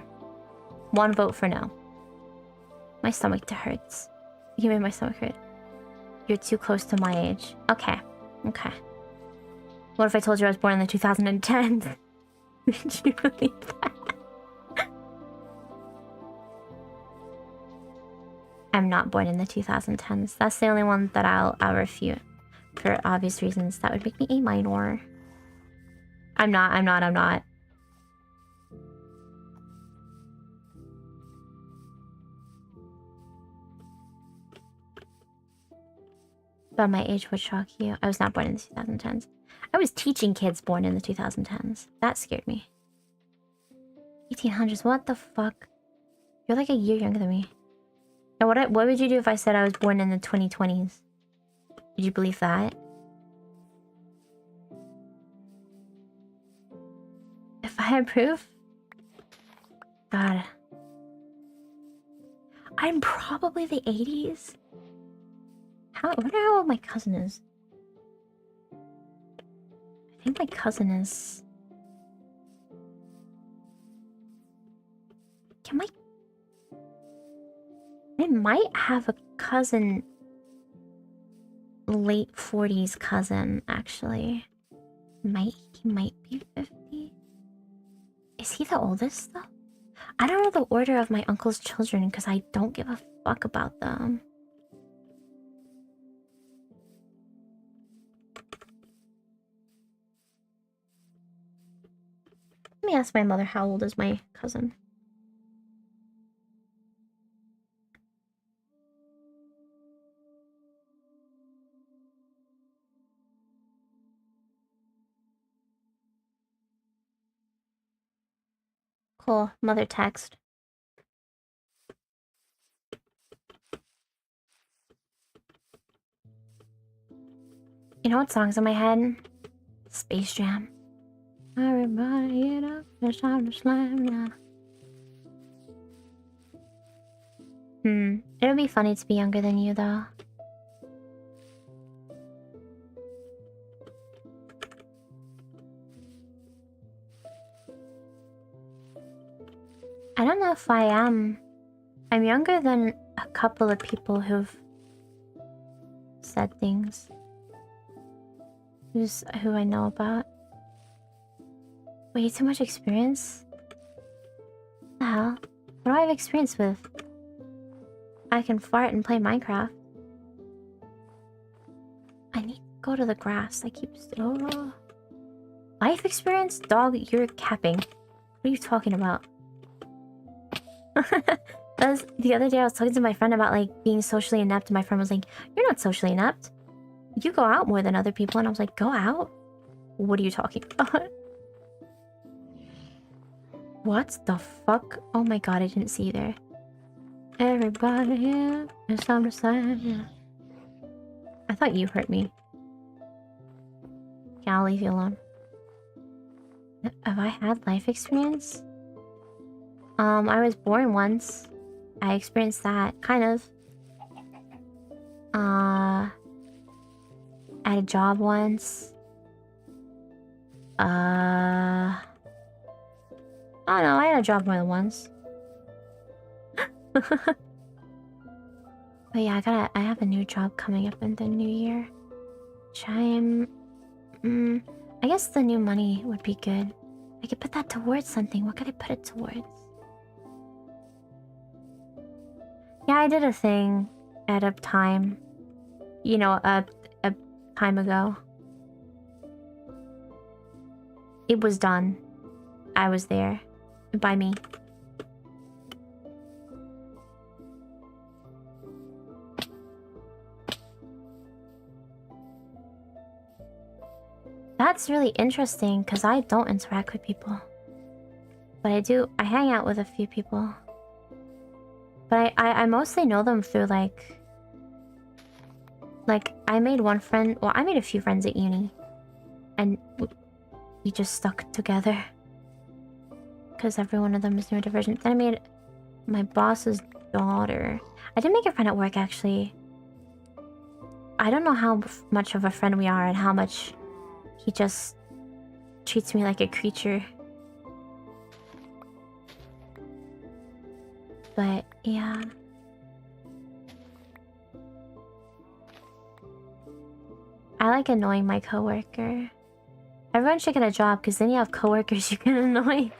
One vote for no. My stomach hurts. You made my stomach hurt. You're too close to my age. Okay. Okay. What if I told you I was born in the 2010s? Would you believe that? I'm not born in the 2010s. That's the only one that I'll refute. For obvious reasons. That would make me a minor. I'm not. But my age would shock you. I was not born in the 2010s. I was teaching kids born in the 2010s. That scared me. 1800s, what the fuck? You're like a year younger than me. Now what would you do if I said I was born in the 2020s? Would you believe that? If I had proof? God. I'm probably the 80s. I wonder how old my cousin is. I think my cousin is... I might have a cousin... Late 40s cousin, actually. He might be 50. Is he the oldest, though? I don't know the order of my uncle's children, because I don't give a fuck about them. Let me ask my mother how old is my cousin. Cool. Mother text. You know what song's in my head? Space Jam. Everybody get up, it's time to slam now. It'll be funny to be younger than you, though. I don't know if I am. I'm younger than a couple of people who've said things. Who I know about. Way too much experience? What the hell? What do I have experience with? I can fart and play Minecraft. I need to go to the grass. I keep... Oh. Life experience? Dog, you're capping. What are you talking about? The other day I was talking to my friend about like being socially inept, and my friend was like, "You're not socially inept. You go out more than other people." And I was like, "Go out? What are you talking about?" What the fuck? Oh my god, I didn't see you there. Everybody here, it's time to slam. I thought you hurt me. Okay, I'll leave you alone. Have I had life experience? I was born once. I experienced that, kind of. I I had a job once. I don't know, I had a job more than once. But yeah, I have a new job coming up in the new year. Which I guess the new money would be good. I could put that towards something. What could I put it towards? Yeah, I did a thing at a time. You know, a time ago. It was done. I was there. By me. That's really interesting, because I don't interact with people. But I hang out with a few people. But I mostly know them through, like, I made one friend... Well, I made a few friends at uni. And we just stuck together. Because every one of them is neurodivergent. Then I made my boss's daughter. I did make a friend at work, actually. I don't know how much of a friend we are and how much he just treats me like a creature. But, yeah. I like annoying my coworker. Everyone should get a job, because then you have coworkers you can annoy.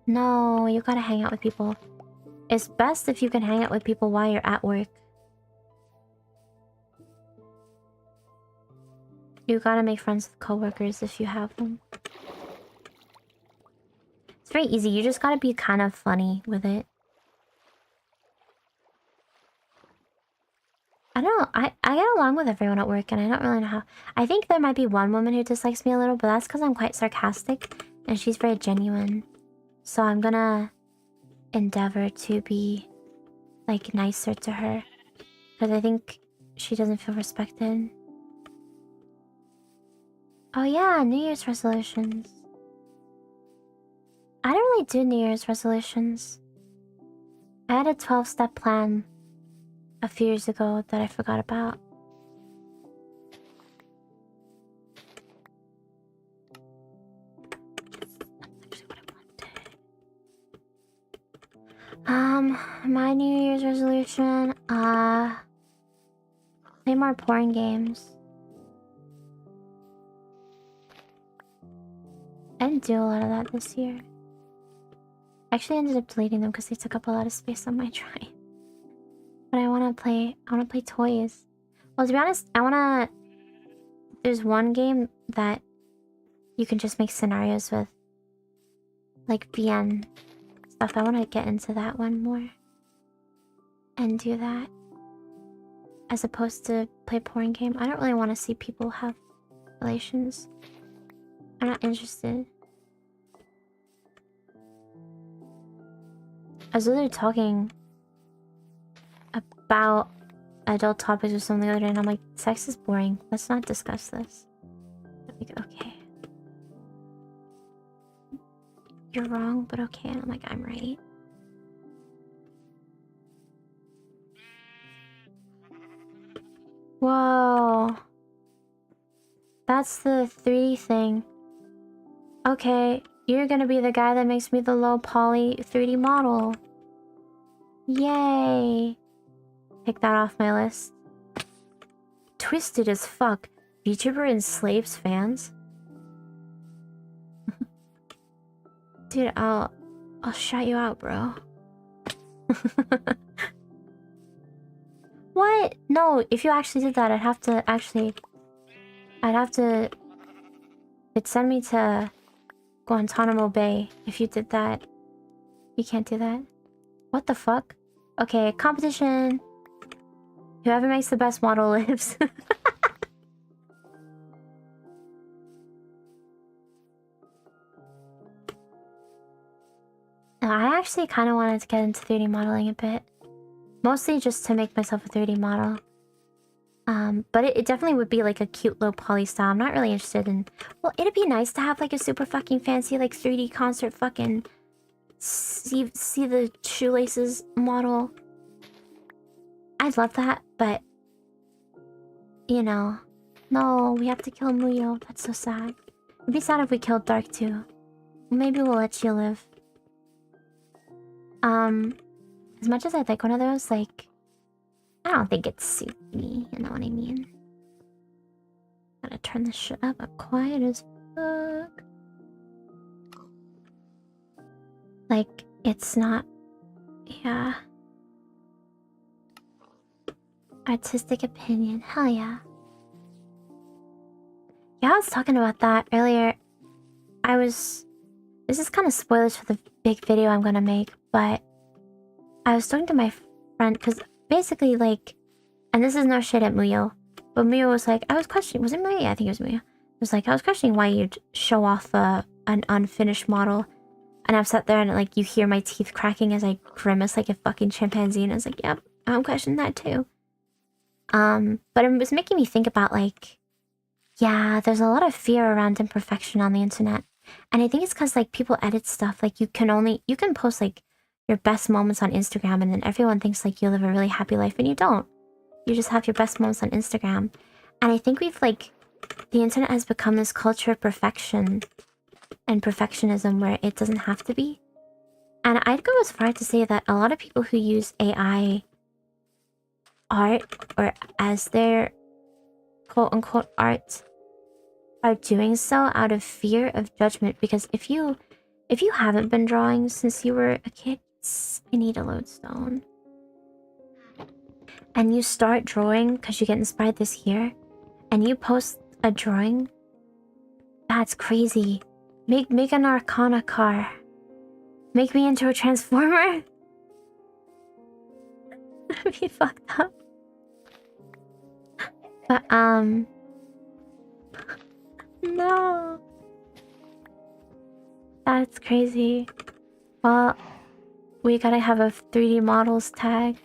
No, you gotta hang out with people. It's best if you can hang out with people while you're at work. You gotta make friends with coworkers if you have them. It's very easy, you just gotta be kind of funny with it. I don't know, I get along with everyone at work and I don't really know how... I think there might be one woman who dislikes me a little, but that's because I'm quite sarcastic and she's very genuine. So I'm gonna endeavor to be, like, nicer to her. Because I think she doesn't feel respected. Oh yeah, New Year's resolutions. I don't really do New Year's resolutions. I had a 12-step plan a few years ago that I forgot about. That's actually what I wanted. My New Year's resolution, play more porn games. I didn't do a lot of that this year. I actually ended up deleting them because they took up a lot of space on my drive. But I wanna play toys. Well, to be honest, there's one game that you can just make scenarios with. Like VN stuff. I wanna get into that one more. And do that. As opposed to play a porn game. I don't really want to see people have relations. I'm not interested. I was literally talking about adult topics or something the other day, and I'm like, sex is boring. Let's not discuss this. I'm like, okay. You're wrong, but okay. And I'm like, I'm right. Whoa. That's the 3D thing. Okay, you're gonna be the guy that makes me the low poly 3D model. Yay. Take that off my list. Twisted as fuck. VTuber enslaves fans? Dude, I'll shout you out, bro. What? No, if you actually did that, I'd have to... It'd send me to Guantanamo Bay if you did that. You can't do that. What the fuck? Okay, competition. Whoever makes the best model lives. I actually kind of wanted to get into 3D modeling a bit. Mostly just to make myself a 3D model. But it definitely would be like a cute low poly style. I'm not really interested in... Well, it'd be nice to have like a super fucking fancy like 3D concert fucking... See the shoelaces model. I'd love that, but you know, no, we have to kill Muyo. That's so sad. It'd be sad if we killed Dark too. Maybe we'll let you live. As much as I'd like one of those, like, I don't think it suits me. You know what I mean? Gotta turn this shit up. I'm quiet as fuck. Like, it's not. Yeah. Artistic opinion. Hell yeah. Yeah, I was talking about that earlier. This is kind of spoilers for the big video I'm gonna make, but I was talking to my friend, because basically, like, and this is no shit at Muyo, but Muyo was like, I was questioning, was it Muyo? Yeah, I think it was Muyo. It was like, I was questioning why you'd show off an unfinished model, and I've sat there and, like, you hear my teeth cracking as I grimace like a fucking chimpanzee, and I was like, yep, I'm questioning that too. But it was making me think about, like, yeah, there's a lot of fear around imperfection on the internet. And I think it's because, like, people edit stuff. Like, you can post, like, your best moments on Instagram, and then everyone thinks, like, you live a really happy life, and you don't. You just have your best moments on Instagram. And I think we've, like, the internet has become this culture of perfection and perfectionism where it doesn't have to be. And I'd go as far to say that a lot of people who use AI art, or as their quote-unquote art, are doing so out of fear of judgment. Because if you haven't been drawing since you were a kid, I need a lodestone, and you start drawing because you get inspired this year, and you post a drawing, that's crazy. Make an Arcana car. Make me into a Transformer. That'd be fucked up. But no. That's crazy. Well, we gotta have a 3D models tag.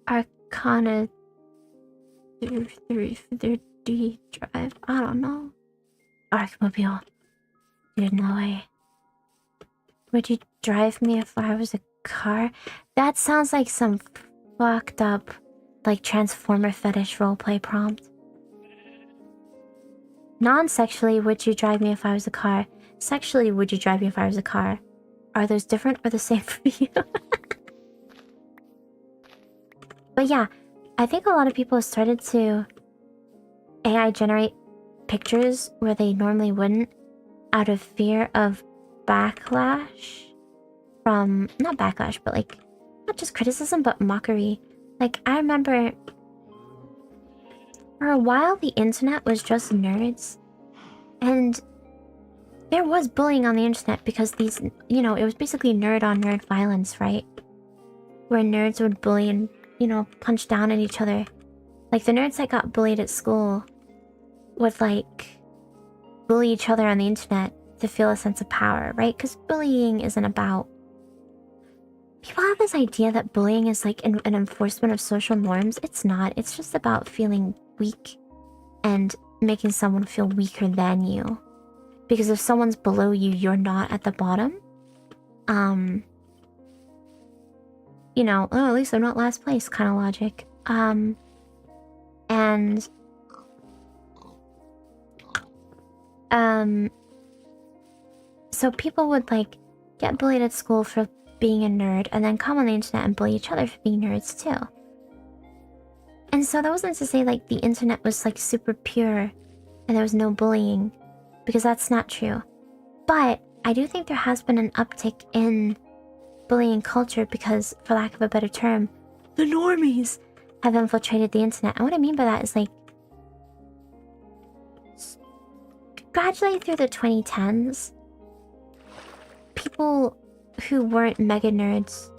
Arcana 3D drive. I don't know. Arcmobile. Dude, no way. Would you drive me if I was a car? That sounds like some fucked up, like, Transformer fetish roleplay prompt. Non-sexually, would you drive me if I was a car? Sexually, would you drive me if I was a car? Are those different or the same for you? But yeah, I think a lot of people have started to AI generate pictures where they normally wouldn't, out of fear of backlash from, not backlash, but, like, not just criticism, but mockery. Like, I remember for a while the internet was just nerds, and there was bullying on the internet because these, you know, it was basically nerd on nerd violence, right? Where nerds would bully and, you know, punch down at each other. Like, the nerds that got bullied at school would, like, bully each other on the internet to feel a sense of power, right? Because bullying isn't about... People have this idea that bullying is, like, an enforcement of social norms. It's not. It's just about feeling weak and making someone feel weaker than you. Because if someone's below you, you're not at the bottom. You know, oh, at least I'm not last place kind of logic. So people would, like, get bullied at school for being a nerd, and then come on the internet and bully each other for being nerds too. And so that wasn't to say, like, the internet was, like, super pure and there was no bullying, because that's not true. But I do think there has been an uptick in bullying culture because, for lack of a better term, the normies have infiltrated the internet. And what I mean by that is, like, gradually through the 2010s, people who weren't mega nerds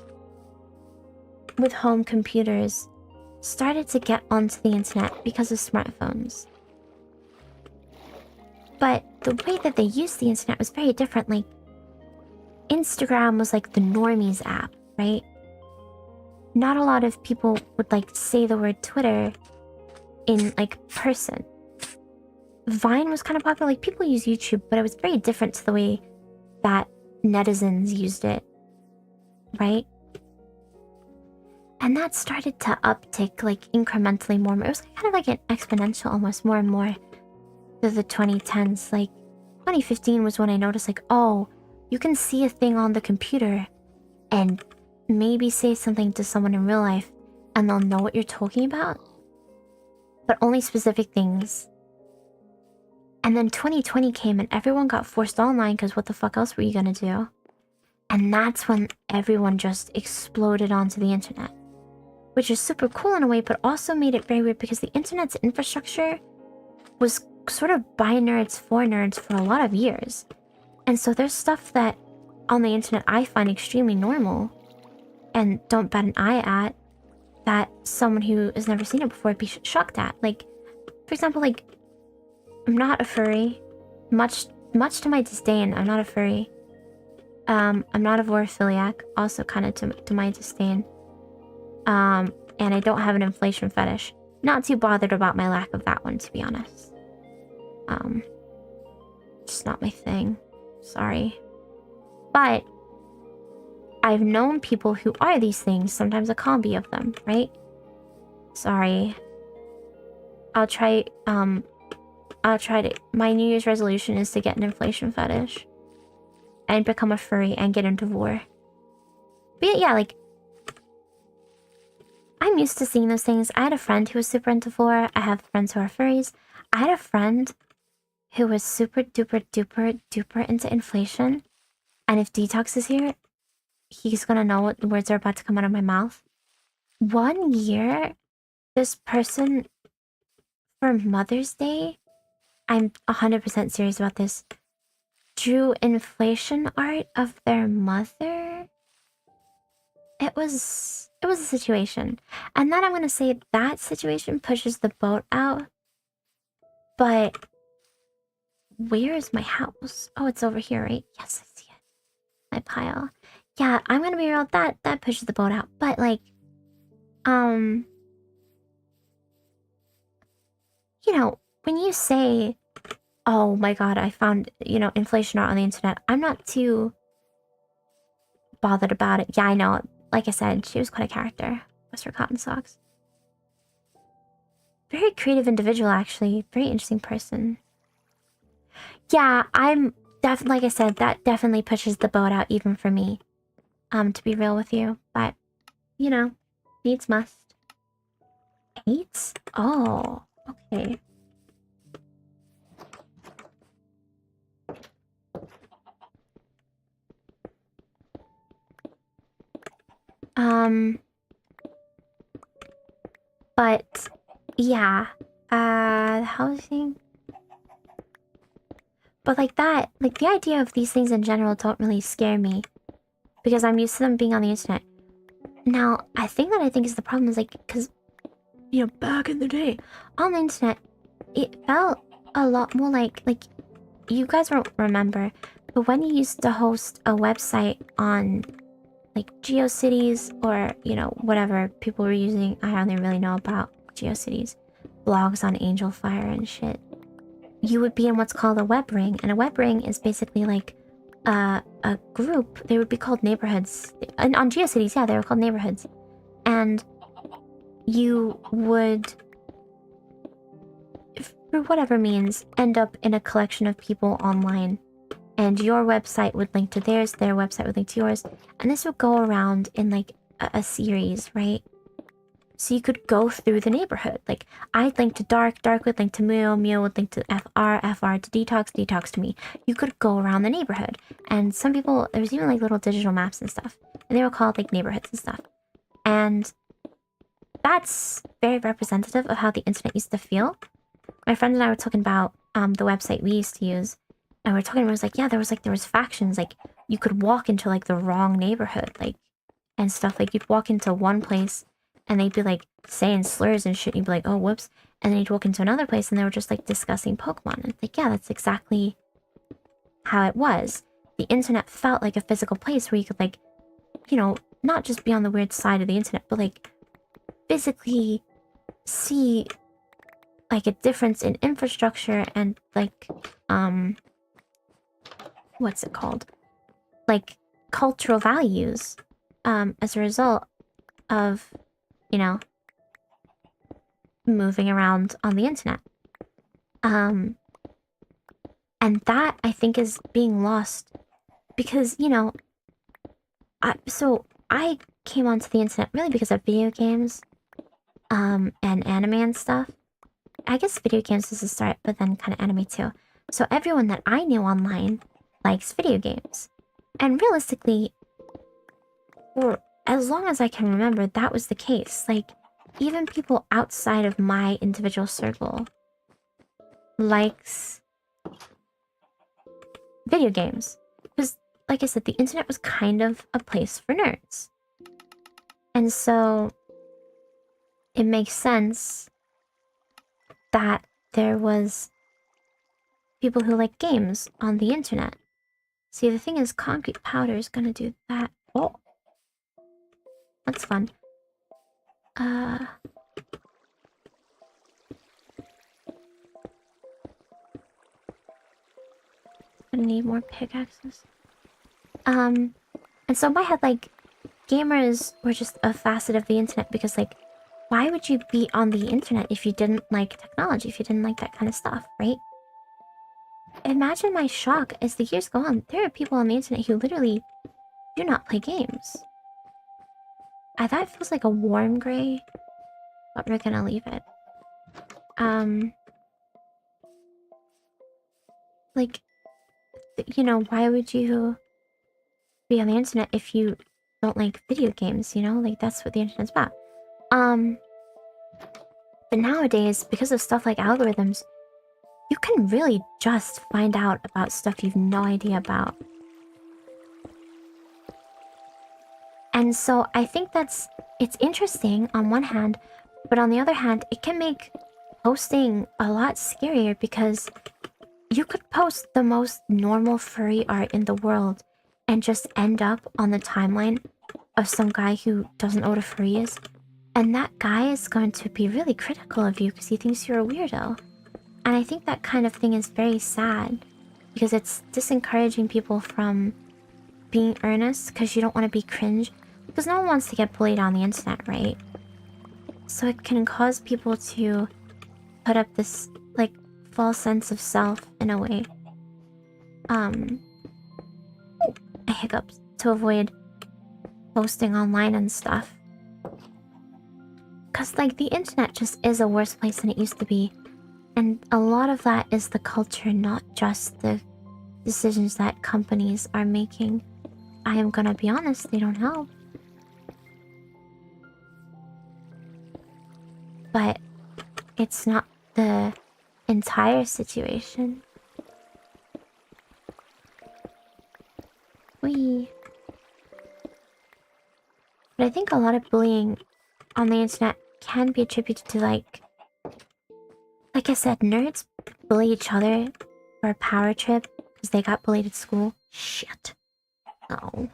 with home computers started to get onto the internet because of smartphones. But the way that they used the internet was very different. Like, Instagram was like the normies app, right? Not a lot of people would, like, say the word Twitter in, like, person. Vine was kind of popular. Like, people use YouTube, but it was very different to the way that netizens used it, right? And that started to uptick like incrementally more. It was kind of like an exponential almost more and more through the 2010s. Like 2015 was when I noticed like, oh, you can see a thing on the computer and maybe say something to someone in real life and they'll know what you're talking about, but only specific things. And then 2020 came and everyone got forced online because what the fuck else were you gonna do? And that's when everyone just exploded onto the internet, which is super cool in a way, but also made it very weird because the internet's infrastructure was sort of by nerds for nerds for a lot of years. And so there's stuff that on the internet I find extremely normal and don't bat an eye at that someone who has never seen it before would be shocked at. Like, for example, like, I'm not a furry. Much to my disdain, I'm not a furry. I'm not a vorophiliac, also kind of to my disdain. And I don't have an inflation fetish. Not too bothered about my lack of that one, to be honest. Just not my thing. Sorry. But I've known people who are these things, sometimes a combi of them, right? Sorry. I'll try to... My New Year's resolution is to get an inflation fetish. And become a furry and get into vor. But yeah, like... I'm used to seeing those things. I had a friend who was super into vor. I have friends who are furries. I had a friend who was super duper duper duper into inflation. And if Detox is here, he's gonna know what words are about to come out of my mouth. One year, this person, for Mother's Day, I'm 100% serious about this, drew inflation art of their mother. It was a situation. And then I'm gonna say that situation pushes the boat out. But where is my house? Oh, it's over here, right? Yes, I see it. My pile. Yeah, I'm gonna be real, that pushes the boat out. But like, you know, when you say, oh my god, I found, you know, inflation art on the internet, I'm not too bothered about it. Yeah, I know. Like I said, she was quite a character. Was her cotton socks. Very creative individual, actually. Very interesting person. Yeah, I'm definitely, like I said, that definitely pushes the boat out even for me. To be real with you. But, you know, needs must. 8? Oh, okay. But, yeah. Housing. But like that, like the idea of these things in general don't really scare me. Because I'm used to them being on the internet. Now, I think is the problem is like, because, you know, back in the day, on the internet, it felt a lot more like you guys won't remember, but when you used to host a website on like GeoCities or, you know, whatever people were using, I don't even really know about GeoCities, blogs on Angel Fire and shit, you would be in what's called a web ring, and a web ring is basically like a group. They would be called neighborhoods. And on GeoCities, yeah, they were called neighborhoods. And you would, through whatever means, end up in a collection of people online. And your website would link to theirs, their website would link to yours. And this would go around in like a series, right? So you could go through the neighborhood. Like, I'd link to Dark, Dark would link to Mio, Mio would link to FR, FR to Detox, Detox to me. You could go around the neighborhood. And some people, there was even like little digital maps and stuff. And they were called like neighborhoods and stuff. And that's very representative of how the internet used to feel. My friend and I were talking about the website we used to use. And we were talking, and it was like, yeah, there was factions. Like, you could walk into like the wrong neighborhood, like, and stuff. Like, you'd walk into one place and they'd be like saying slurs and shit. And you'd be like, oh, whoops. And then you'd walk into another place and they were just like discussing Pokemon. And it's like, yeah, that's exactly how it was. The internet felt like a physical place where you could like, you know, not just be on the weird side of the internet, but like physically see like a difference in infrastructure and like, what's it called? Like cultural values, as a result of you know, moving around on the internet. And that, I think, is being lost because, you know, I came onto the internet really because of video games, and anime and stuff. I guess video games was the start, but then kind of anime too. So everyone that I knew online likes video games. And realistically, for as long as I can remember, that was the case. Like, even people outside of my individual circle likes video games. Because, like I said, the internet was kind of a place for nerds. And so, it makes sense that there was people who like games on the internet. See, the thing is, concrete powder is gonna do that. Oh, that's fun. Gonna need more pickaxes. And so in my head, like, gamers were just a facet of the internet because, like, why would you be on the internet if you didn't like technology, if you didn't like that kind of stuff, right? Imagine my shock as the years go on. There are people on the internet who literally do not play games. That feels like a warm gray, but we're gonna leave it. Like, you know, why would you be on the internet if you don't like video games, you know? Like, that's what the internet's about. But nowadays, because of stuff like algorithms, you can really just find out about stuff you've no idea about. And so I think it's interesting on one hand, but on the other hand, it can make posting a lot scarier because you could post the most normal furry art in the world and just end up on the timeline of some guy who doesn't know what a furry is. And that guy is going to be really critical of you because he thinks you're a weirdo. And I think that kind of thing is very sad because it's disencouraging people from being earnest because you don't want to be cringe. Because no one wants to get bullied on the internet, right? So it can cause people to put up this, like, false sense of self in a way. I hiccuped to avoid posting online and stuff. Because, like, the internet just is a worse place than it used to be. And a lot of that is the culture, not just the decisions that companies are making. I am gonna be honest, they don't help. But it's not the entire situation. But I think a lot of bullying on the internet can be attributed to, like I said, nerds bully each other for a power trip because they got bullied at school. Shit. No.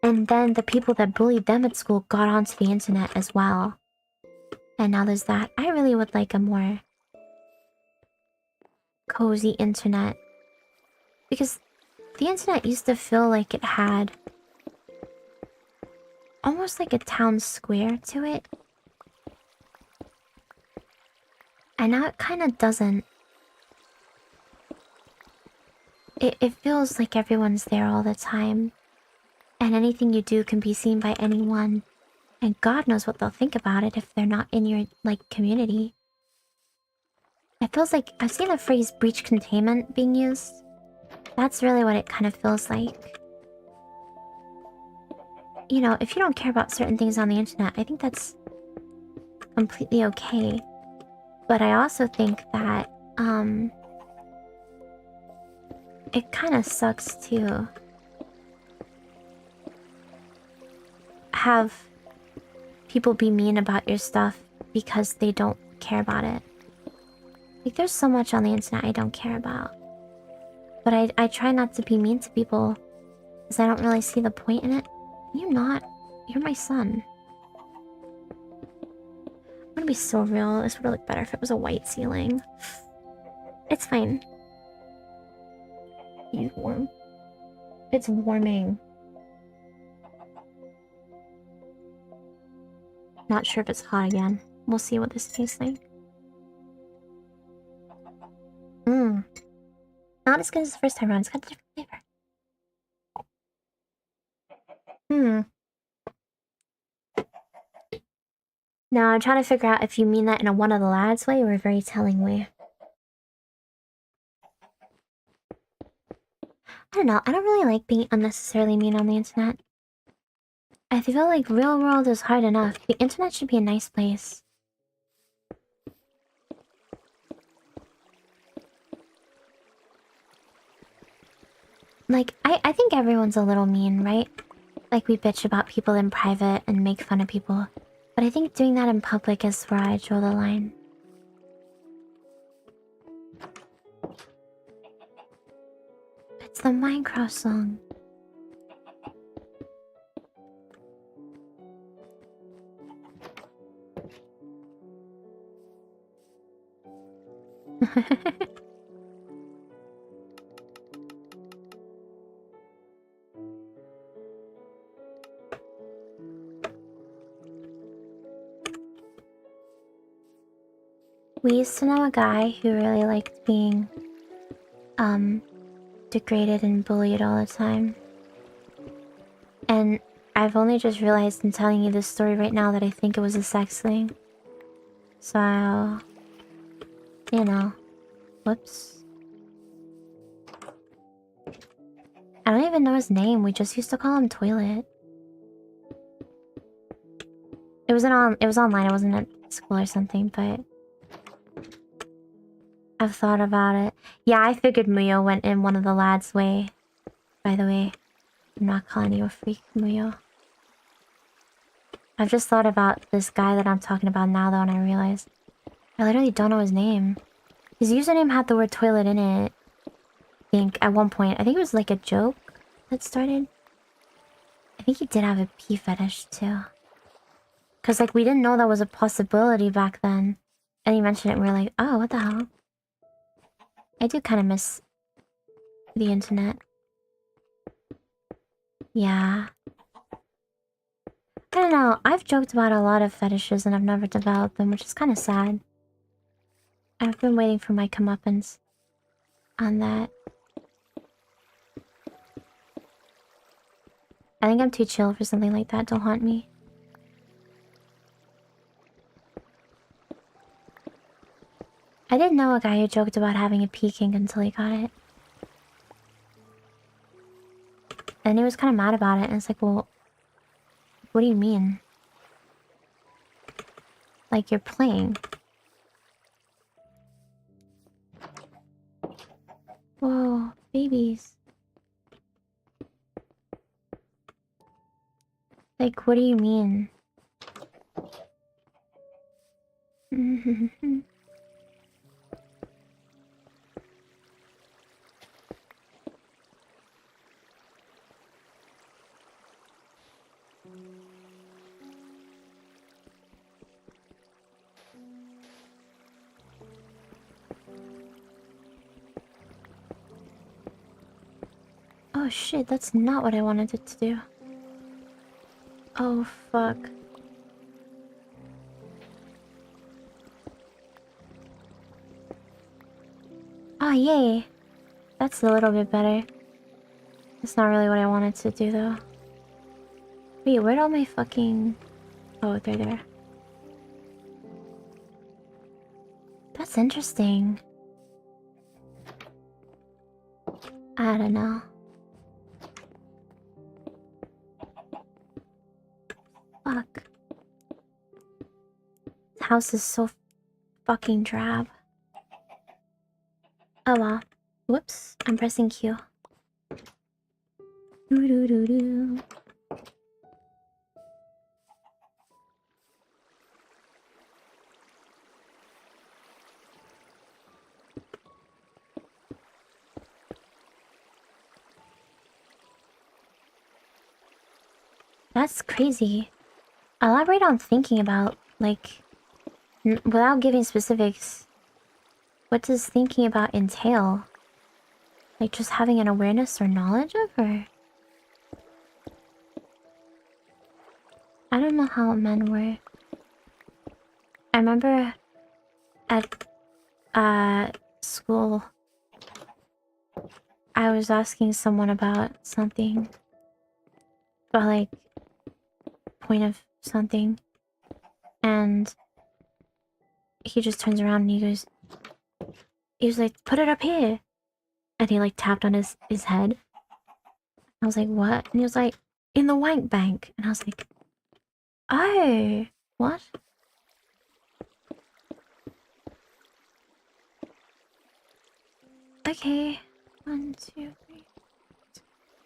And then the people that bullied them at school got onto the internet as well. And now there's that. I really would like a more cozy internet. Because the internet used to feel like it had almost like a town square to it. And now it kind of doesn't. It feels like everyone's there all the time. And anything you do can be seen by anyone. And God knows what they'll think about it if they're not in your, like, community. It feels like I've seen the phrase breach containment being used. That's really what it kind of feels like. You know, if you don't care about certain things on the internet, I think that's completely okay. But I also think that, it kind of sucks to have people be mean about your stuff because they don't care about it. Like, there's so much on the internet I don't care about. But I try not to be mean to people because I don't really see the point in it. You're not. You're my son. I'm gonna be so real. This would look better if it was a white ceiling. It's fine. He's warm. It's warming. Not sure if it's hot again. We'll see what this tastes like. Mmm. Not as good as the first time around. It's got a different flavor. Hmm. Now I'm trying to figure out if you mean that in a one of the lads way or a very telling way. I don't know. I don't really like being unnecessarily mean on the internet. I feel like real world is hard enough. The internet should be a nice place. Like, I think everyone's a little mean, right? Like, we bitch about people in private and make fun of people. But I think doing that in public is where I draw the line. It's the Minecraft song. We used to know a guy who really liked being, degraded and bullied all the time. And I've only just realized in telling you this story right now that I think it was a sex thing. So... you know. Whoops. I don't even know his name, we just used to call him Toilet. It was online, it wasn't at school or something, but... I've thought about it. Yeah, I figured Muyo went in one of the lads' way. By the way, I'm not calling you a freak, Muyo. I've just thought about this guy that I'm talking about now, though, and I realized I literally don't know his name. His username had the word toilet in it. I think, at one point. I think it was like a joke that started. I think he did have a pee fetish, too. Because, like, we didn't know that was a possibility back then. And he mentioned it, and we were like, oh, what the hell? I do kind of miss the internet. Yeah. I don't know, I've joked about a lot of fetishes and I've never developed them, which is kind of sad. I've been waiting for my comeuppance on that. I think I'm too chill for something like that, don't haunt me. I didn't know a guy who joked about having a pee kink until he got it. And he was kind of mad about it, and it's like, well... what do you mean? Like, you're playing. Whoa, babies. Like, what do you mean? Oh shit, that's not what I wanted it to do. Oh fuck. Oh yay. That's a little bit better. That's not really what I wanted to do though. Wait, where'd all my fucking... oh, they're there. That's interesting. I don't know. Fuck. This house is so fucking drab. Oh well. Whoops, I'm pressing Q. Doo doo doo doo. That's crazy. Elaborate on thinking about, like... without giving specifics, what does thinking about entail? Like, just having an awareness or knowledge of, or...? I don't know how men work. remember at school, I was asking someone about something, about like point of something, and he just turns around and he was like, "Put it up here," and he like tapped on his head. I was like, "What?" And he was like, "In the wank bank," and I was like, "Oh, what?" Okay, 1, 2, 3.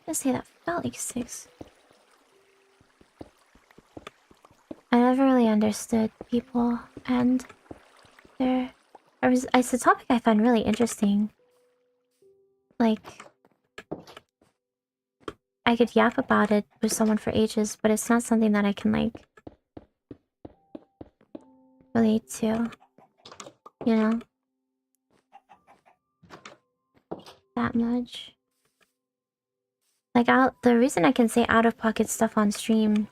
Let's say that felt like 6. I never really understood people and it's a topic I find really interesting. Like, I could yap about it with someone for ages, but it's not something that I can like relate to, you know? That much. Like, the reason I can say out-of-pocket stuff on stream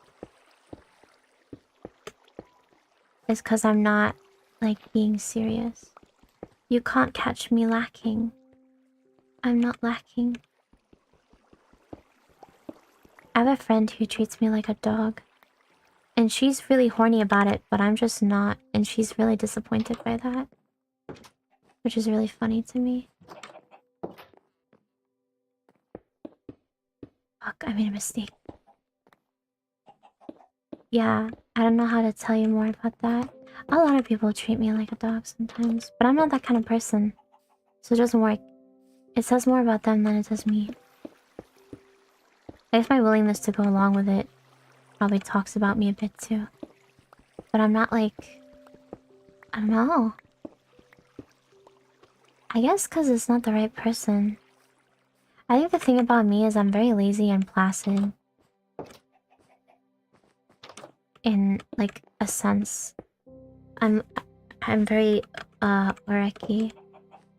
is because I'm not, like, being serious. You can't catch me lacking. I'm not lacking. I have a friend who treats me like a dog. And she's really horny about it, but I'm just not. And she's really disappointed by that. Which is really funny to me. Fuck, I made a mistake. Yeah, I don't know how to tell you more about that. A lot of people treat me like a dog sometimes, but I'm not that kind of person. So it doesn't work. It says more about them than it does me. I guess my willingness to go along with it probably talks about me a bit too. But I'm not like... I don't know. I guess because it's not the right person. I think the thing about me is I'm very lazy and placid. In, like, a sense. I'm very, oreki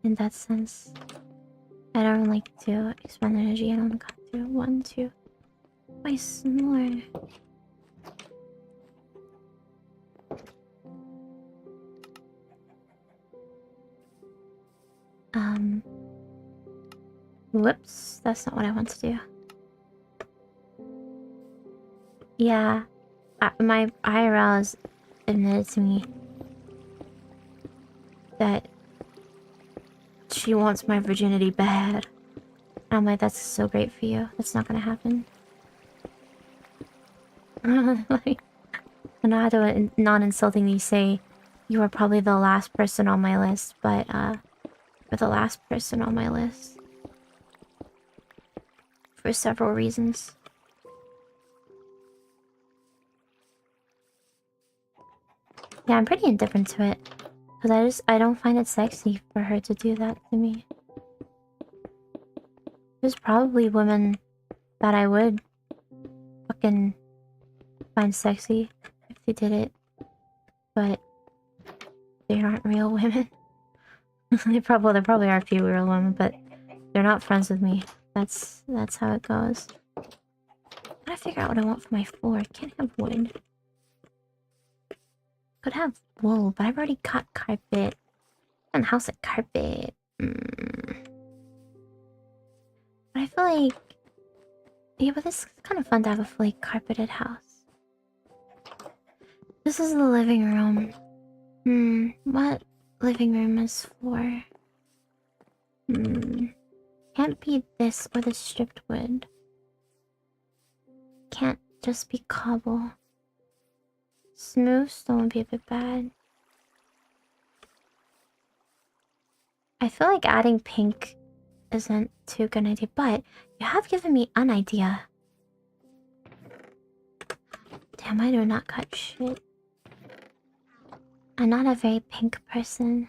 in that sense. I don't like to expend energy. I don't got to want to. Why snore? Whoops. That's not what I want to do. Yeah. My IRL has admitted to me that she wants my virginity bad. And I'm like, that's so great for you. That's not gonna happen. Like, I know how to non-insultingly say you are probably the last person on my list, but you're the last person on my list. For several reasons. Yeah, I'm pretty indifferent to it. Because I don't find it sexy for her to do that to me. There's probably women that I would fucking find sexy if they did it. But they aren't real women. There probably are a few real women, but they're not friends with me. That's how it goes. I gotta figure out what I want for my floor. I can't have wood. Could have wool, but I've already got carpet. And house at carpet. But I feel like... Yeah, but this is kind of fun to have a fully carpeted house. This is the living room. What living room is for? Can't be this or the stripped wood. Can't just be cobble. Smooth stone would be a bit bad. I feel like adding pink isn't too good an idea, but you have given me an idea. Damn, I do not cut shit. I'm not a very pink person.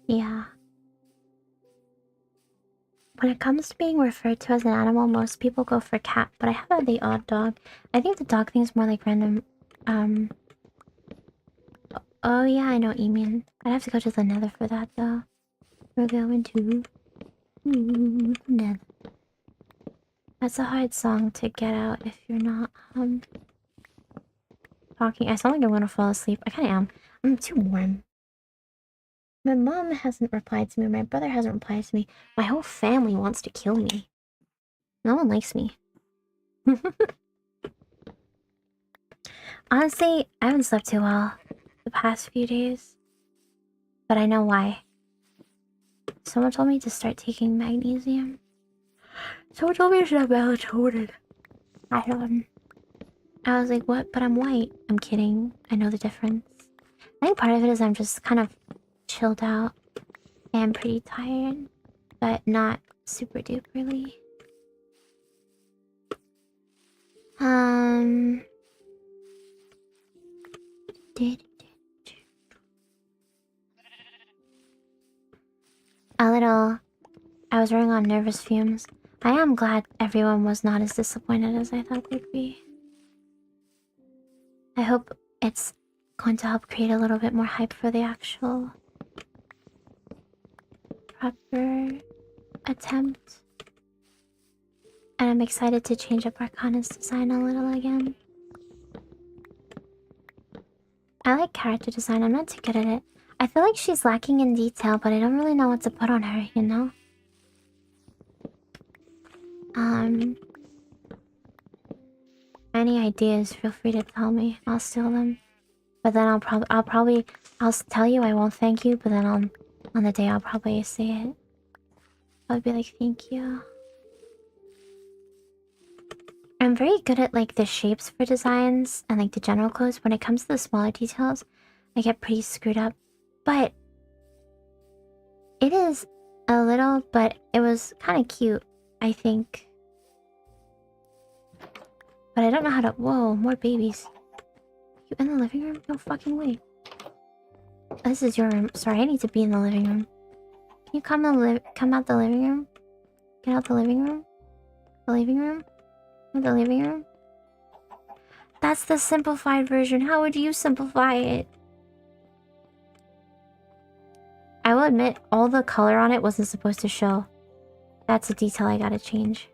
Yeah. When it comes to being referred to as an animal, most people go for cat, but I have the odd dog. I think the dog thing is more like random. Oh yeah, I know what you mean. I'd have to go to the nether for that though. We're going to... nether. That's a hard song to get out if you're not talking. I sound like I'm gonna fall asleep. I kinda am. I'm too warm. My mom hasn't replied to me. My brother hasn't replied to me. My whole family wants to kill me. No one likes me. Honestly, I haven't slept too well the past few days. But I know why. Someone told me to start taking magnesium. Someone told me to start melatonin. I was like, what? But I'm white. I'm kidding. I know the difference. I think part of it is I'm just kind of chilled out and pretty tired, but not super duperly. A little. I was running on nervous fumes. I am glad everyone was not as disappointed as I thought they'd be. I hope it's going to help create a little bit more hype for the actual proper attempt. And I'm excited to change up Arcana's design a little again. I like character design, I'm not too good at it. I feel like she's lacking in detail, but I don't really know what to put on her, you know? Any ideas, feel free to tell me. I'll steal them. But then I'll tell you I won't thank you, but then on the day I'll probably say it. I'll be like, thank you. I'm very good at like the shapes for designs and like the general clothes. When it comes to the smaller details, I get pretty screwed up. But it is a little, but it was kind of cute, I think. But I don't know how to... Whoa, more babies. You in the living room? No fucking way. This is your room. Sorry, I need to be in the living room. Can you come out the living room? Get out the living room? The living room? The living room? That's the simplified version. How would you simplify it? I will admit, all the color on it wasn't supposed to show. That's a detail I gotta change.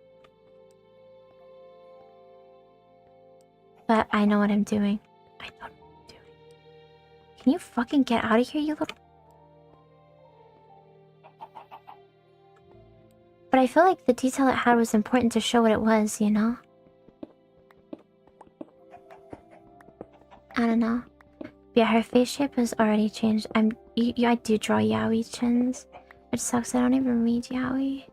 But I know what I'm doing. I know what I'm doing. Can you fucking get out of here, you little... But I feel like the detail it had was important to show what it was, you know? I don't know. Yeah, her face shape has already changed. I do draw yaoi chins. Which sucks, I don't even read yaoi.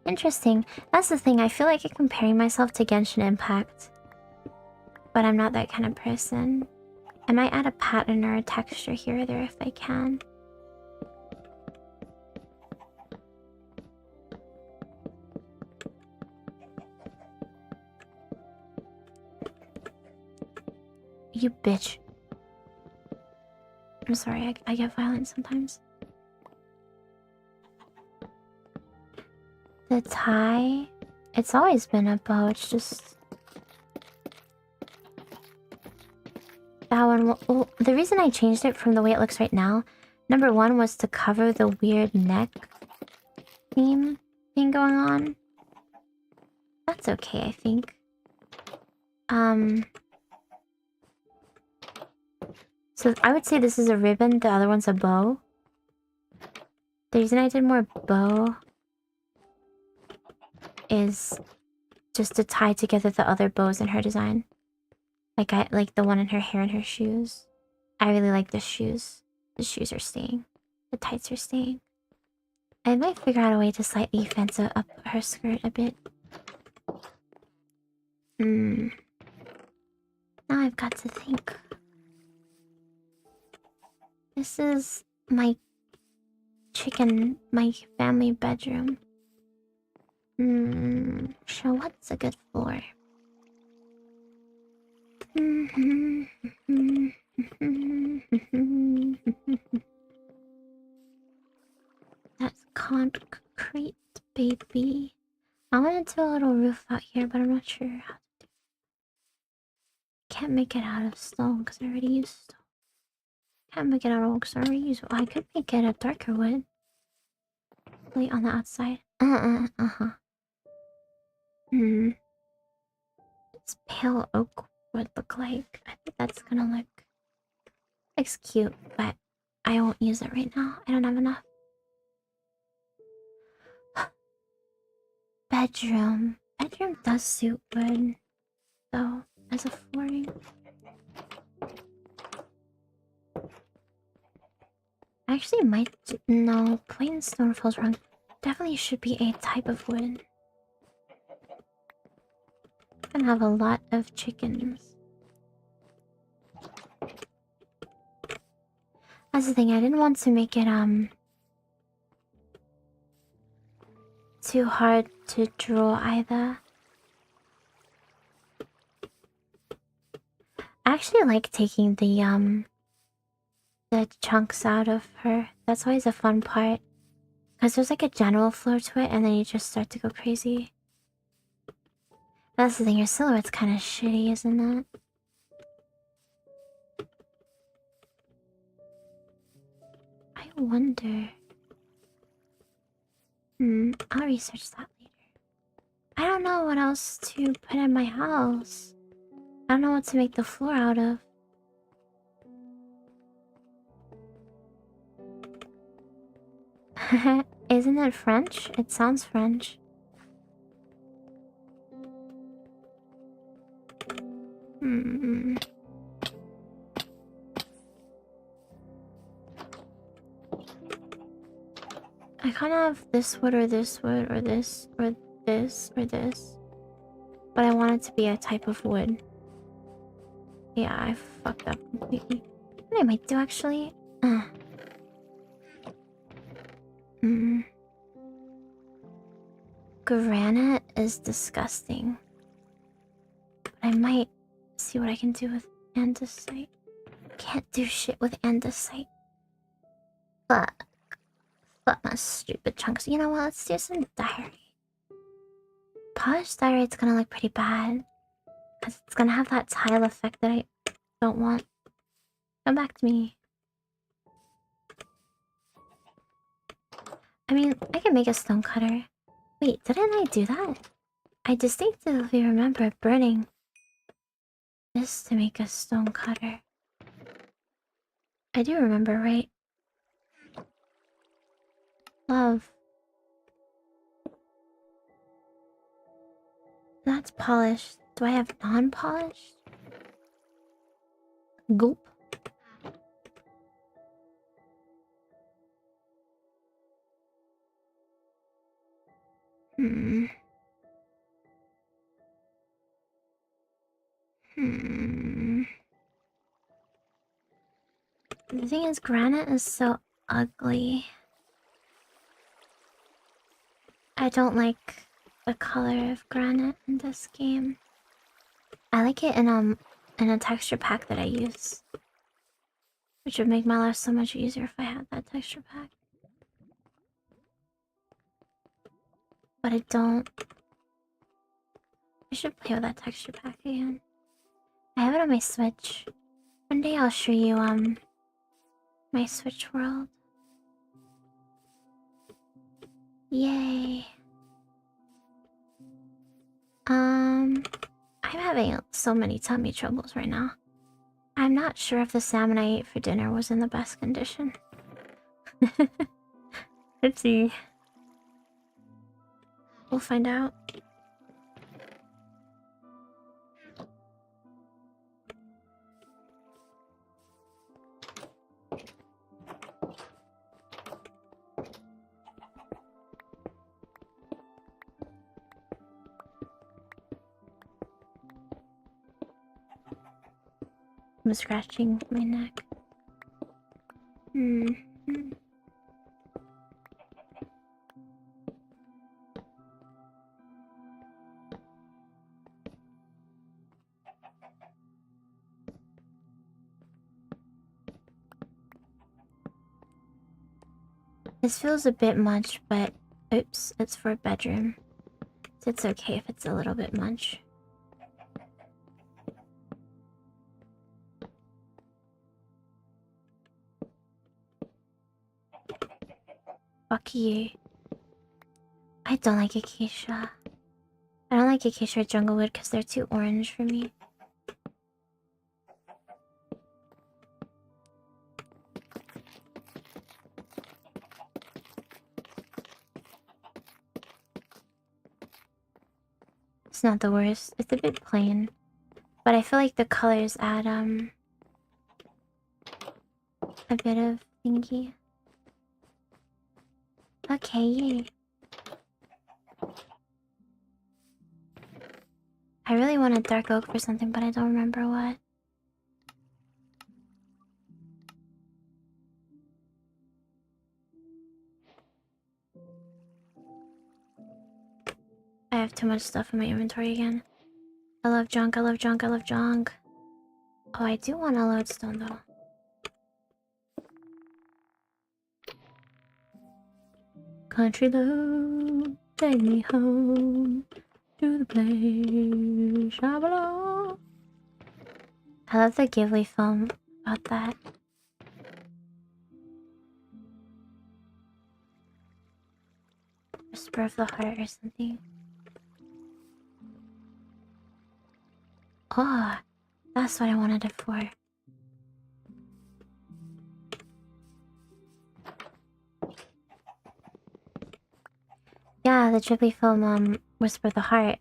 Interesting. That's the thing, I feel like I'm comparing myself to Genshin Impact. But I'm not that kind of person. I might add a pattern or a texture here or there if I can. You bitch. I'm sorry, I get violent sometimes. The tie... It's always been a bow, it's just... That one... Well, the reason I changed it from the way it looks right now... Number one was to cover the weird neck theme thing going on. That's okay, I think. So I would say this is a ribbon, the other one's a bow. The reason I did more bow is just to tie together the other bows in her design. Like I like the one in her hair and her shoes. I really like the shoes. The shoes are staying. The tights are staying. I might figure out a way to slightly fence up her skirt a bit. Now I've got to think. This is my family bedroom. So what's a good floor? That's concrete, baby. I want to do a little roof out here, but I'm not sure how to do it. Can't make it out of stone because I already used stone. Can't make it out of wood because I already used wood. I could make it a darker wood. perfectly on the outside. It's pale oak would look like. I think that's gonna look... It's cute, but I won't use it right now. I don't have enough. Bedroom. Bedroom does suit wood, though, as a flooring. I actually might... No, plain stone feels wrong. Definitely should be a type of wood. I have a lot of chickens. That's the thing, I didn't want to make it, too hard to draw either. I actually like taking the chunks out of her. That's always a fun part. Because there's like a general flow to it, and then you just start to go crazy. That's the thing, your silhouette's kind of shitty, isn't it? I wonder... I'll research that later. I don't know what else to put in my house. I don't know what to make the floor out of. Isn't it French? It sounds French. I kind of have this wood or this wood or this or this or this. But I want it to be a type of wood. Yeah, I fucked up completely. What I might do actually... Granite is disgusting. But I might see what I can do with andesite. Can't do shit with andesite. Fuck. Fuck my stupid chunks. You know what? Let's do some diorite. Polished diorite's gonna look pretty bad. Because it's gonna have that tile effect that I don't want. Come back to me. I mean, I can make a stone cutter. Wait, didn't I do that? I distinctly remember burning this to make a stone cutter. I do remember, right? Love. That's polished. Do I have non-polished? Gulp. The thing is, granite is so ugly. I don't like the color of granite in this game. I like it in a texture pack that I use. Which would make my life so much easier if I had that texture pack. But I don't. I should play with that texture pack again. I have it on my Switch. One day I'll show you my Switch world. Yay. I'm having so many tummy troubles right now. I'm not sure if the salmon I ate for dinner was in the best condition. Let's see. We'll find out. I'm scratching my neck. This feels a bit much, but oops, it's for a bedroom. So it's okay if it's a little bit much. Fuck you. I don't like acacia. I don't like acacia or junglewood because they're too orange for me. It's not the worst. It's a bit plain. But I feel like the colors add a bit of thingy. Okay, yay. I really wanted dark oak for something, but I don't remember what. I have too much stuff in my inventory again. I love junk, I love junk, I love junk. Oh, I do want a lodestone though. Country love, take me home to the place I belong. I love the Ghibli film about that. Whisper of the Heart or something. Oh, that's what I wanted it for. Yeah, the Ghibli film, Whisper of the Heart.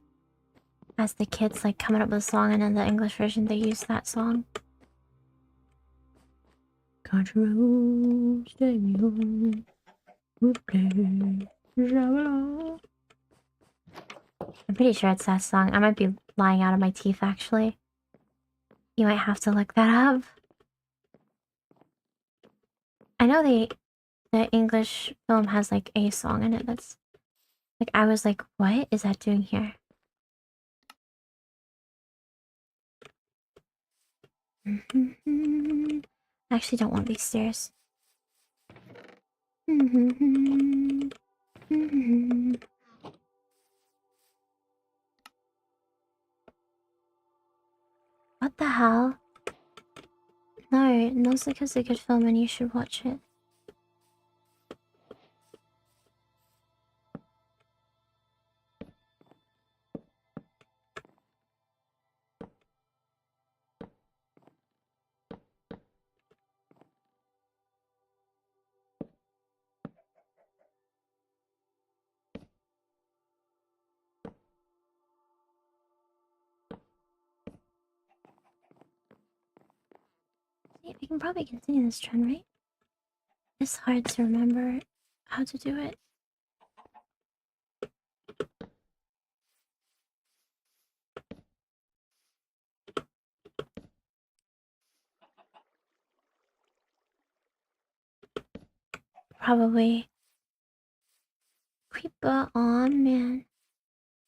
As the kids like coming up with a song, and in the English version they use that song. Country roads take me home to the place I belong. I'm pretty sure it's that song. I might be lying out of my teeth, actually. You might have to look that up. I know the English film has like a song in it that's like, I was like, what is that doing here? I actually don't want these stairs. What the hell? No, Nausicaa's a good film and you should watch it. I can probably continue this trend, right? It's hard to remember how to do it. Probably. Creeper on, man.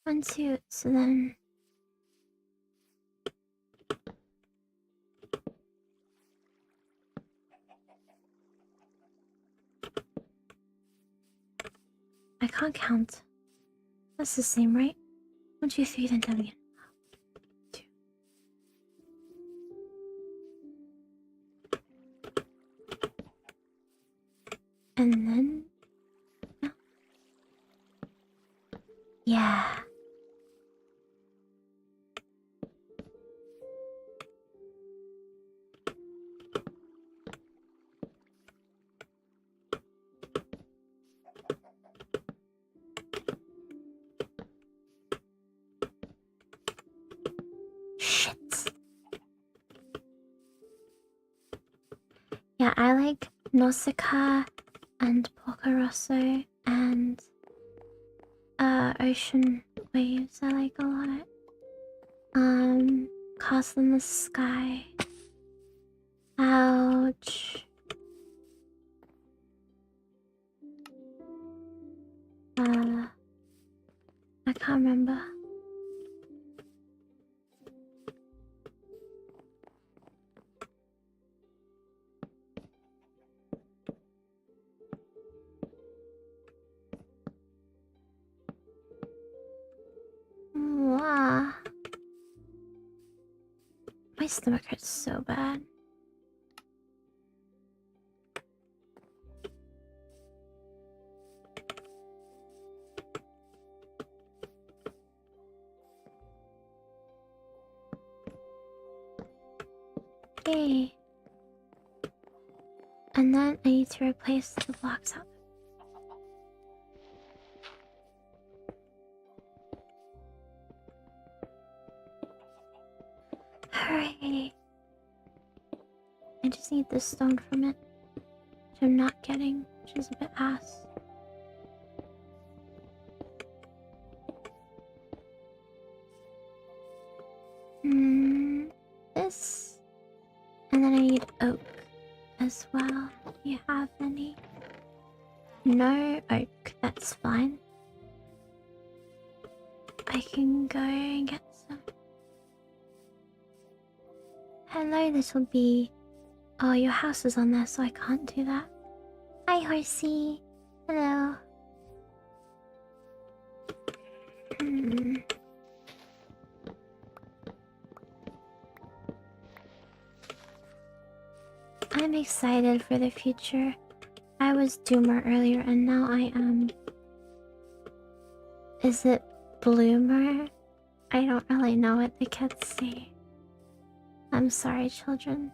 1, 2, so then... I can't count. That's the same, right? 1, 2, 3, then down again. 2. And then... No. Yeah. Shit. Yeah, I like Nausicaa and Pocorosso and Ocean Waves I like a lot. Castle in the Sky. Ouch. I can't remember. Mwah. My stomach hurts so bad. Yay. And then I need to replace the blocks out. Hooray! I just need this stone from it, which I'm not getting, which is a bit ass. This. And then I need oak as well. Do you have any? No oak, that's fine. I can go and get some. Hello, little bee. Oh, your house is on there, so I can't do that. Hi, horsey. Hello. I'm excited for the future. I was Doomer earlier, and now I am... Is it Bloomer? I don't really know what the kids say. I'm sorry, children.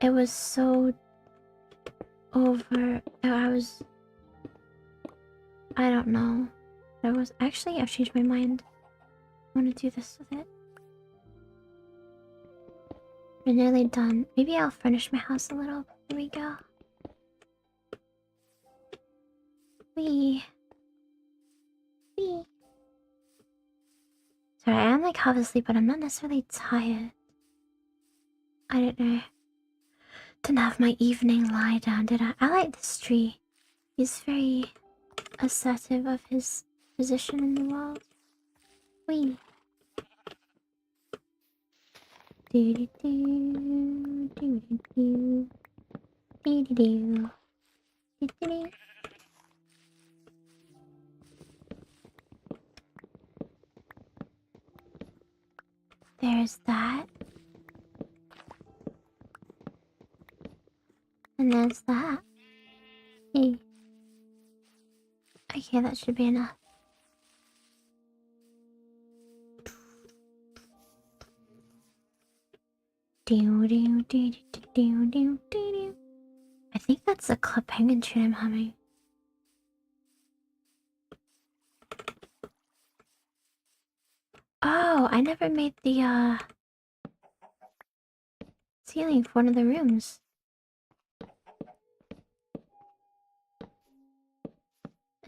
It was so... over... I don't know. Actually, I've changed my mind. I want to do this with it. We're nearly done. Maybe I'll furnish my house a little. Here we go. Wee. Sorry, I am like half asleep, but I'm not necessarily tired. I don't know. Didn't have my evening lie down, did I? I like this tree. He's very assertive of his position in the world. Wee. Do-do-do, do-do-do, do-do-do, do-do-do. There's that. And there's that. Hey. Okay, that should be enough. I think that's a club penguin tune I'm humming. Oh, I never made the ceiling for one of the rooms.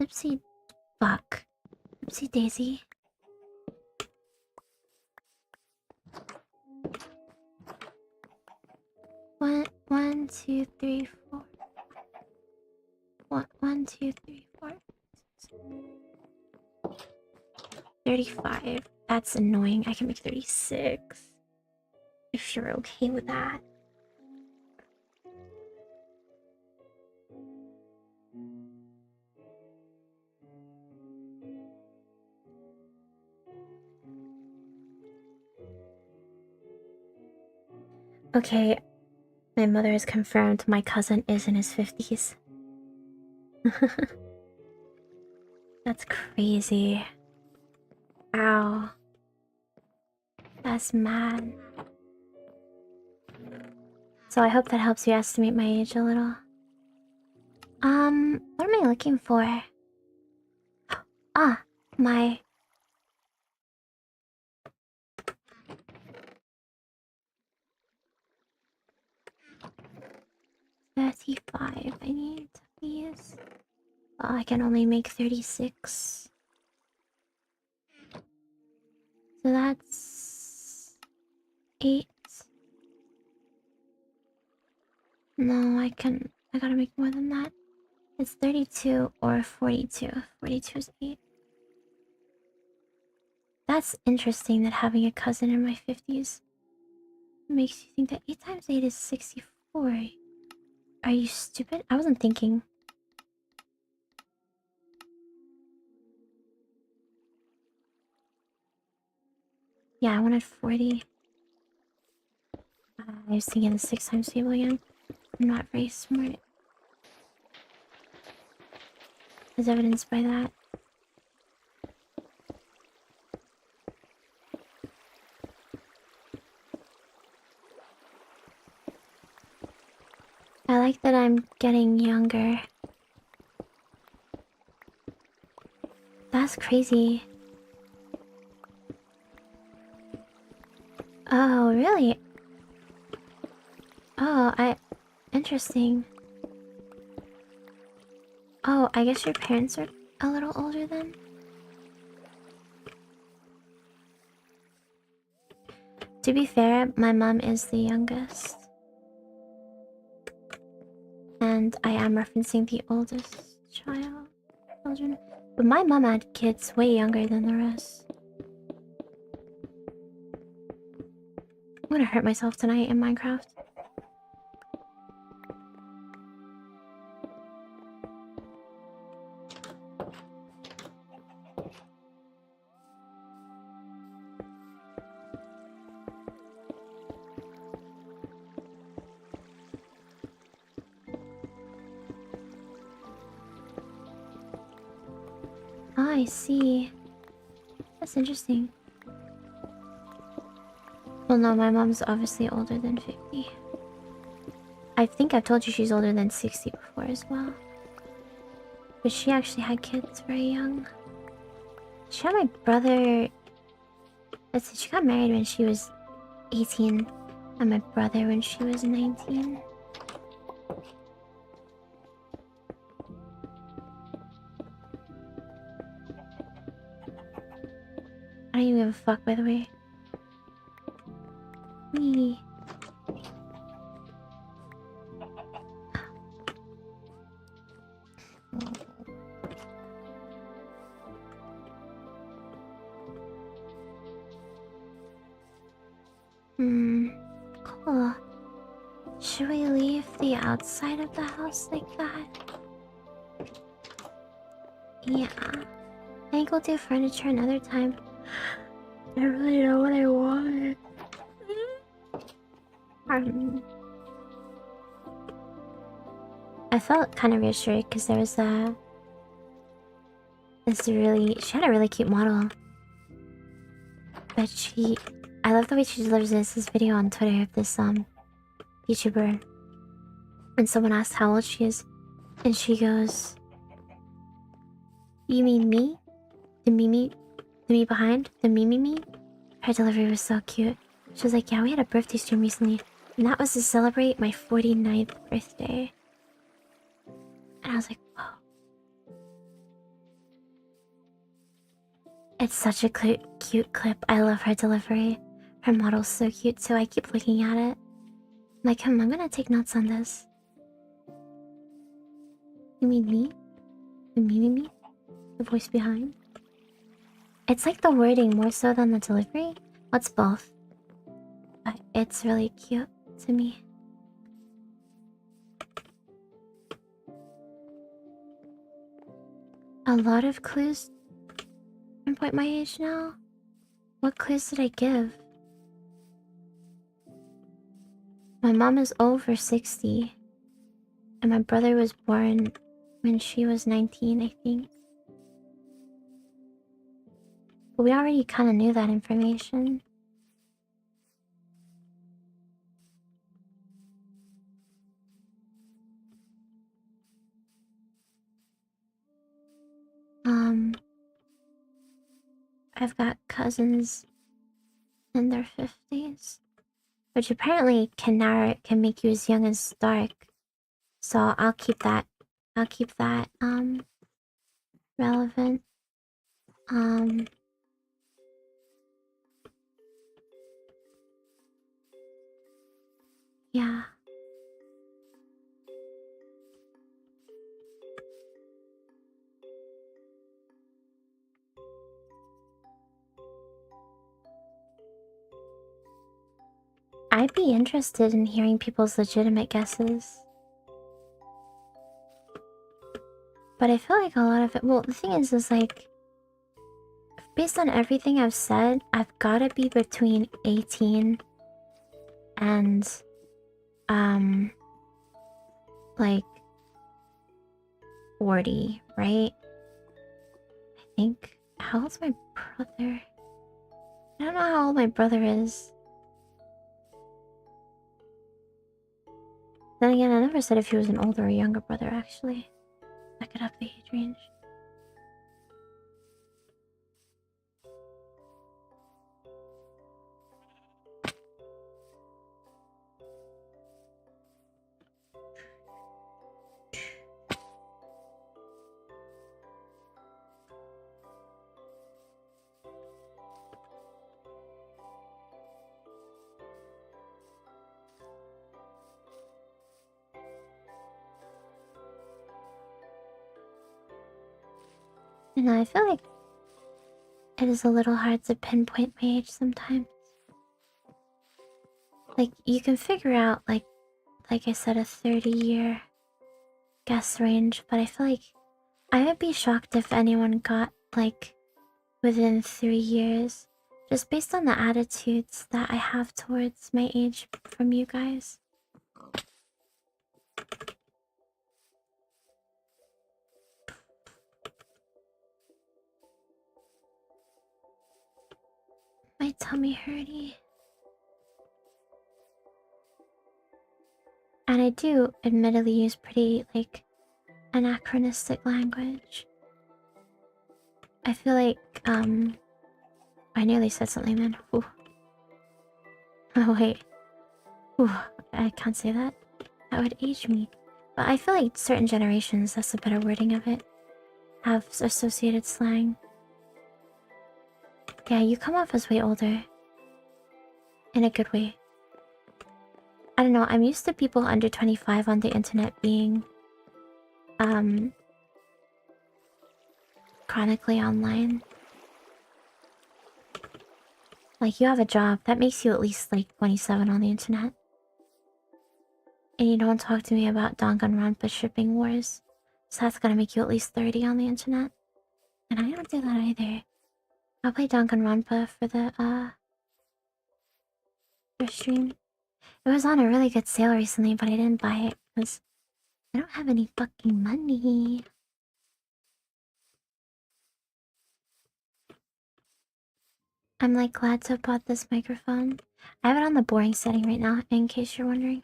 Oopsie fuck. Oopsie daisy. One, two, three, four. One, two, three, four. 35. That's annoying. I can make 36. If you're okay with that. Okay, my mother has confirmed my cousin is in his 50s. That's crazy. Ow. That's mad. So I hope that helps you estimate my age a little. What am I looking for? Ah, my... $35 I need, please. Oh, I can only make 36. So that's... 8. No, I gotta make more than that. It's 32 or 42. 42 is 8. That's interesting that having a cousin in my 50s makes you think that 8 times 8 is 64. Are you stupid? I wasn't thinking. Yeah, I wanted 40. I was thinking the 6 times table again. I'm not very smart. As evidenced by that. like that I'm getting younger. That's crazy. Oh, really? Oh, interesting. Oh, I guess your parents are a little older then? To be fair, my mom is the youngest. And I am referencing the oldest children. But my mom had kids way younger than the rest. I'm gonna hurt myself tonight in Minecraft. Ah, I see. That's interesting. Well, no, my mom's obviously older than 50. I think I've told you she's older than 60 before as well. But she actually had kids very young. She had my brother... Let's see, she got married when she was 18. And my brother when she was 19. I don't even give a fuck, by the way. Me. Cool. Should we leave the outside of the house like that? Yeah. I think we'll do furniture another time. I really know what I want. I felt kind of reassured because there was she had a really cute model. But I love the way she delivers this video on Twitter of this VTuber. And someone asked how old she is, and she goes, "You mean me? The me behind? The me? Her delivery was so cute. She was like, "Yeah, we had a birthday stream recently, and that was to celebrate my 49th birthday." And I was like, whoa. It's such a cute clip. I love her delivery. Her model's so cute too. I keep looking at it. I'm like, I'm gonna take notes on this. You mean me? The me? The voice behind? It's like the wording more so than the delivery. What's both? But it's really cute to me. A lot of clues pinpoint my age now. What clues did I give? My mom is over 60. And my brother was born when she was 19, I think. But we already kind of knew that information. I've got cousins in their 50s. Which apparently can make you as young as Dark. So I'll keep that relevant. Yeah. I'd be interested in hearing people's legitimate guesses. But I feel like a lot of it... Well, the thing is like... Based on everything I've said, I've gotta be between 18 and... like... 40, right? I think... How old's my brother? I don't know how old my brother is. Then again, I never said if he was an older or younger brother, actually. I could have the age range. You know, I feel like it is a little hard to pinpoint my age sometimes. Like, you can figure out, like I said, a 30-year guess range, but I feel like I would be shocked if anyone got, like, within 3 years, just based on the attitudes that I have towards my age from you guys. My tummy hurty. And I do admittedly use pretty, like, anachronistic language. I feel like, I nearly said something then. Ooh. Oh, wait. Ooh, I can't say that. That would age me. But I feel like certain generations, that's the better wording of it, have associated slang. Yeah, you come off as way older. In a good way. I don't know, I'm used to people under 25 on the internet being, chronically online. Like, you have a job, that makes you at least, like, 27 on the internet. And you don't talk to me about Danganronpa shipping wars. So that's gonna make you at least 30 on the internet. And I don't do that either. I'll play Danganronpa for the, for stream. It was on a really good sale recently, but I didn't buy it because I don't have any fucking money. I'm like glad to have bought this microphone. I have it on the boring setting right now, in case you're wondering.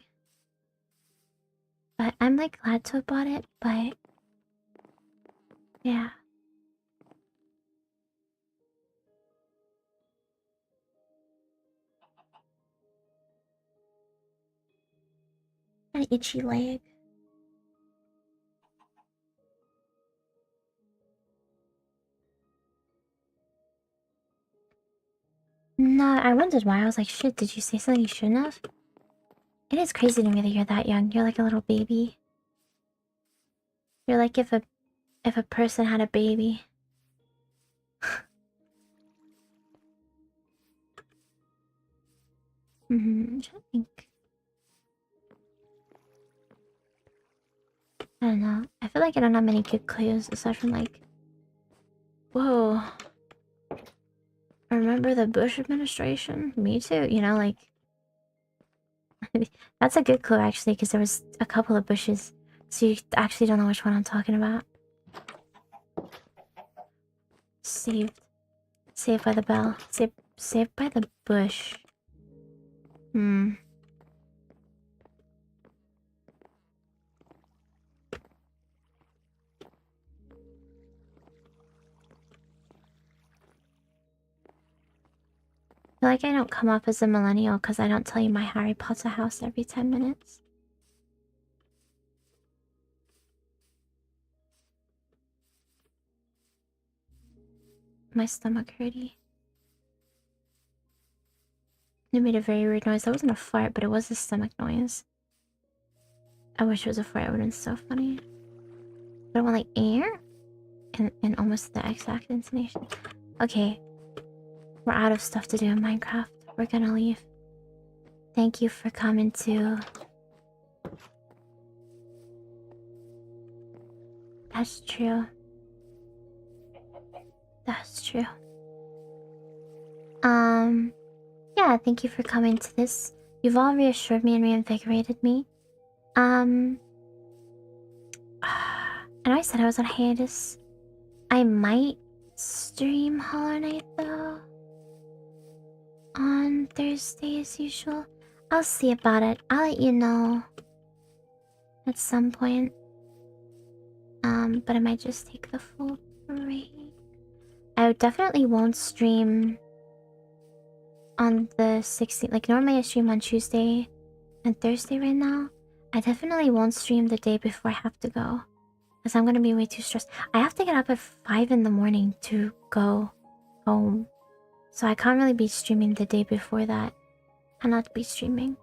But I'm like glad to have bought it, but yeah. An itchy leg. No, I wondered why. I was like, shit, did you say something you shouldn't have? It is crazy to me that you're that young. You're like a little baby. You're like if a person had a baby. I'm trying to think. I don't know. I feel like I don't have many good clues aside from like, whoa. Remember the Bush administration? Me too. You know, like that's a good clue actually, because there was a couple of Bushes, so you actually don't know which one I'm talking about. Saved. Saved by the bell. Saved by the bush. I feel like I don't come off as a millennial because I don't tell you my Harry Potter house every 10 minutes. My stomach hurty. It made a very weird noise. That wasn't a fart, but it was a stomach noise. I wish it was a fart. It would have been so funny. But I want like air? And almost the exact intonation. Okay. We're out of stuff to do in Minecraft. We're gonna leave. Thank you for coming to... That's true. That's true. Yeah, thank you for coming to this. You've all reassured me and reinvigorated me. I know I said I was on hiatus. I might stream Hollow Knight though. On Thursday as usual. I'll see about it. I'll let you know. at some point. But I might just take the full break. I definitely won't stream on the 16th. Like, normally I stream on Tuesday and Thursday right now. I definitely won't stream the day before I have to go, because I'm gonna be way too stressed. I have to get up at 5 in the morning to go home. So I can't really be streaming the day before that. I'll not be streaming.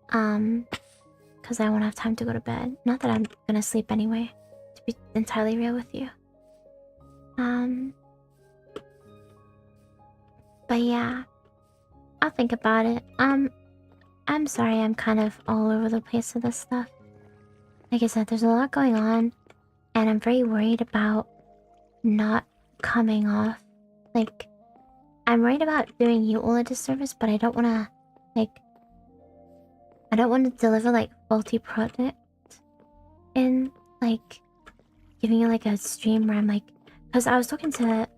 Because I won't have time to go to bed. Not that I'm gonna sleep anyway, to be entirely real with you. But yeah, I'll think about it. I'm sorry I'm kind of all over the place with this stuff. Like I said, there's a lot going on, and I'm very worried about not coming off. Like, I'm worried about doing you all a disservice, but I don't want to, like, I don't want to deliver, like, faulty product in, like, giving you, like, a stream where I'm, like... Because I was talking to,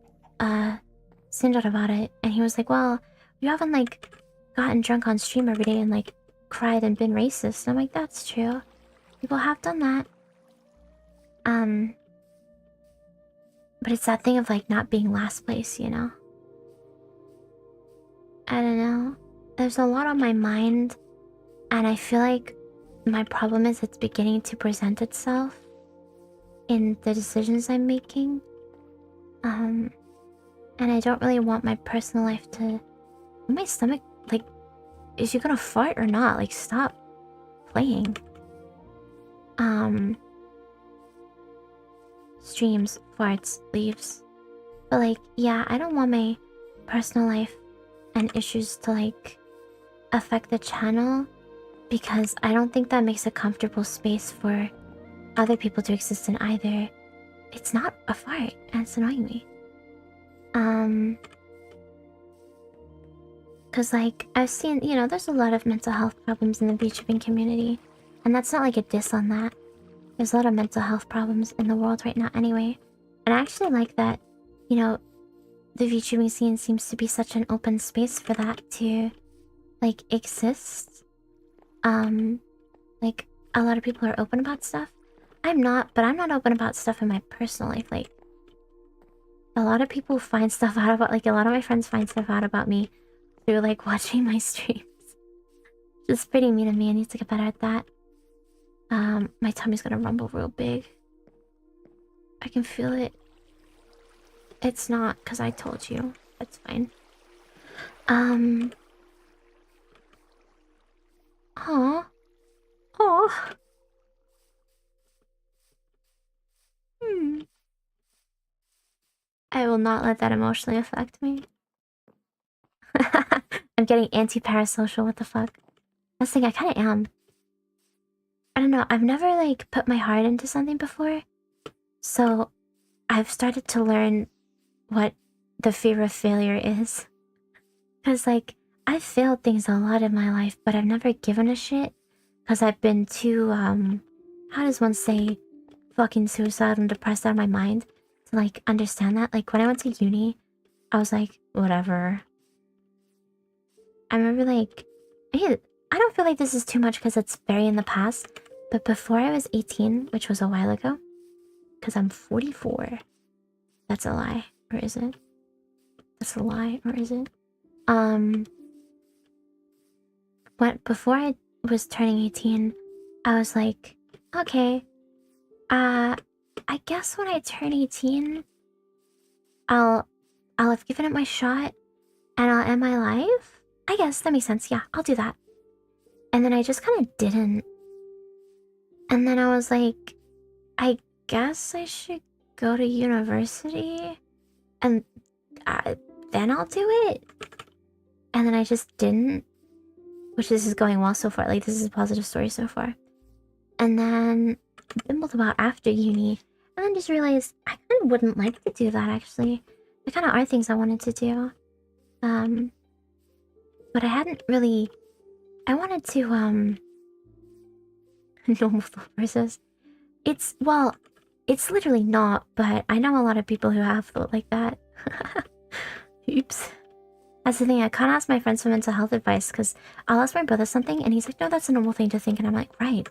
Sinjot about it, and he was like, well, you haven't, like, gotten drunk on stream every day and, like, cried and been racist. And I'm like, that's true. People have done that. But it's that thing of, like, not being last place, you know? I don't know. There's a lot on my mind, and I feel like my problem is it's beginning to present itself in the decisions I'm making. And I don't really want my personal life to... My stomach, like, is you gonna fart or not? Like, stop playing. Streams, farts, leaves. But, like, yeah, I don't want my personal life and issues to, like, affect the channel, because I don't think that makes a comfortable space for other people to exist in either. It's not a fart, and it's annoying me. Because, like, I've seen, you know, there's a lot of mental health problems in the VTubing community, and that's not like a diss on that. There's a lot of mental health problems in the world right now anyway. And I actually like that, you know, the VTubing scene seems to be such an open space for that to, like, exist. Like, a lot of people are open about stuff. I'm not, but I'm not open about stuff in my personal life. Like, a lot of people find stuff out about, like, a lot of my friends find stuff out about me through, like, watching my streams. Just pretty mean of me. I need to get better at that. My tummy's gonna rumble real big. I can feel it. It's not, because I told you. That's fine. Aw. Aw. I will not let that emotionally affect me. I'm getting anti-parasocial, what the fuck? That's the thing, I kinda am. I don't know, I've never, like, put my heart into something before. So, I've started to learn what the fear of failure is. Because, like, I've failed things a lot in my life, but I've never given a shit. Because I've been too, how does one say, fucking suicidal and depressed out of my mind to, like, understand that. Like, when I went to uni, I was like, whatever. I remember, like, I don't feel like this is too much because it's very in the past, but before I was 18, which was a while ago, because I'm 44. That's a lie, or is it? That's a lie, or is it? Before I was turning 18, I was like, okay, I guess when I turn 18, I'll have given it my shot, and I'll end my life? I guess that makes sense, yeah, I'll do that. And then I just kind of didn't. And then I was like, I guess I should go to university, and then I'll do it. And then I just didn't, which this is going well so far. Like, this is a positive story so far. And then bimbled about after uni, and then just realized I kind of wouldn't like to do that, actually. There kind of are things I wanted to do. But I hadn't really... I wanted to, normal thought process. It's, well, it's literally not, but I know a lot of people who have thought like that. Oops. That's the thing, I can't ask my friends for mental health advice, because I'll ask my brother something, and he's like, no, that's a normal thing to think, and I'm like, right.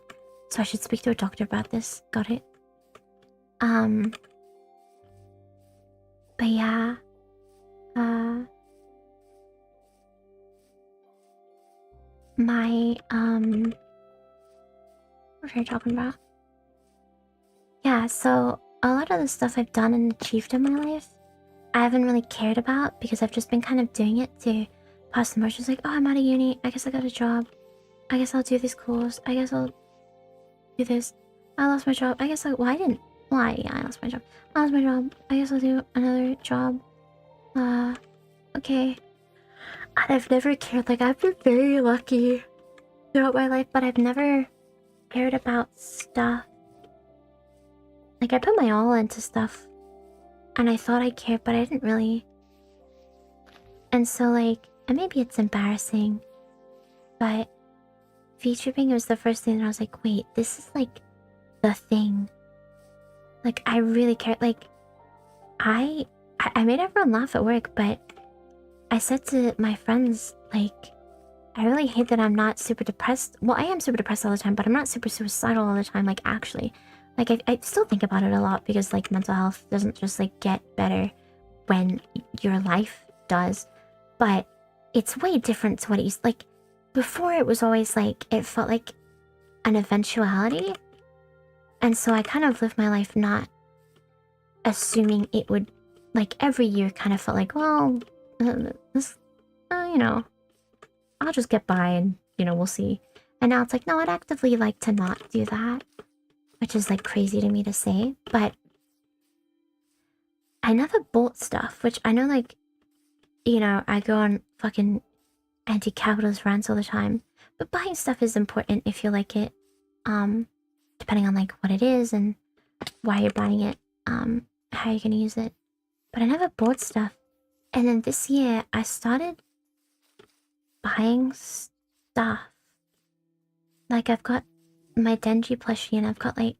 So I should speak to a doctor about this. Got it. But yeah. My, what are you talking about? Yeah, so a lot of the stuff I've done and achieved in my life, I haven't really cared about because I've just been kind of doing it to pass the motions. Like, oh, I'm out of uni. I guess I got a job. I guess I'll do this course. I guess I'll do this. I lost my job. I guess I... Well, I didn't... Why? Yeah, I lost my job. I lost my job. I guess I'll do another job. Okay. And I've never cared. Like, I've been very lucky throughout my life, but I've never cared about stuff. Like, I put my all into stuff. And I thought I cared, but I didn't really. And so, like, and maybe it's embarrassing, but VTubing was the first thing that I was like, wait, this is like the thing. Like, I really care. Like, I made everyone laugh at work, but I said to my friends, like, I really hate that I'm not super depressed. Well, I am super depressed all the time, but I'm not super suicidal all the time, like, actually. Like, I still think about it a lot because, like, mental health doesn't just, like, get better when your life does. But it's way different to what it used. Like, before it was always, like, it felt like an eventuality. And so I kind of lived my life not assuming it would, like, every year kind of felt like, well, this, you know, I'll just get by and, you know, we'll see. And now it's like, no, I'd actively like to not do that. Which is, like, crazy to me to say, but I never bought stuff, which I know, like, you know, I go on fucking anti-capitalist rants all the time, but buying stuff is important if you like it, depending on, like, what it is and why you're buying it, how you're gonna use it. But I never bought stuff. And then this year, I started buying stuff. Like, I've got my Denji plushie, and I've got, like,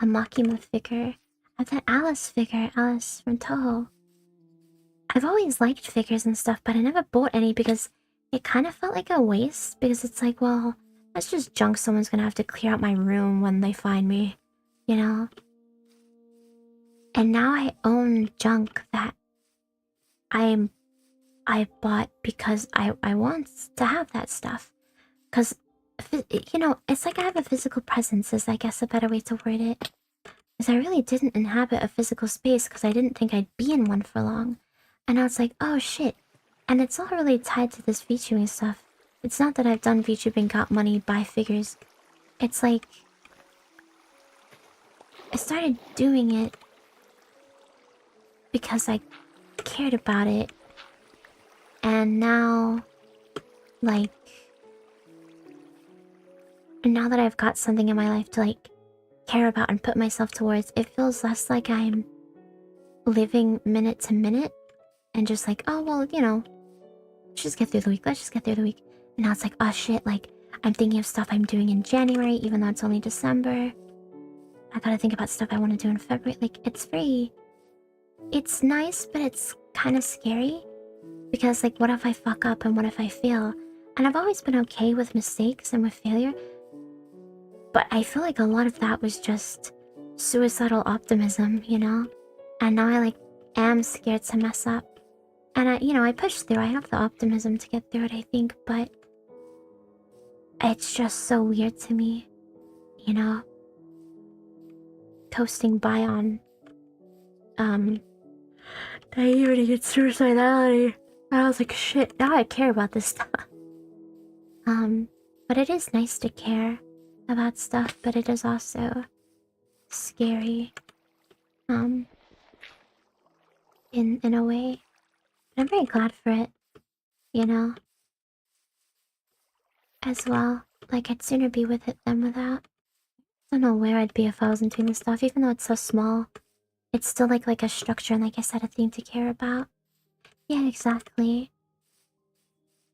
a Makima figure. I have that Alice figure, Alice from Toho. I've always liked figures and stuff, but I never bought any because it kind of felt like a waste. Because it's like, well, that's just junk someone's gonna have to clear out my room when they find me, you know? And now I own junk that I bought because I want to have that stuff. Because, you know, it's like I have a physical presence is, I guess, a better way to word it. Because I really didn't inhabit a physical space because I didn't think I'd be in one for long. And now it's like, oh shit. And it's all really tied to this VTubing stuff. It's not that I've done VTubing, got money, buy figures. It's like, I started doing it because I cared about it. And now, like, now that I've got something in my life to, like, care about and put myself towards, it feels less like I'm living minute to minute and just like, oh, well, you know, let's just get through the week. Let's just get through the week. And now it's like, oh, shit, like, I'm thinking of stuff I'm doing in January, even though it's only December. I gotta think about stuff I want to do in February. Like, it's very... It's nice, but it's kind of scary. Because, like, what if I fuck up and what if I fail? And I've always been okay with mistakes and with failure. But I feel like a lot of that was just suicidal optimism, you know? And now I, like, am scared to mess up. And I, you know, I push through. I have the optimism to get through it, I think, but it's just so weird to me, you know? Coasting by on, naivety and suicidality. And I was like, shit, now I care about this stuff. But it is nice to care about stuff, but it is also scary, in a way. But I'm very glad for it, you know? As well. Like, I'd sooner be with it than without. I don't know where I'd be if I wasn't doing this stuff, even though it's so small. It's still like a structure and, like I said, a thing to care about. Yeah, exactly.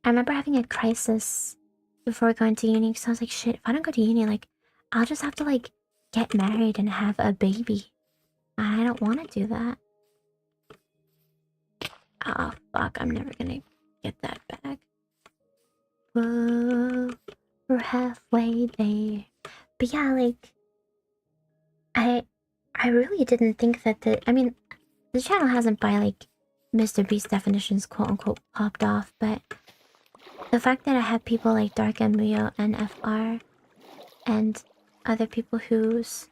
I remember having a crisis before going to uni, because I was like, shit, if I don't go to uni, like, I'll just have to, like, get married and have a baby. And I don't want to do that. Oh, fuck, I'm never gonna get that back. Whoa, we're halfway there. But yeah, like, I really didn't think that I mean, the channel hasn't by like Mr. Beast definitions quote unquote popped off, but the fact that I have people like Dark and Muyo and FR and other people whose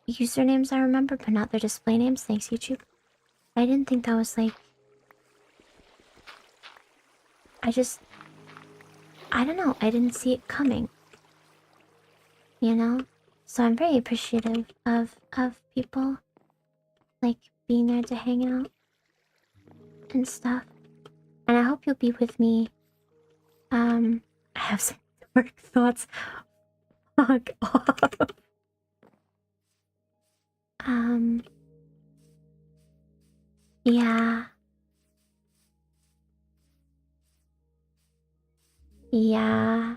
usernames I remember but not their display names, thanks YouTube. I didn't think that was like... I don't know, I didn't see it coming. You know? So I'm very appreciative of people like being there to hang out and stuff. And I hope you'll be with me. I have some dark thoughts. Fuck off. Yeah. Yeah.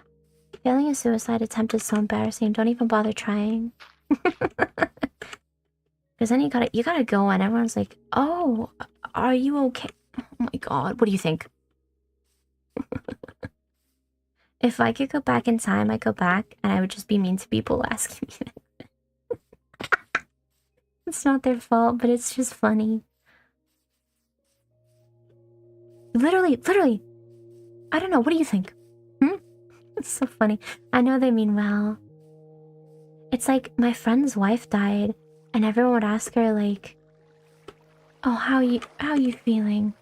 Failing a suicide attempt is so embarrassing. Don't even bother trying. Because then you gotta go and everyone's like, oh, are you okay? Oh my god, what do you think? If I could go back in time, I'd go back and I would just be mean to people asking me that. It's not their fault, but it's just funny. Literally. I don't know, what do you think? It's so funny. I know they mean well. It's like my friend's wife died and everyone would ask her like, oh, how you feeling?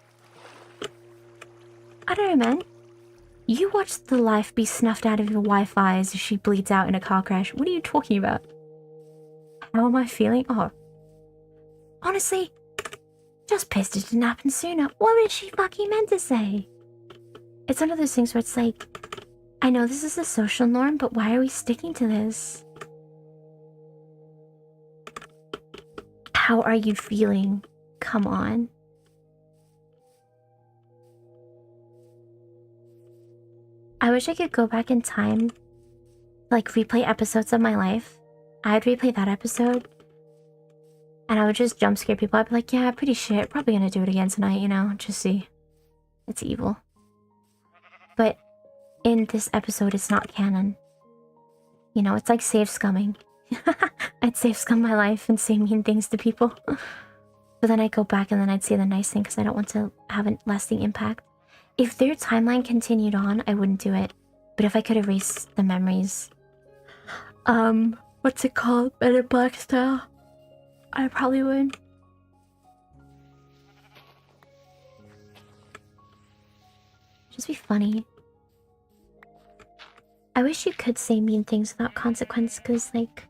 I don't know, man. You watched the life be snuffed out of your Wi-Fi as she bleeds out in a car crash. What are you talking about? How am I feeling? Oh. Honestly, just pissed it didn't happen sooner. What was she fucking meant to say? It's one of those things where it's like, I know this is a social norm, but why are we sticking to this? How are you feeling? Come on. I wish I could go back in time, like replay episodes of my life. I'd replay that episode, and I would just jump scare people. I'd be like, yeah, pretty shit. Probably gonna do it again tonight, you know? Just see. It's evil. But in this episode, it's not canon. You know, it's like save scumming. I'd save scum my life and say mean things to people. But then I'd go back and then I'd say the nice thing because I don't want to have a lasting impact. If their timeline continued on, I wouldn't do it. But if I could erase the memories... what's it called? Better Black style? I probably would. Just be funny. I wish you could say mean things without consequence, because, like...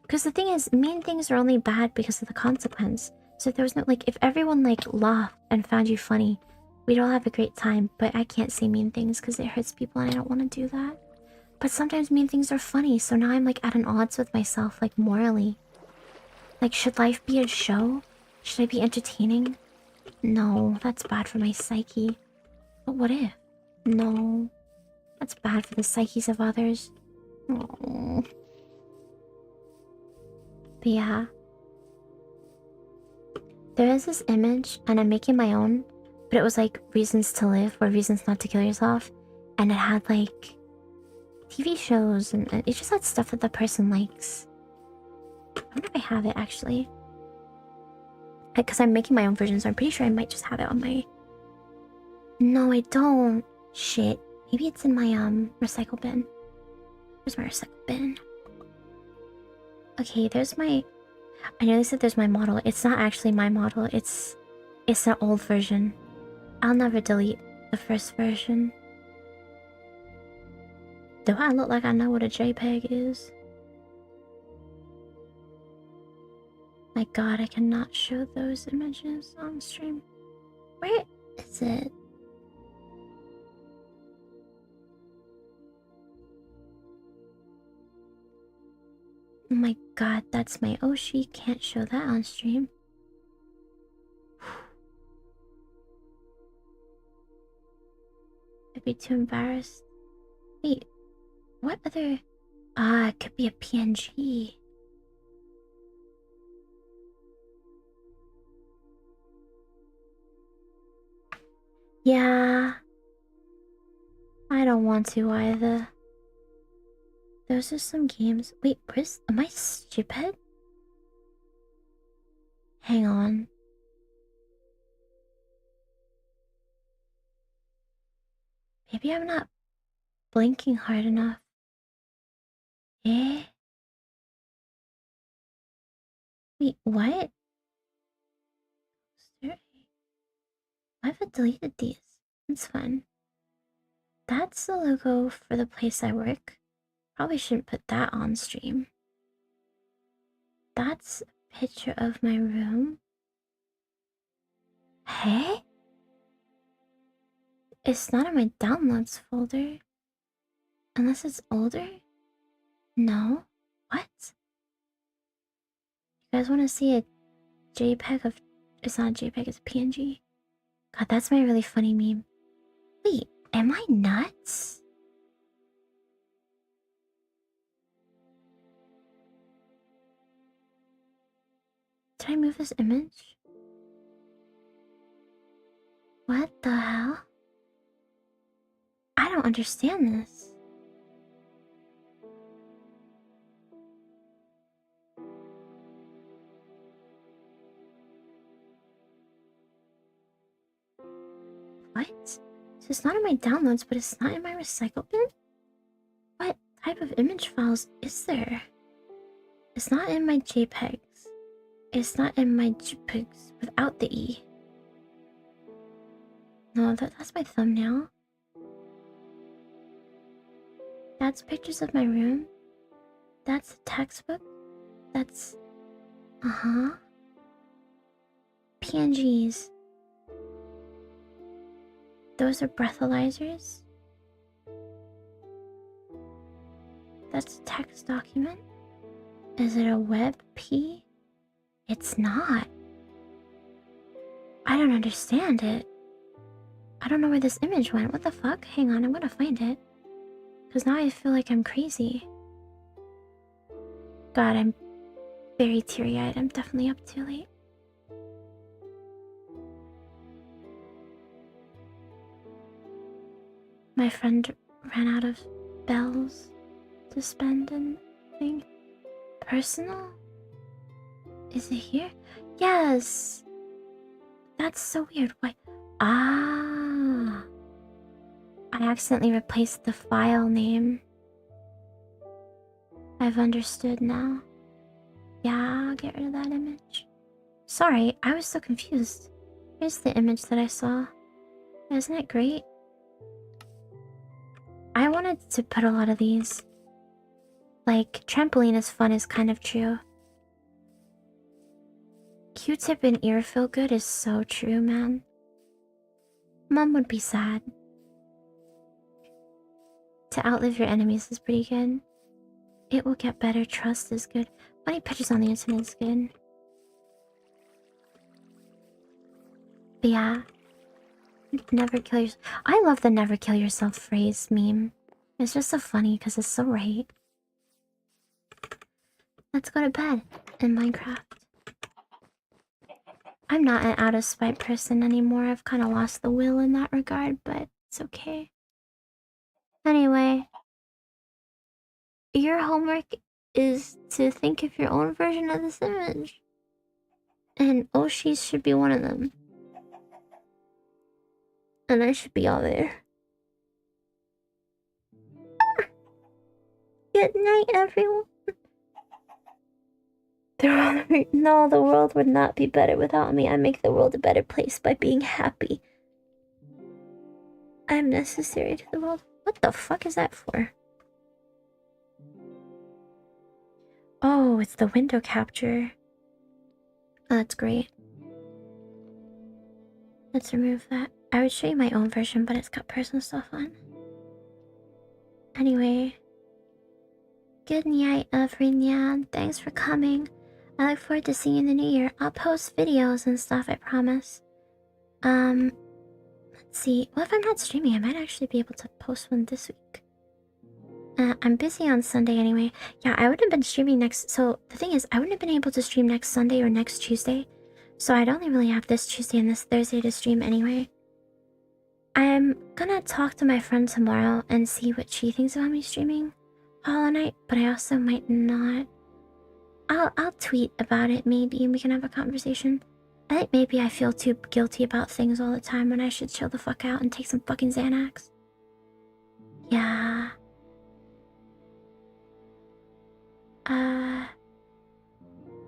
Because the thing is, mean things are only bad because of the consequence. So if there was no... Like, if everyone, like, laughed and found you funny, we'd all have a great time. But I can't say mean things because it hurts people and I don't want to do that. But sometimes mean things are funny, so now I'm, like, at an odds with myself, like, morally. Like, should life be a show? Should I be entertaining? No, that's bad for my psyche. But what if? No. That's bad for the psyches of others. Oh. But yeah. There is this image, and I'm making my own, but it was like reasons to live or reasons not to kill yourself. And it had like TV shows, and it just had stuff that the person likes. I wonder if I have it actually. Because I'm making my own version, so I'm pretty sure I might just have it on my... No, I don't. Shit. Maybe it's in my recycle bin. Where's my recycle bin? Okay, there's my... I nearly said there's my model. It's not actually my model. It's an old version. I'll never delete the first version. Do I look like I know what a JPEG is? My god, I cannot show those images on stream. Where is it? Oh my god, that's my Oshi. Can't show that on stream. I'd be too embarrassed. Wait, what other... Ah, it could be a PNG. Yeah. I don't want to either. Those are some games. Wait, am I stupid? Hang on. Maybe I'm not blinking hard enough. Eh? Wait, what? Why have I deleted these? It's fun. That's the logo for the place I work. Probably shouldn't put that on stream. That's a picture of my room. Hey? It's not in my downloads folder. Unless it's older? No? What? You guys want to see a JPEG of... It's not a JPEG, it's a PNG. God, that's my really funny meme. Wait, am I nuts? Did I move this image? What the hell? I don't understand this. What? So it's not in my downloads, but it's not in my recycle bin? What type of image files is there? It's not in my JPEGs. It's not in my JPEGs without the E. No, that's my thumbnail. That's pictures of my room. That's the textbook. That's... PNGs. Those are breathalyzers. That's a text document. Is it a WebP? It's not. I don't understand it. I don't know where this image went. What the fuck? Hang on, I'm gonna find it. Because now I feel like I'm crazy. God, I'm very teary-eyed. I'm definitely up too late. My friend ran out of bells to spend and thing. Personal? Is it here? Yes! That's so weird. Why? Ah! I accidentally replaced the file name. I've understood now. Yeah, I'll get rid of that image. Sorry, I was so confused. Here's the image that I saw. Isn't it great? I wanted to put a lot of these. Like, trampoline is fun is kind of true. Q-tip and ear feel good is so true, man. Mom would be sad. To outlive your enemies is pretty good. It will get better, trust is good. Funny pictures on the internet is good. But yeah. Never kill yourself. I love the never kill yourself phrase meme. It's just so funny because it's so right. Let's go to bed in Minecraft. I'm not an out of spite person anymore. I've kind of lost the will in that regard, but it's okay. Anyway, your homework is to think of your own version of this image. And Oshi's should be one of them. And I should be all there. Good night, everyone. No, the world would not be better without me. I make the world a better place by being happy. I'm necessary to the world. What the fuck is that for? Oh, it's the window capture. Oh, that's great. Let's remove that. I would show you my own version, but it's got personal stuff on. Anyway. Good night, everyone. Thanks for coming. I look forward to seeing you in the new year. I'll post videos and stuff, I promise. Let's see. Well, if I'm not streaming, I might actually be able to post one this week. I'm busy on Sunday anyway. Yeah, I wouldn't have been streaming next... So, the thing is, I wouldn't have been able to stream next Sunday or next Tuesday. So, I'd only really have this Tuesday and this Thursday to stream anyway. I'm gonna talk to my friend tomorrow and see what she thinks about me streaming. Hollow Knight, but I also might not. I'll tweet about it maybe and we can have a conversation. I think maybe I feel too guilty about things all the time when I should chill the fuck out and take some fucking Xanax. Yeah.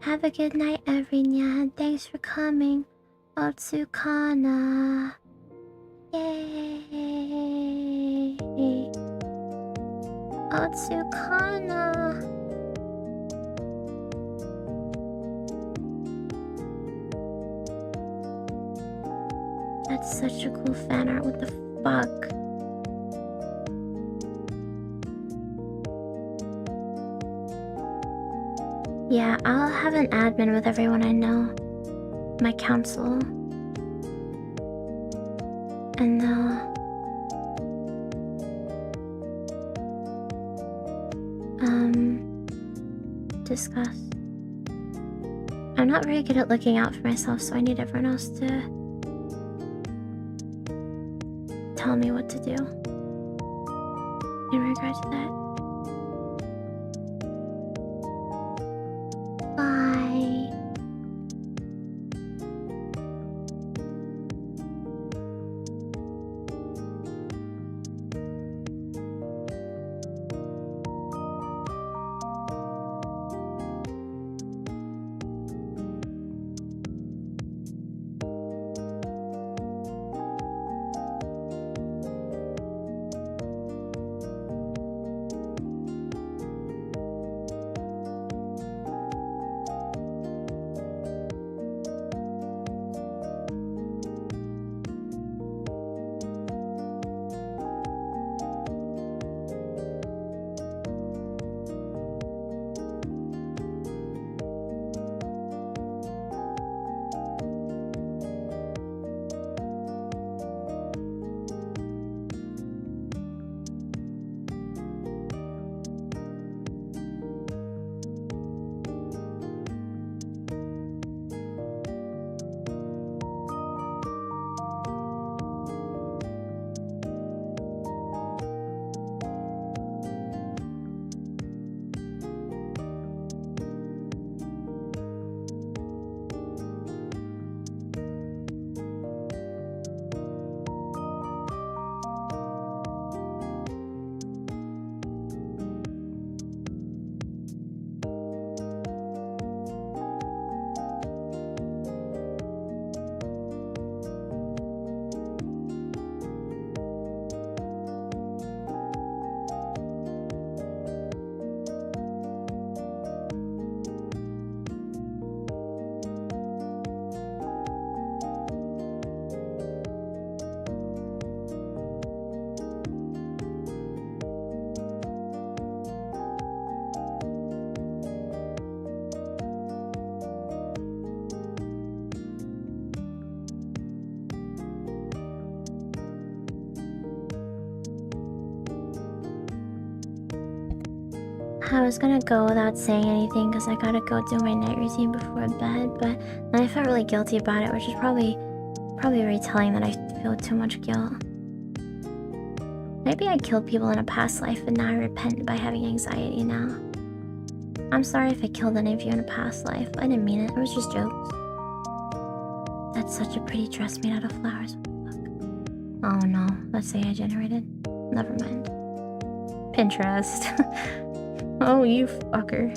Have a good night, everyone. Thanks for coming. Otsukana. Yay. Otsukana. That's such a cool fan art. What the fuck? Yeah, I'll have an admin with everyone I know. My council. And they'll... discuss. I'm not very good at looking out for myself, so I need everyone else to... tell me what to do. In regard to that. Bye. I was gonna go without saying anything because I gotta go do my night routine before bed, but then I felt really guilty about it, which is probably retelling that I feel too much guilt. Maybe I killed people in a past life and now I repent by having anxiety now. I'm sorry if I killed any of you in a past life. I didn't mean it. It was just jokes. That's such a pretty dress made out of flowers. What the fuck? Oh no, let's say I generated. Never mind. Pinterest. Oh, you fucker.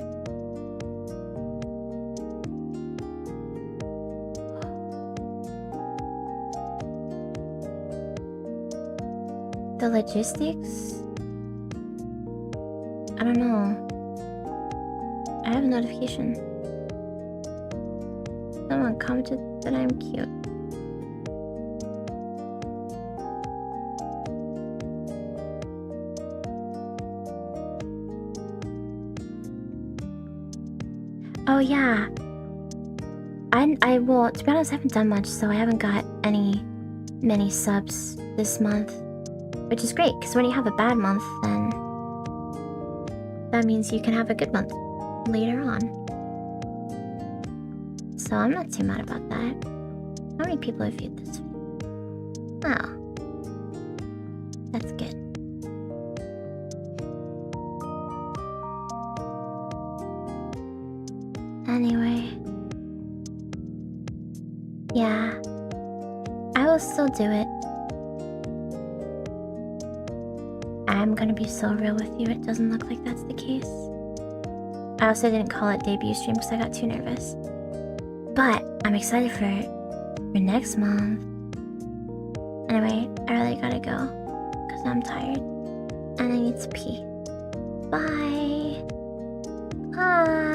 The logistics? I don't know. I have a notification. Someone commented that I'm cute. Oh yeah. I will, to be honest, I haven't done much, so I haven't got many subs this month. Which is great, because when you have a bad month, then that means you can have a good month later on. So I'm not too mad about that. How many people have viewed this video? Oh. That's good. Anyway. Yeah. I will still do it. I'm gonna be so real with you, it doesn't look like that's the case. I also didn't call it debut stream because I got too nervous. But I'm excited for next month. Anyway, I really gotta go because I'm tired and I need to pee. Bye. Bye.